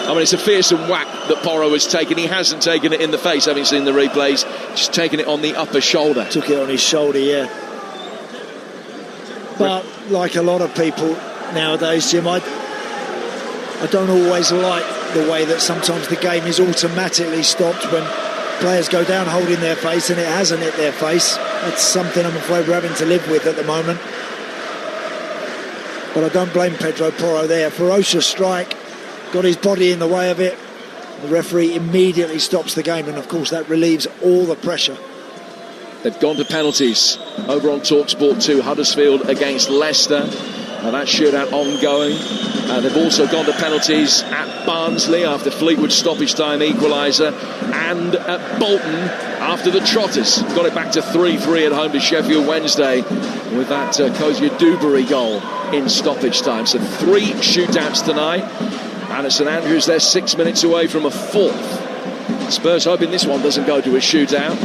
I mean, it's a fearsome whack that Porro has taken. He hasn't taken it in the face, having seen the replays, just taken it on the upper shoulder. Took it on his shoulder, yeah. But like a lot of people nowadays, Jim, I don't always like the way that sometimes the game is automatically stopped when players go down holding their face and it hasn't hit their face. That's something I'm afraid we're having to live with at the moment. But I don't blame Pedro Porro there. Ferocious strike, got his body in the way of it. The referee immediately stops the game, and of course that relieves all the pressure. They've gone to penalties over on Talksport 2, Huddersfield against Leicester. Now that shootout ongoing. They've also gone to penalties at Barnsley after Fleetwood's stoppage time equaliser, and at Bolton after the Trotters got it back to 3-3 at home to Sheffield Wednesday with that Kozia Dewberry goal in stoppage time. So 3 shootouts tonight, and at St Andrews they're 6 minutes away from a 4th. Spurs hoping this one doesn't go to a shootout.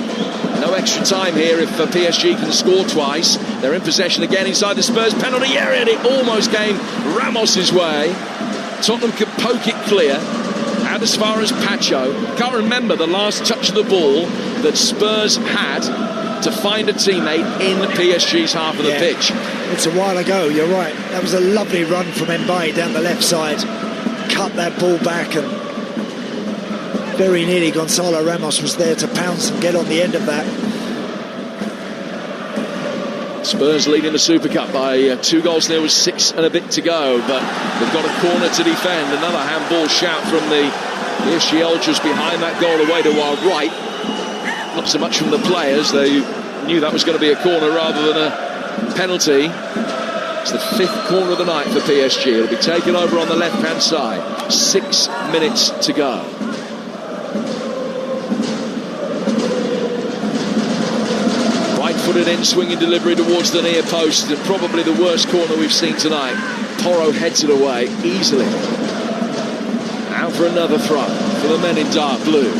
No extra time here if PSG can score twice. They're in possession again inside the Spurs penalty area, and it almost came Ramos's way. Tottenham could poke it clear out as far as Pacho. Can't remember the last touch of the ball that Spurs had to find a teammate in PSG's half of the pitch. It's a while ago, you're right. That was a lovely run from Mbaye down the left side. Cut that ball back, and very nearly Gonzalo Ramos was there to pounce and get on the end of that. Spurs leading the Super Cup by 2-0 with 6 and a bit to go, but they've got a corner to defend. Another handball shout from the PSG Ultras behind that goal away to our right. Not so much from the players, they knew that was going to be a corner rather than a penalty. It's the 5th corner of the night for PSG. It'll be taken over on the left-hand side. 6 minutes to go. Right-footed in, swinging delivery towards the near post, and probably the worst corner we've seen tonight. Porro heads it away easily. Out for another throw for the men in dark blue.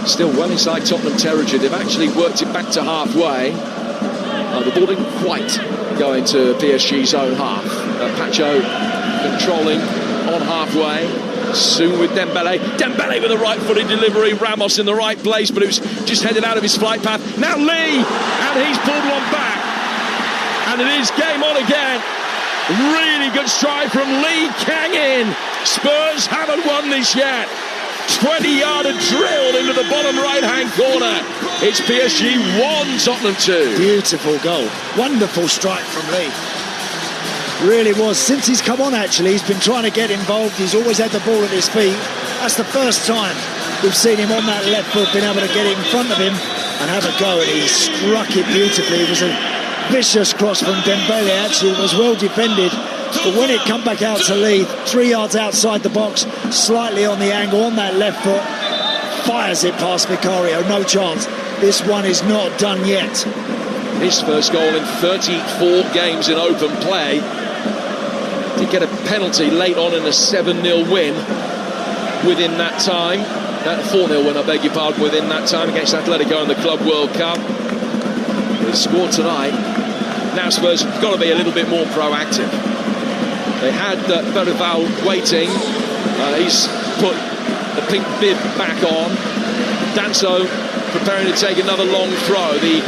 Still well inside Tottenham territory. They've actually worked it back to halfway. The ball didn't quite go into PSG's own half. Pacho controlling on halfway. Soon with Dembele. Dembele with a right-footed delivery. Ramos in the right place, but it was just headed out of his flight path. Now Lee, and he's pulled one back. And it is game on again. Really good strike from Lee Kang-in. Spurs haven't won this yet. 20-yarder drilled into the bottom right-hand corner. It's PSG 1, Tottenham 2. Beautiful goal. Wonderful strike from Lee. Really was. Since he's come on, actually, he's been trying to get involved. He's always had the ball at his feet. That's the first time we've seen him on that left foot, been able to get in front of him and have a go, and he struck it beautifully. It was a vicious cross from Dembele. Actually, it was well defended. But when it come back out to Lee, 3 yards outside the box, slightly on the angle, on that left foot, fires it past Vicario. No chance. This one is not done yet. His first goal in 34 games in open play. Did get a penalty late on in a 7-0 win within that time. 4-0 win, I beg your pardon, within that time against Atletico in the Club World Cup. They scored tonight. Now Spurs have got to be a little bit more proactive. They had Berval waiting. He's put the pink bib back on. Danso preparing to take another long throw. The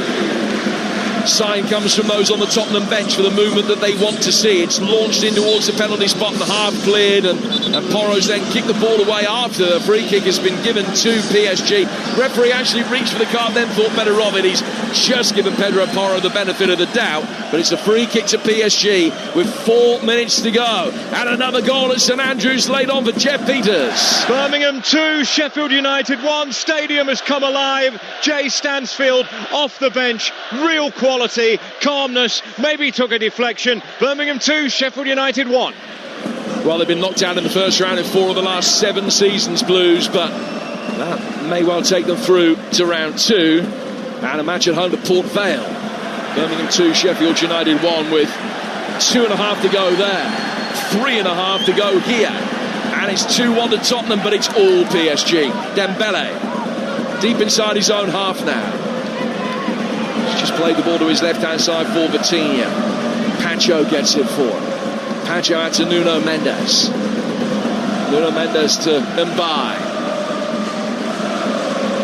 sign comes from those on the Tottenham bench for the movement that they want to see. It's launched in towards the penalty spot and half cleared, and Porro's then kicked the ball away after the free kick has been given to PSG. Referee actually reached for the card, then thought better of it. He's just given Pedro Porro the benefit of the doubt, but it's a free kick to PSG with 4 minutes to go. And another goal at St Andrews laid on for Jeff Peters. Birmingham 2, Sheffield United 1. Stadium has come alive. Jay Stansfield off the bench. Real quality, calmness, maybe took a deflection. Birmingham 2, Sheffield United 1. Well, they've been knocked out in the first round in 4 of the last 7 seasons, Blues, but that may well take them through to round 2. And a match at home to Port Vale Birmingham 2, Sheffield United 1 with 2.5 to go there. 3.5 to go here. And it's 2-1 to Tottenham, but it's all PSG. Dembele, deep inside his own half now. He's just played the ball to his left-hand side for Vitinha. Pacho gets it for him. Pacho out to Nuno Mendes. Nuno Mendes to Mbaye.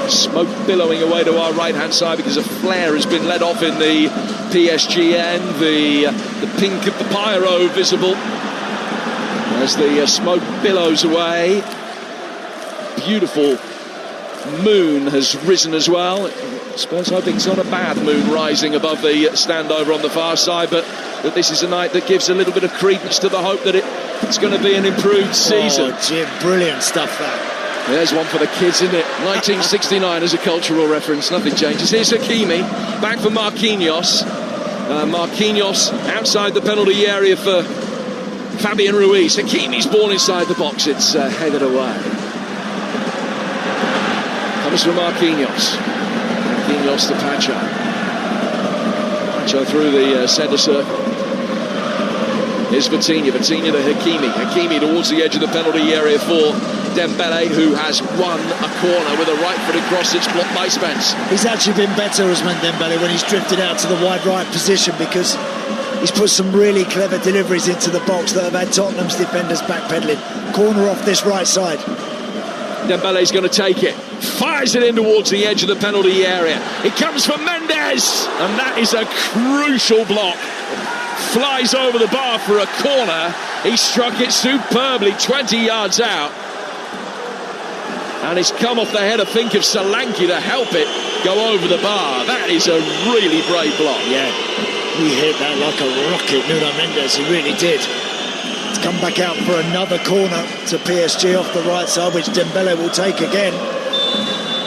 Smoke billowing away to our right-hand side because a flare has been let off in the PSG end. The pink of the pyro visible as the smoke billows away. Beautiful moon has risen as well. Spurs hoping it's not a bad moon rising above the stand over on the far side, but that this is a night that gives a little bit of credence to the hope that it's going to be an improved season. Oh, Jim, brilliant stuff that. There's one for the kids, isn't it? 1969 as a cultural reference, nothing changes. Here's Hakimi, back for Marquinhos. Marquinhos outside the penalty area for Fabian Ruiz. Hakimi's ball inside the box, it's headed away. Comes from Marquinhos. Marquinhos to Pacho. Pacho through the centre circle. Here's Vitinha to Hakimi. Hakimi towards the edge of the penalty area for Dembele, who has won a corner with a right-footed cross that's blocked by Spence. He's actually been better, Ousmane Dembele, when he's drifted out to the wide right position, because he's put some really clever deliveries into the box that have had Tottenham's defenders backpedaling. Corner off this right side. Dembele's going to take it. Fires it in towards the edge of the penalty area. It comes from Mendes, and that is a crucial block. Flies over the bar for a corner. He struck it superbly 20 yards out. And it's come off the head, I think, of Solanke to help it go over the bar. That is a really brave block. Yeah, he hit that like a rocket, Nuno Mendes, he really did. It's come back out for another corner to PSG off the right side, which Dembele will take again.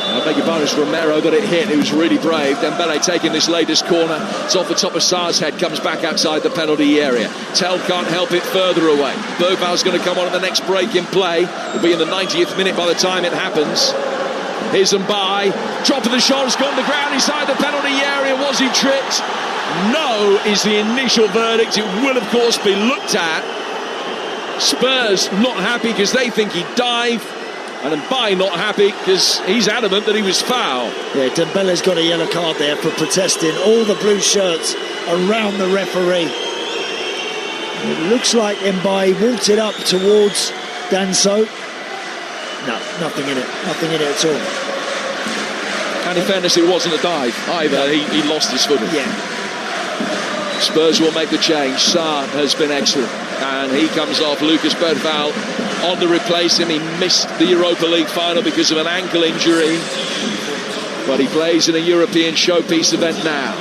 I beg your pardon, it's Romero that it hit. It was really brave. Dembele taking this latest corner. It's off the top of Sarr's head, comes back outside the penalty area. Tell can't help it further away. Boval's going to come on at the next break in play. It'll be in the 90th minute by the time it happens. Here's Mbaye. Drop of the shot, gone to the ground inside the penalty area. Was he tripped? No is the initial verdict. It will, of course, be looked at. Spurs not happy because they think he dived. And Mbaye not happy because he's adamant that he was foul. Yeah, Dembele's got a yellow card there for protesting. All the blue shirts around the referee. It looks like Mbaye walked it up towards Danso. No, nothing in it. Nothing in it at all. And in fairness, it wasn't a dive either. He lost his footing. Yeah. Spurs will make the change. Sarr has been excellent. And he comes off. Lucas Boval on to replace him. He missed the Europa League final because of an ankle injury. But he plays in a European showpiece event now.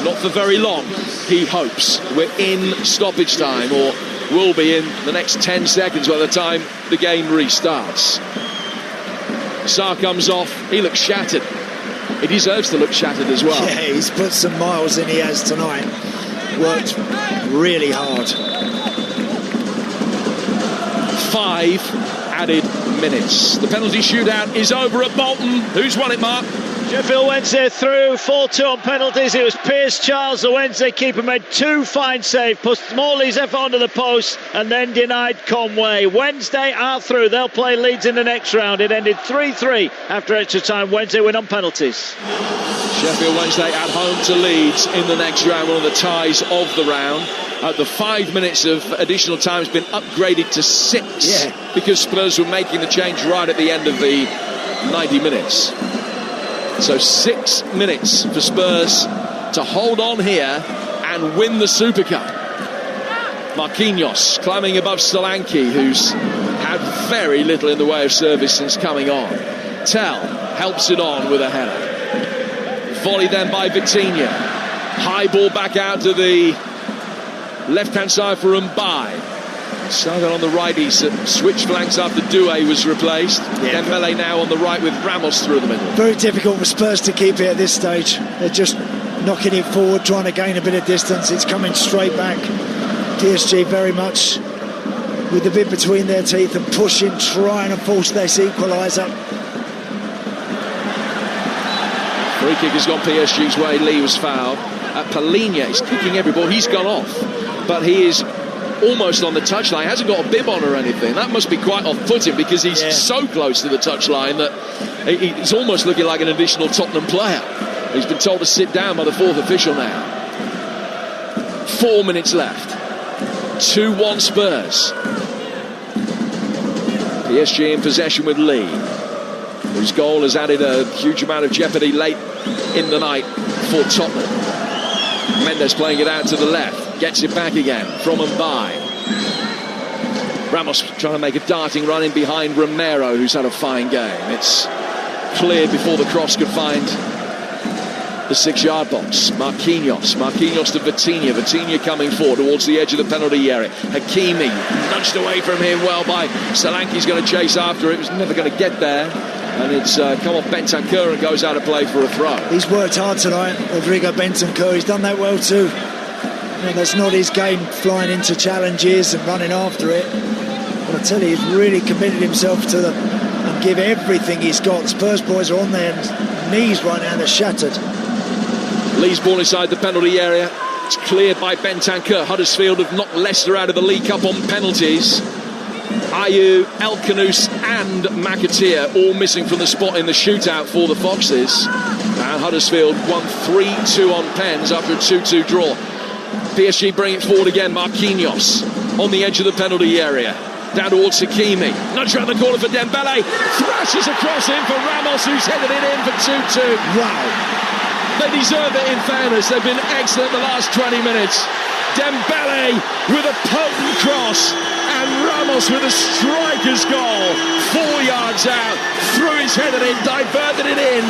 Not for very long, he hopes. We're in stoppage time, or will be in the next 10 seconds by the time the game restarts. Sarr comes off. He looks shattered. He deserves to look shattered as well. Yeah, he's put some miles in, he has tonight. Worked really hard. 5 added minutes. The penalty shootout is over at Bolton. Who's won it, Mark? Sheffield Wednesday through 4-2 on penalties. It was Piers Charles, the Wednesday keeper, made 2 fine saves, pushed Morley's effort onto the post and then denied Conway. Wednesday are through. They'll play Leeds in the next round. It ended 3-3 after extra time. Wednesday win on penalties. Sheffield Wednesday at home to Leeds in the next round, one of the ties of the round. The 5 minutes of additional time has been upgraded to 6 because Spurs were making the change right at the end of the 90 minutes. So 6 minutes for Spurs to hold on here and win the Super Cup. Marquinhos climbing above Solanke, who's had very little in the way of service since coming on. Tell helps it on with a header. Volley then by Vitinha. High ball back out to the left-hand side for Mbaye. Started on the right, he switched flanks after Doué was replaced. Dembele now on the right with Ramos through the middle. Very difficult for Spurs to keep it at this stage. They're just knocking it forward, trying to gain a bit of distance. It's coming straight back. PSG very much with the bit between their teeth and pushing, trying to force this equaliser. Free kick has gone PSG's way. Lee was fouled. Palhinha is kicking every ball. He's gone off, but he is almost on the touchline. He hasn't got a bib on or anything. That must be quite off-putting because he's so close to the touchline that he's almost looking like an additional Tottenham player. He's been told to sit down by the fourth official now. 4 minutes left. 2-1 Spurs. PSG in possession with Lee, whose goal has added a huge amount of jeopardy late in the night for Tottenham. Mendes playing it out to the left. Gets it back again from and by. Ramos trying to make a darting run in behind Romero, who's had a fine game. It's cleared before the cross could find the 6-yard box. Marquinhos to Vitinha. Vitinha coming forward towards the edge of the penalty area. Hakimi nudged away from him well by Solanke's going to chase after it. Was never going to get there. And it's come off Bentancur and goes out of play for a throw. He's worked hard tonight, Rodrigo Bentancur. He's done that well too. And that's not his game, flying into challenges and running after it. But I tell you, he's really committed himself to and give everything he's got. Spurs boys are on their knees right now, they're shattered. Lee's ball inside the penalty area. It's cleared by Bentancur. Huddersfield have knocked Leicester out of the League Cup on penalties. Ayew, El Khanous and McAteer all missing from the spot in the shootout for the Foxes. And Huddersfield won 3-2 on pens after a 2-2 draw. PSG bring it forward again. Marquinhos on the edge of the penalty area. Down towards Hakimi. Nudge around the corner for Dembele. Thrashes across in for Ramos, who's headed it in for 2-2. Wow. They deserve it, in fairness. They've been excellent the last 20 minutes. Dembele with a potent cross. And Ramos with a striker's goal. 4 yards out. Threw his header in. Diverted it in.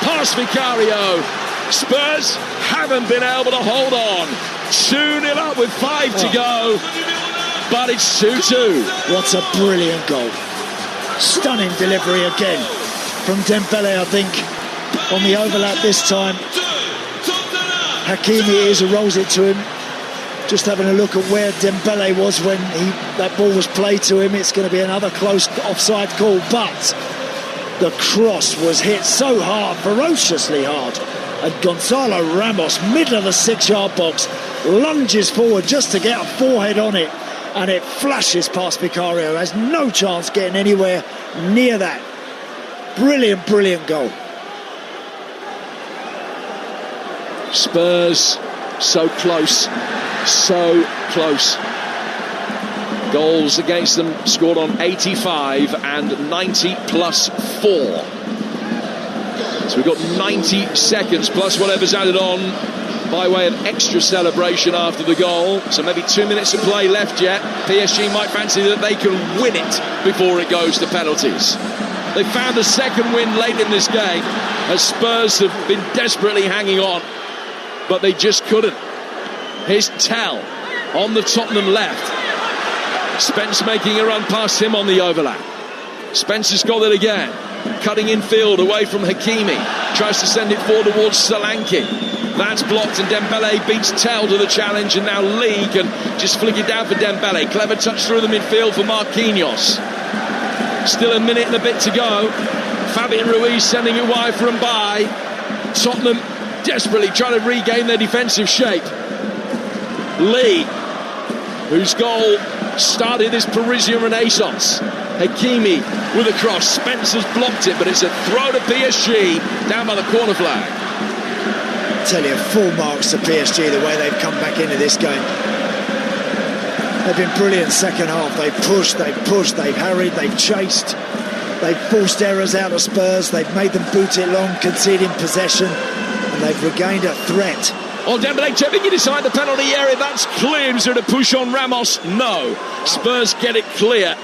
Past Vicario. Spurs haven't been able to hold on. 2-0 up with 5 to go. But it's 2-2. What a brilliant goal. Stunning delivery again from Dembele, I think, on the overlap this time. Hakimi is and rolls it to him. Just having a look at where Dembele was when that ball was played to him. It's going to be another close offside call, but the cross was hit so hard, ferociously hard. And Gonzalo Ramos, middle of the 6-yard box, lunges forward just to get a forehead on it, and it flashes past Vicario. Has no chance getting anywhere near that. Brilliant, brilliant goal. Spurs so close, so close. Goals against them scored on 85 and 90 plus 4. So we've got 90 seconds plus whatever's added on by way of extra celebration after the goal. So maybe 2 minutes of play left yet. PSG might fancy that they can win it before it goes to penalties. They found a second win late in this game as Spurs have been desperately hanging on, but they just couldn't. Here's Tell on the Tottenham left. Spence making a run past him on the overlap. Spence has got it again. Cutting infield away from Hakimi. Tries to send it forward towards Solanke. That's blocked and Dembele beats Tell to the challenge, and now Lee can just flick it down for Dembele. Clever touch through the midfield for Marquinhos. Still a minute and a bit to go. Fabian Ruiz sending it wide from by. Tottenham desperately trying to regain their defensive shape. Lee, whose goal started this Parisian renaissance. Hakimi with a cross. Spencer's blocked it, but it's a throw to PSG down by the corner flag. I tell you, full marks to PSG the way they've come back into this game. They've been brilliant second half. They've pushed, they've harried, they've chased, they've forced errors out of Spurs, they've made them boot it long, conceding possession, and they've regained a threat. Oh, Dembele tipping it inside the penalty area. That's clear. Is there a push on Ramos? No. Spurs get it clear.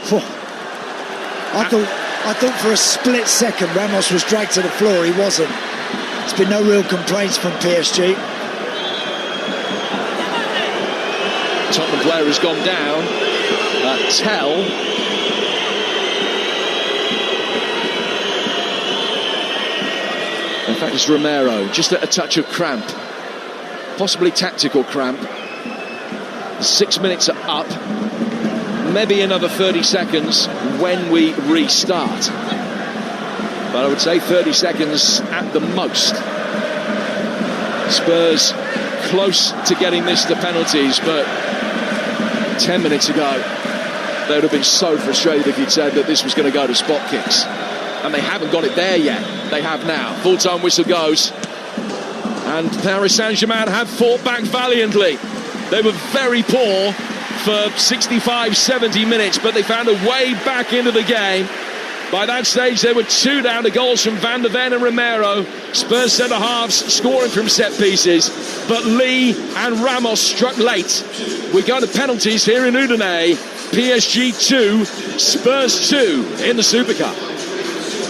I thought for a split second Ramos was dragged to the floor. He wasn't. There's been no real complaints from PSG. Tottenham player has gone down. Tell. In fact, it's Romero. Just a touch of cramp. Possibly tactical cramp. 6 minutes are up. Maybe another 30 seconds when we restart. But I would say 30 seconds at the most. Spurs close to getting this to penalties, but 10 minutes ago, they would have been so frustrated if you'd said that this was going to go to spot kicks. And they haven't got it there yet. They have now. Full-time whistle goes. And Paris Saint-Germain have fought back valiantly. They were very poor for 65, 70 minutes, but they found a way back into the game. By that stage, they were 2 down to goals from Van der Ven and Romero. Spurs centre-halves scoring from set pieces, but Lee and Ramos struck late. We go to penalties here in Udine. PSG 2, Spurs 2 in the Super Cup.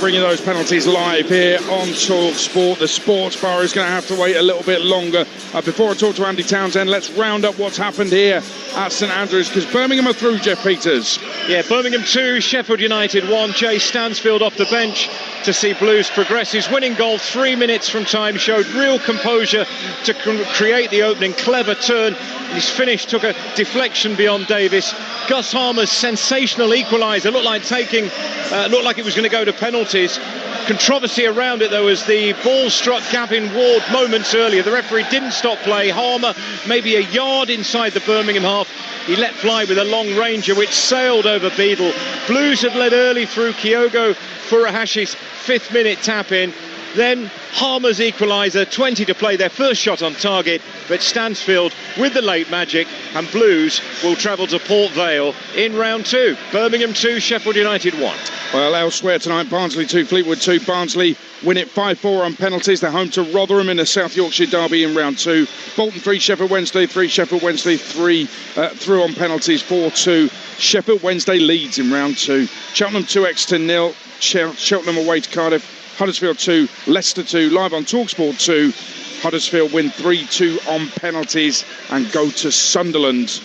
Bringing those penalties live here on Talksport. The sports bar is going to have to wait a little bit longer. Before I talk to Andy Townsend, let's round up what's happened here at St Andrews, because Birmingham are through, Jeff Peters. Yeah, Birmingham 2, Sheffield United 1. Jay Stansfield off the bench to see Blues progress. His winning goal 3 minutes from time showed real composure to create the opening. Clever turn. His finish took a deflection beyond Davis. Gus Harmer's sensational equaliser looked like it was going to go to penalties. Controversy around it though, as the ball struck Gavin Ward moments earlier. The referee didn't stop play. Harmer maybe a yard inside the Birmingham half. He let fly with a long ranger which sailed over Beadle. Blues had led early through Kyogo Furuhashi's 5th minute tap in. Then Harmer's equaliser, 20 to play, their first shot on target, but Stansfield with the late magic, and Blues will travel to Port Vale in round 2. Birmingham 2, Sheffield United 1. Well, elsewhere tonight, Barnsley 2, Fleetwood 2. Barnsley win it 5-4 on penalties. They're home to Rotherham in the South Yorkshire derby in round 2. Bolton 3, Sheffield Wednesday 3. Sheffield Wednesday 3 through on penalties, 4-2. Sheffield Wednesday leads in round 2. Cheltenham 2, Exeter 0. Cheltenham away to Cardiff. Huddersfield 2, Leicester 2, live on Talksport 2. Huddersfield win 3-2 on penalties and go to Sunderland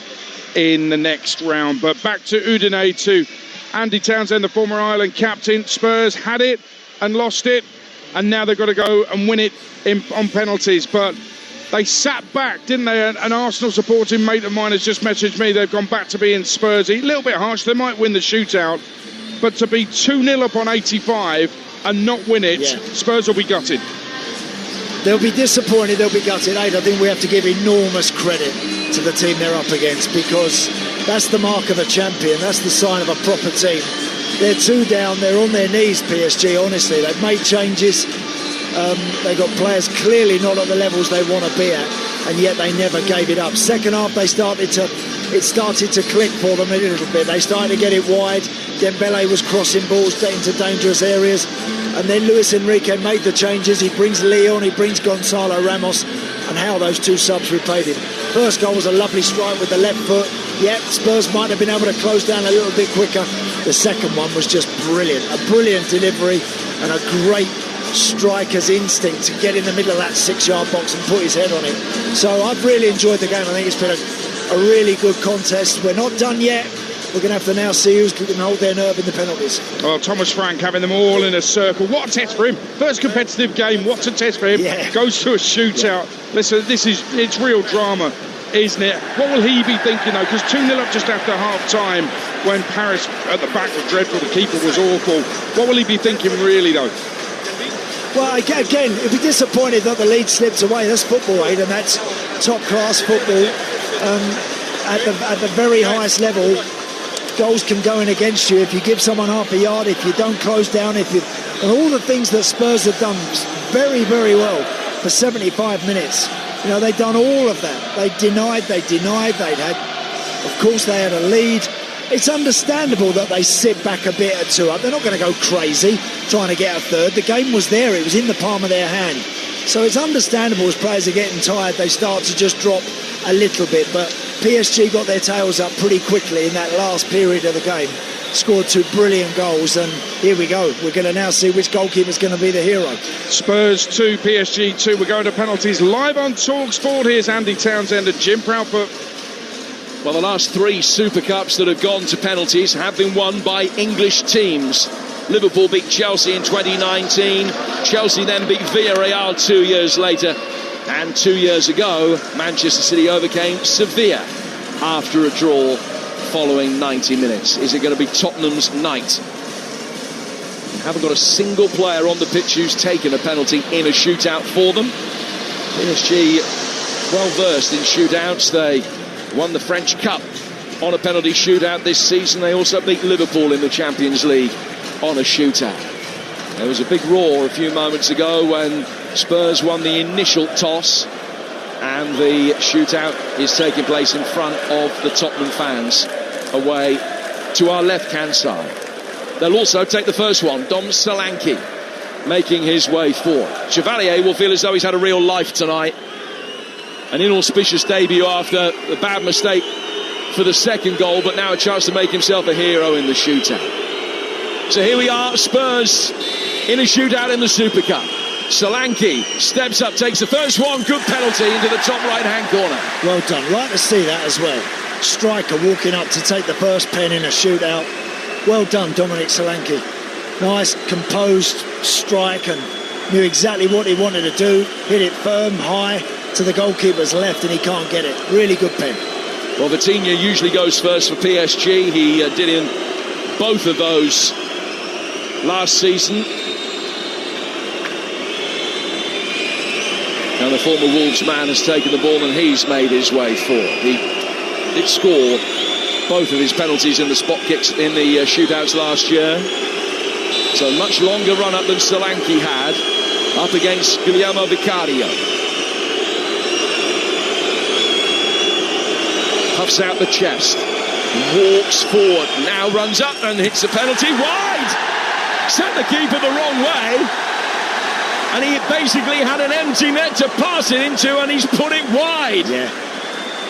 in the next round. But back to Udine 2. Andy Townsend, the former Ireland captain. Spurs had it and lost it, and now they've got to go and win it on penalties. But they sat back, didn't they? An Arsenal supporting mate of mine has just messaged me. They've gone back to being Spursy. A little bit harsh. They might win the shootout, but to be 2-0 up on 85 and not win it, Spurs will be gutted. They'll be disappointed, they'll be gutted. I think we have to give enormous credit to the team they're up against, because that's the mark of a champion, that's the sign of a proper team. They're 2 down, they're on their knees, PSG, honestly. They've made changes, they've got players clearly not at the levels they want to be at, and yet they never gave it up. Second half, it started to click for them a little bit. They started to get it wide. Dembele was crossing balls into dangerous areas, and then Luis Enrique made the changes. He brings Leon, he brings Gonzalo Ramos, and how those 2 subs repaid him. First goal was a lovely strike with the left foot. Spurs might have been able to close down a little bit quicker. The second one was just brilliant, a brilliant delivery and a great striker's instinct to get in the middle of that 6-yard box and put his head on it. So I've really enjoyed the game. I think it's been a really good contest. We're not done yet. We're going to have to now see who's going to hold their nerve in the penalties. Well, Thomas Frank having them all in a circle. What a test for him. First competitive game. What a test for him. Goes to a shootout. Listen, it's real drama, isn't it? What will he be thinking, though? Because 2-0 up just after half-time, when Paris at the back were dreadful, the keeper was awful. What will he be thinking, really, though? Well, again, he'll be disappointed that the lead slips away. That's football, Aidan. That's top-class football. At the very highest level, goals can go in against you if you give someone half a yard, if you don't close down, and all the things that Spurs have done very, very well for 75 minutes. You know, they've done all of that. They denied, they'd had, of course, they had a lead. It's understandable that they sit back a bit at 2-up. They're not going to go crazy trying to get a third. The game was there, it was in the palm of their hand. So it's understandable as players are getting tired, they start to just drop a little bit. But PSG got their tails up pretty quickly in that last period of the game. Scored 2 brilliant goals, and here we go. We're going to now see which goalkeeper's going to be the hero. Spurs 2, PSG 2. We're going to penalties live on Talksport. Here's Andy Townsend and Jim Proudfoot. Well, the last 3 Super Cups that have gone to penalties have been won by English teams. Liverpool beat Chelsea in 2019. Chelsea then beat Villarreal 2 years later. And 2 years ago, Manchester City overcame Sevilla after a draw following 90 minutes. Is it going to be Tottenham's night? Haven't got a single player on the pitch who's taken a penalty in a shootout for them. PSG well versed in shootouts. They won the French Cup on a penalty shootout this season. They also beat Liverpool in the Champions League on a shootout. There was a big roar a few moments ago when Spurs won the initial toss, and the shootout is taking place in front of the Tottenham fans away to our left-hand side. They'll also take the first one. Dom Solanke making his way forward. Chevalier will feel as though he's had a real life tonight. An inauspicious debut after the bad mistake for the second goal, but now a chance to make himself a hero in the shootout. So here we are, Spurs in a shootout in the Super Cup. Solanke steps up, takes the first one, good penalty into the top right-hand corner. Well done, like to see that as well. Striker walking up to take the first pen in a shootout. Well done, Dominic Solanke. Nice, composed strike, and knew exactly what he wanted to do. Hit it firm, high, to the goalkeeper's left, and he can't get it. Really good pen. Well, Vitinha usually goes first for PSG. He did in both of those last season. Now the former Wolves man has taken the ball and he's made his way forward. He did score both of his penalties in the spot kicks in the shootouts last year. So much longer run-up than Solanke had, up against Guillermo Vicario. Puffs out the chest, walks forward, now runs up and hits the penalty wide. Sent the keeper the wrong way, and he basically had an empty net to pass it into, and he's put it wide. Yeah.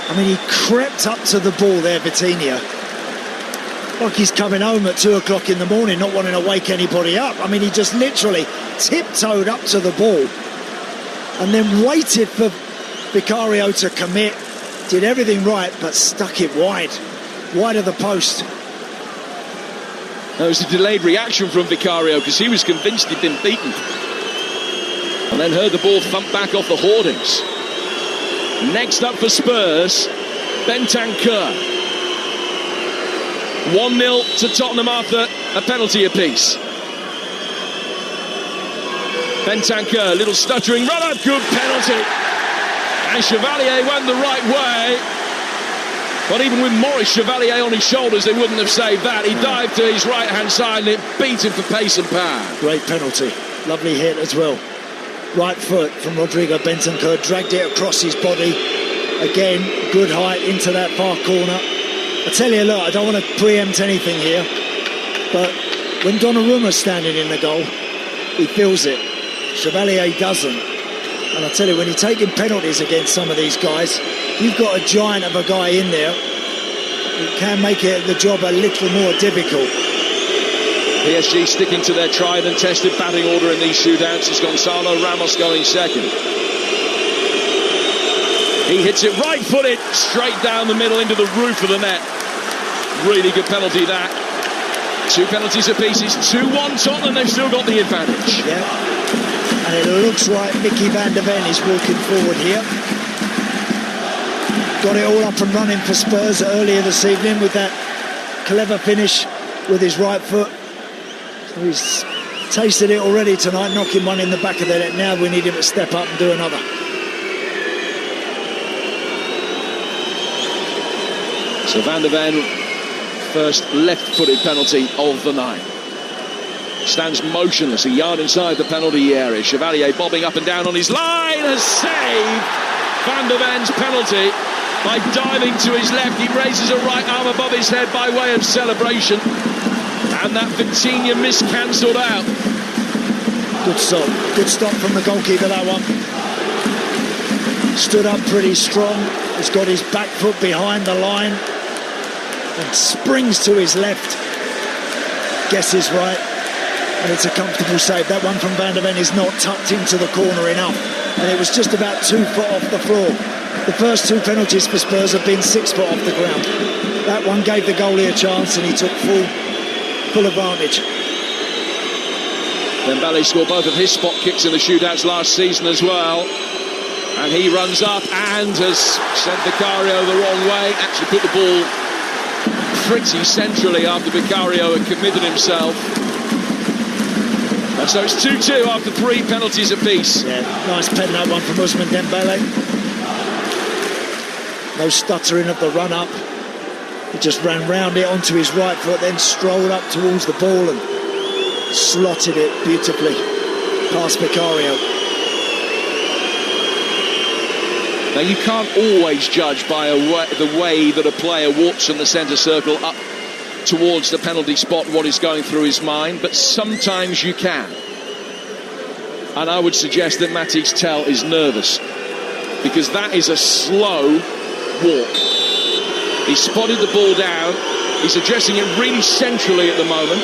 I mean, he crept up to the ball there, Vitinha, like he's coming home at 2 o'clock in the morning, not wanting to wake anybody up. I mean, he just literally tiptoed up to the ball and then waited for Vicario to commit. Did everything right, but stuck it wide of the post. There was a delayed reaction from Vicario because he was convinced he'd been beaten. And then heard the ball thump back off the hoardings. Next up for Spurs, Bentancur. 1-0 to Tottenham after a penalty apiece. Bentancur, little stuttering run-up, good penalty. And Chevalier went the right way. But even with Maurice Chevalier on his shoulders, they wouldn't have saved that. He dived to his right-hand side and it beat him for pace and power. Great penalty. Lovely hit as well. Right foot from Rodrigo Bentancur, dragged it across his body. Again, good height into that far corner. I tell you, look, I don't want to preempt anything here, but when Donnarumma's standing in the goal, he feels it. Chevalier doesn't. And I tell you, when you're taking penalties against some of these guys, you've got a giant of a guy in there. It can make the job a little more difficult. PSG sticking to their tried and tested batting order in these shootouts. It's Gonzalo Ramos going second. He hits it right-footed, straight down the middle into the roof of the net. Really good penalty, that. 2 penalties apiece. It's 2-1 Tottenham. They've still got the advantage. Yeah. And it looks like Mickey van der Ven is walking forward here. Got it all up and running for Spurs earlier this evening with that clever finish with his right foot. So he's tasted it already tonight, knocking one in the back of the net. Now we need him to step up and do another. So Van der Ven, first left-footed penalty of the night. Stands motionless, a yard inside the penalty area. Chevalier bobbing up and down on his line has saved Van der Ven's penalty by diving to his left. He raises a right arm above his head by way of celebration. And that Vitinha miss cancelled out. Good stop from the goalkeeper, that one. Stood up pretty strong. He's got his back foot behind the line and springs to his left. Guesses right. And it's a comfortable save. That one from Van der Ven is not tucked into the corner enough. And it was just about 2 foot off the floor. The first 2 penalties for Spurs have been 6 foot off the ground. That one gave the goalie a chance and he took full advantage. Dembele scored both of his spot kicks in the shootouts last season as well. And he runs up and has sent Vicario the wrong way. Actually put the ball pretty centrally after Vicario had committed himself. And so it's 2-2 after 3 penalties apiece. Yeah, nice pen that one from Ousmane Dembele. No stuttering of the run-up. He just ran round it onto his right foot, then strolled up towards the ball and slotted it beautifully past Vicario. Now, you can't always judge by the way that a player walks from the centre circle up towards the penalty spot what is going through his mind, but sometimes you can. And I would suggest that Matisse Tel is nervous, because that is a slow walk. He spotted the ball down. He's addressing it really centrally at the moment.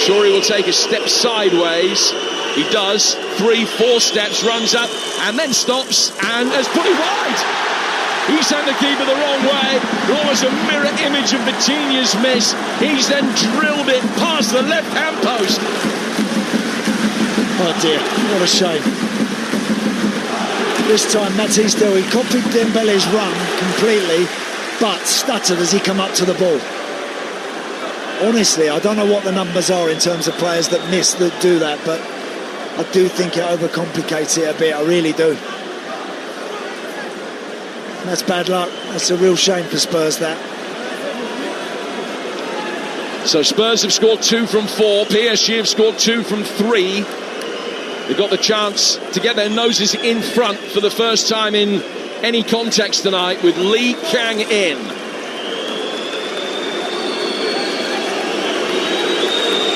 Sure, he will take a step sideways. He does. 3-4 steps, runs up, and then stops, and has put it wide. He sent the keeper the wrong way. Almost a mirror image of Vitinha's miss. He's then drilled it past the left-hand post. Oh dear, what a shame. This time Matisse Tel, he copied Dembele's run completely, but stuttered as he come up to the ball. Honestly, I don't know what the numbers are in terms of players that miss, that do that, but I do think it overcomplicates it a bit, I really do. That's bad luck. That's a real shame for Spurs, that. So Spurs have scored 2 from 4. PSG have scored 2 from 3. They've got the chance to get their noses in front for the first time in any context tonight with Lee Kang in.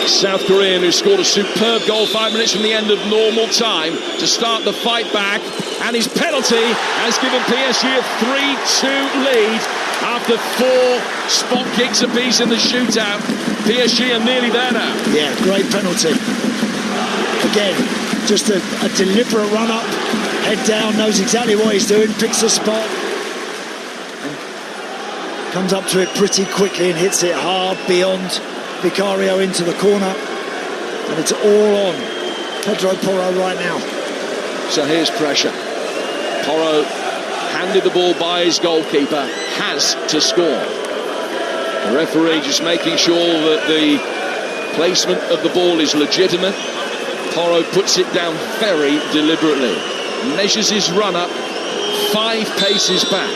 South Korean, who scored a superb goal 5 minutes from the end of normal time to start the fight back, and his penalty has given PSG a 3-2 lead after 4 spot kicks apiece in the shootout. PSG are nearly there now. Yeah, great penalty. Again, just a deliberate run up, head down, knows exactly what he's doing, picks a spot, and comes up to it pretty quickly and hits it hard beyond Vicario into the corner, and it's all on Pedro Porro right now. So here's pressure. Porro, handed the ball by his goalkeeper, has to score. The referee just making sure that the placement of the ball is legitimate. Porro puts it down very deliberately, measures his run up 5 paces back,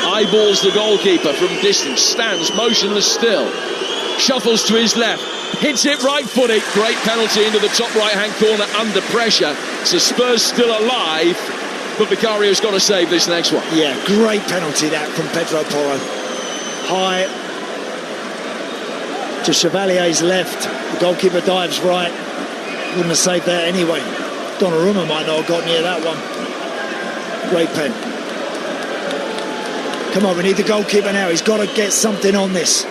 eyeballs the goalkeeper from distance, stands motionless still, shuffles to his left, hits it right-footed. Great penalty into the top right-hand corner under pressure. So Spurs still alive, but Vicario's got to save this next one. Yeah, great penalty that from Pedro Porro. High to Chevalier's left. The goalkeeper dives right. Wouldn't have saved that anyway. Donnarumma might not have got near that one. Great pen. Come on, we need the goalkeeper now. He's got to get something on this.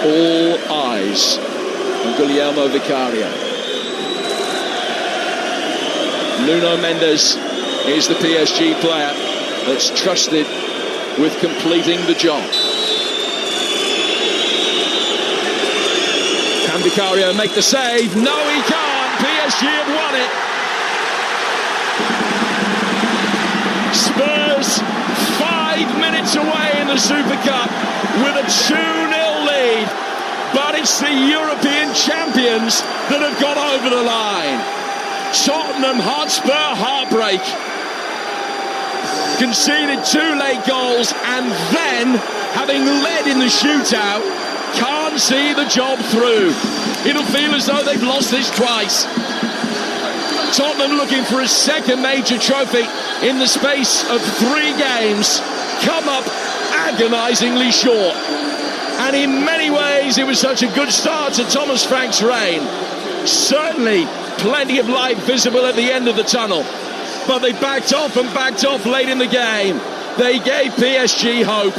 All eyes on Guillermo Vicario. Nuno Mendes is the PSG player that's trusted with completing the job. Can Vicario make the save? No, he can't. PSG have won it. Spurs 5 minutes away in the Super Cup with a 2-0 lead, but it's the European champions that have got over the line. Tottenham Hotspur heartbreak. Conceded 2 late goals, and then, having led in the shootout, can't see the job through. It'll feel as though they've lost this twice. Tottenham looking for a second major trophy in the space of 3 games, come up agonisingly short. And in many ways it was such a good start to Thomas Frank's reign. Certainly plenty of light visible at the end of the tunnel, but they backed off late in the game. They gave PSG hope.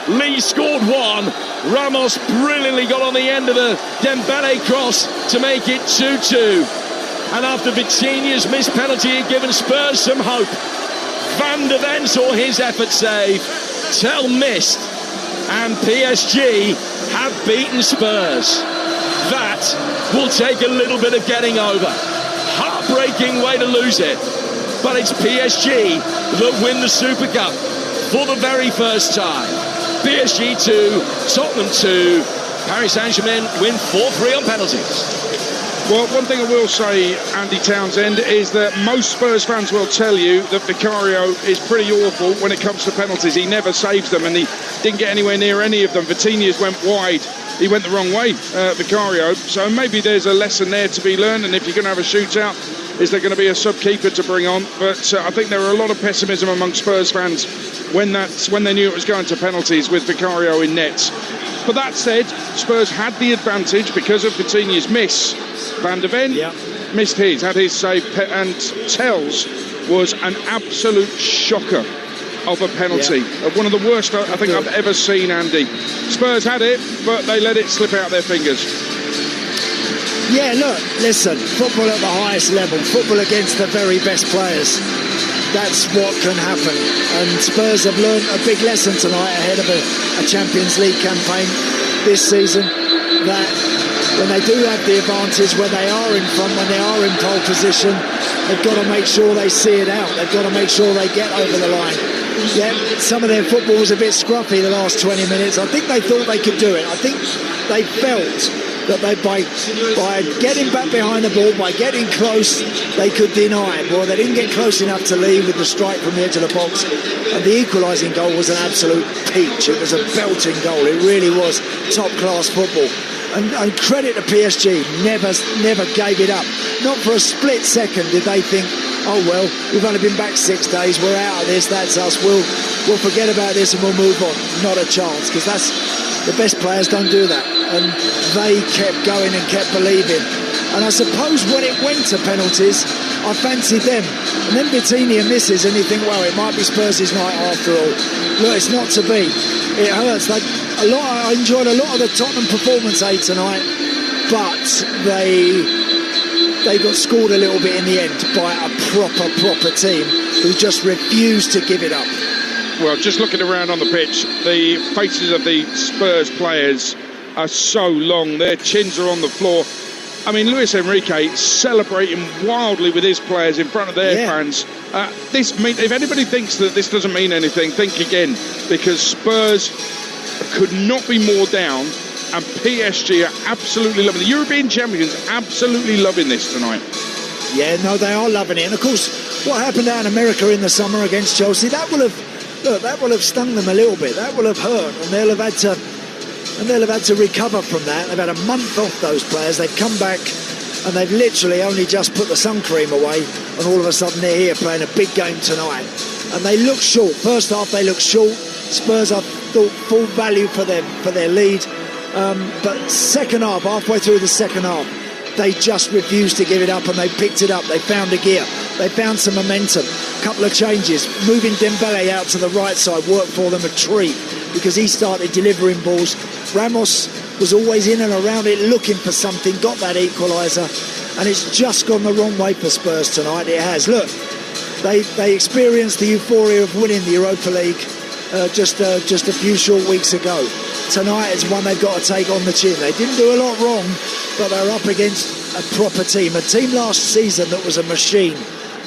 Lee scored 1. Ramos brilliantly got on the end of the Dembele cross to make it 2-2. And after Vitinha's missed penalty had given Spurs some hope, Van de Ven saw his effort save, Tel missed, and PSG have beaten Spurs. That will take a little bit of getting over. Heartbreaking way to lose it, but it's PSG that win the Super Cup for the very first time. PSG 2, Tottenham 2, Paris Saint-Germain win 4-3 on penalties. Well, one thing I will say, Andy Townsend, is that most Spurs fans will tell you that Vicario is pretty awful when it comes to penalties. He never saves them, and he didn't get anywhere near any of them. Vitinha's went wide. He went the wrong way, Vicario. So maybe there's a lesson there to be learned, and if you're going to have a shootout, is there going to be a sub-keeper to bring on? But I think there were a lot of pessimism among Spurs fans when they knew it was going to penalties with Vicario in nets. But that said, Spurs had the advantage because of Vitinha's miss. Van de Ven missed had his save, and Tells was an absolute shocker of a penalty. One of the worst I think I've ever seen, Andy. Spurs had it, but they let it slip out their fingers. Yeah, look, listen, football at the highest level, football against the very best players. That's what can happen. And Spurs have learned a big lesson tonight ahead of a Champions League campaign this season, that when they do have the advantage, when they are in front, when they are in pole position, they've got to make sure they see it out. They've got to make sure they get over the line. Yeah, some of their football was a bit scruffy the last 20 minutes. I think they thought they could do it. I think they felt that by getting back behind the ball, by getting close, they could deny it. Well, they didn't get close enough to lead with the strike from the edge of the box. And the equalising goal was an absolute peach. It was a belting goal. It really was top-class football. And credit to PSG, never gave it up. Not for a split second did they think, oh well, we've only been back 6 days, we're out of this, that's us, we'll forget about this and we'll move on. Not a chance, because the best players don't do that. And they kept going and kept believing. And I suppose when it went to penalties, I fancied them. And then Vitinha misses and you think, well, it might be Spurs' night after all. Look, it's not to be. It hurts. I enjoyed a lot of the Tottenham performance tonight, but they got scored a little bit in the end by a proper team who just refused to give it up. Well, just looking around on the pitch, the faces of the Spurs players are so long. Their chins are on the floor. I mean, Luis Enrique celebrating wildly with his players in front of their fans. If anybody thinks that this doesn't mean anything, think again, because Spurs could not be more down, and PSG are absolutely loving it. The European champions absolutely loving this tonight. Yeah, no, they are loving it. And of course, what happened out in America in the summer against Chelsea, that will have stung them a little bit. That will have hurt, and they'll have had to recover from that. They've had a month off, those players. They've come back and they've literally only just put the sun cream away, and all of a sudden they're here playing a big game tonight. And they look short. First half they look short. Spurs, I thought, full value for their lead. But second half, halfway through the second half, they just refused to give it up, and they picked it up. They found a gear. They found some momentum. A couple of changes. Moving Dembele out to the right side worked for them a treat, because he started delivering balls. Ramos was always in and around it looking for something, got that equaliser, and it's just gone the wrong way for Spurs tonight. It has. Look, they experienced the euphoria of winning the Europa League just a few short weeks ago. Tonight is one they've got to take on the chin. They didn't do a lot wrong, but they're up against a proper team, a team last season that was a machine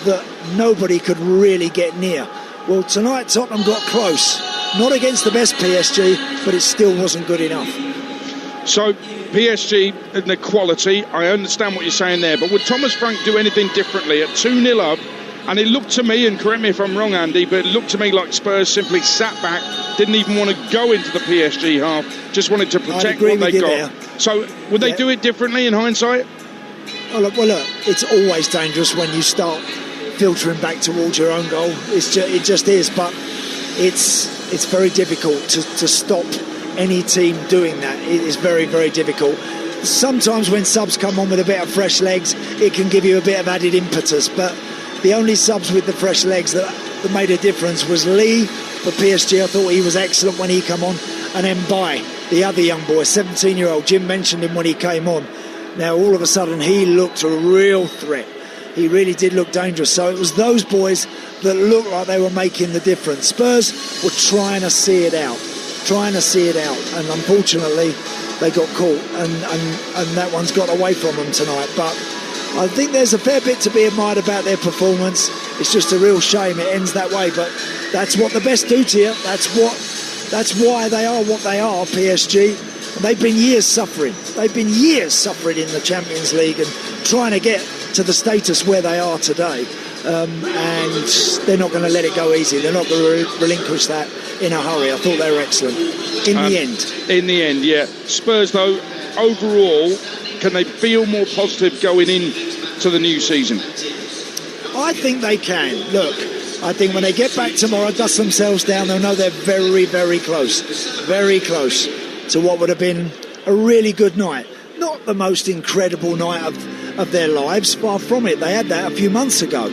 that nobody could really get near. Well, tonight Tottenham got close. Not against the best PSG, but it still wasn't good enough. So, PSG and the quality, I understand what you're saying there, but would Thomas Frank do anything differently at 2-0 up? And it looked to me, and correct me if I'm wrong, Andy, but it looked to me like Spurs simply sat back, didn't even want to go into the PSG half, just wanted to protect what they got. There. So, would they do it differently in hindsight? Well, look, it's always dangerous when you start filtering back towards your own goal. It just is, but it's very difficult to stop any team doing that. It is very, very difficult. Sometimes when subs come on with a bit of fresh legs, it can give you a bit of added impetus, but the only subs with the fresh legs that made a difference was Lee for PSG. I thought he was excellent when he came on, and Mbaye, the other young boy, 17-year-old. Jim mentioned him when he came on. Now all of a sudden he looked a real threat. He really did look dangerous. So it was those boys that looked like they were making the difference. Spurs were trying to see it out, and unfortunately they got caught, and that one's got away from them tonight. But I think there's a fair bit to be admired about their performance. It's just a real shame it ends that way, but that's what the best do to you. That's why they are what they are, PSG. And they've been years suffering. They've been years suffering in the Champions League and trying to get to the status where they are today. And they're not going to let it go easy. They're not going to relinquish that in a hurry. I thought they were excellent in the end. In the end, yeah. Spurs, though, overall, can they feel more positive going into the new season? I think they can. Look, I think when they get back tomorrow, dust themselves down, they'll know they're very, very close to what would have been a really good night. Not the most incredible night of their lives, far from it. They had that a few months ago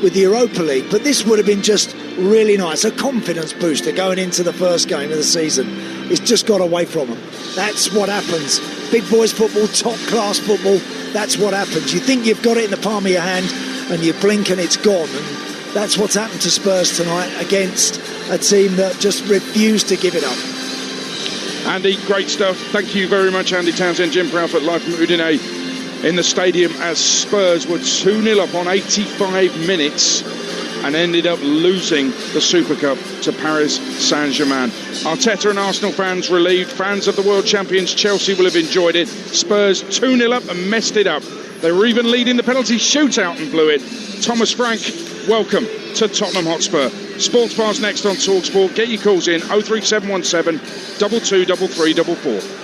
with the Europa League, but this would have been just really nice. A confidence booster going into the first game of the season. It's just got away from them. That's what happens. Big boys football, top class football, that's what happens. You think you've got it in the palm of your hand and you blink and it's gone. And that's what's happened to Spurs tonight against a team that just refused to give it up. Andy, great stuff. Thank you very much, Andy Townsend. Jim Proudfoot live from Udine in the stadium as Spurs were 2-0 up on 85 minutes and ended up losing the Super Cup to Paris Saint-Germain. Arteta and Arsenal fans relieved. Fans of the world champions Chelsea will have enjoyed it. Spurs 2-0 up and messed it up. They were even leading the penalty shootout and blew it. Thomas Frank, welcome to Tottenham Hotspur. Sports Bar's next on Talksport. Get your calls in 03717 223344.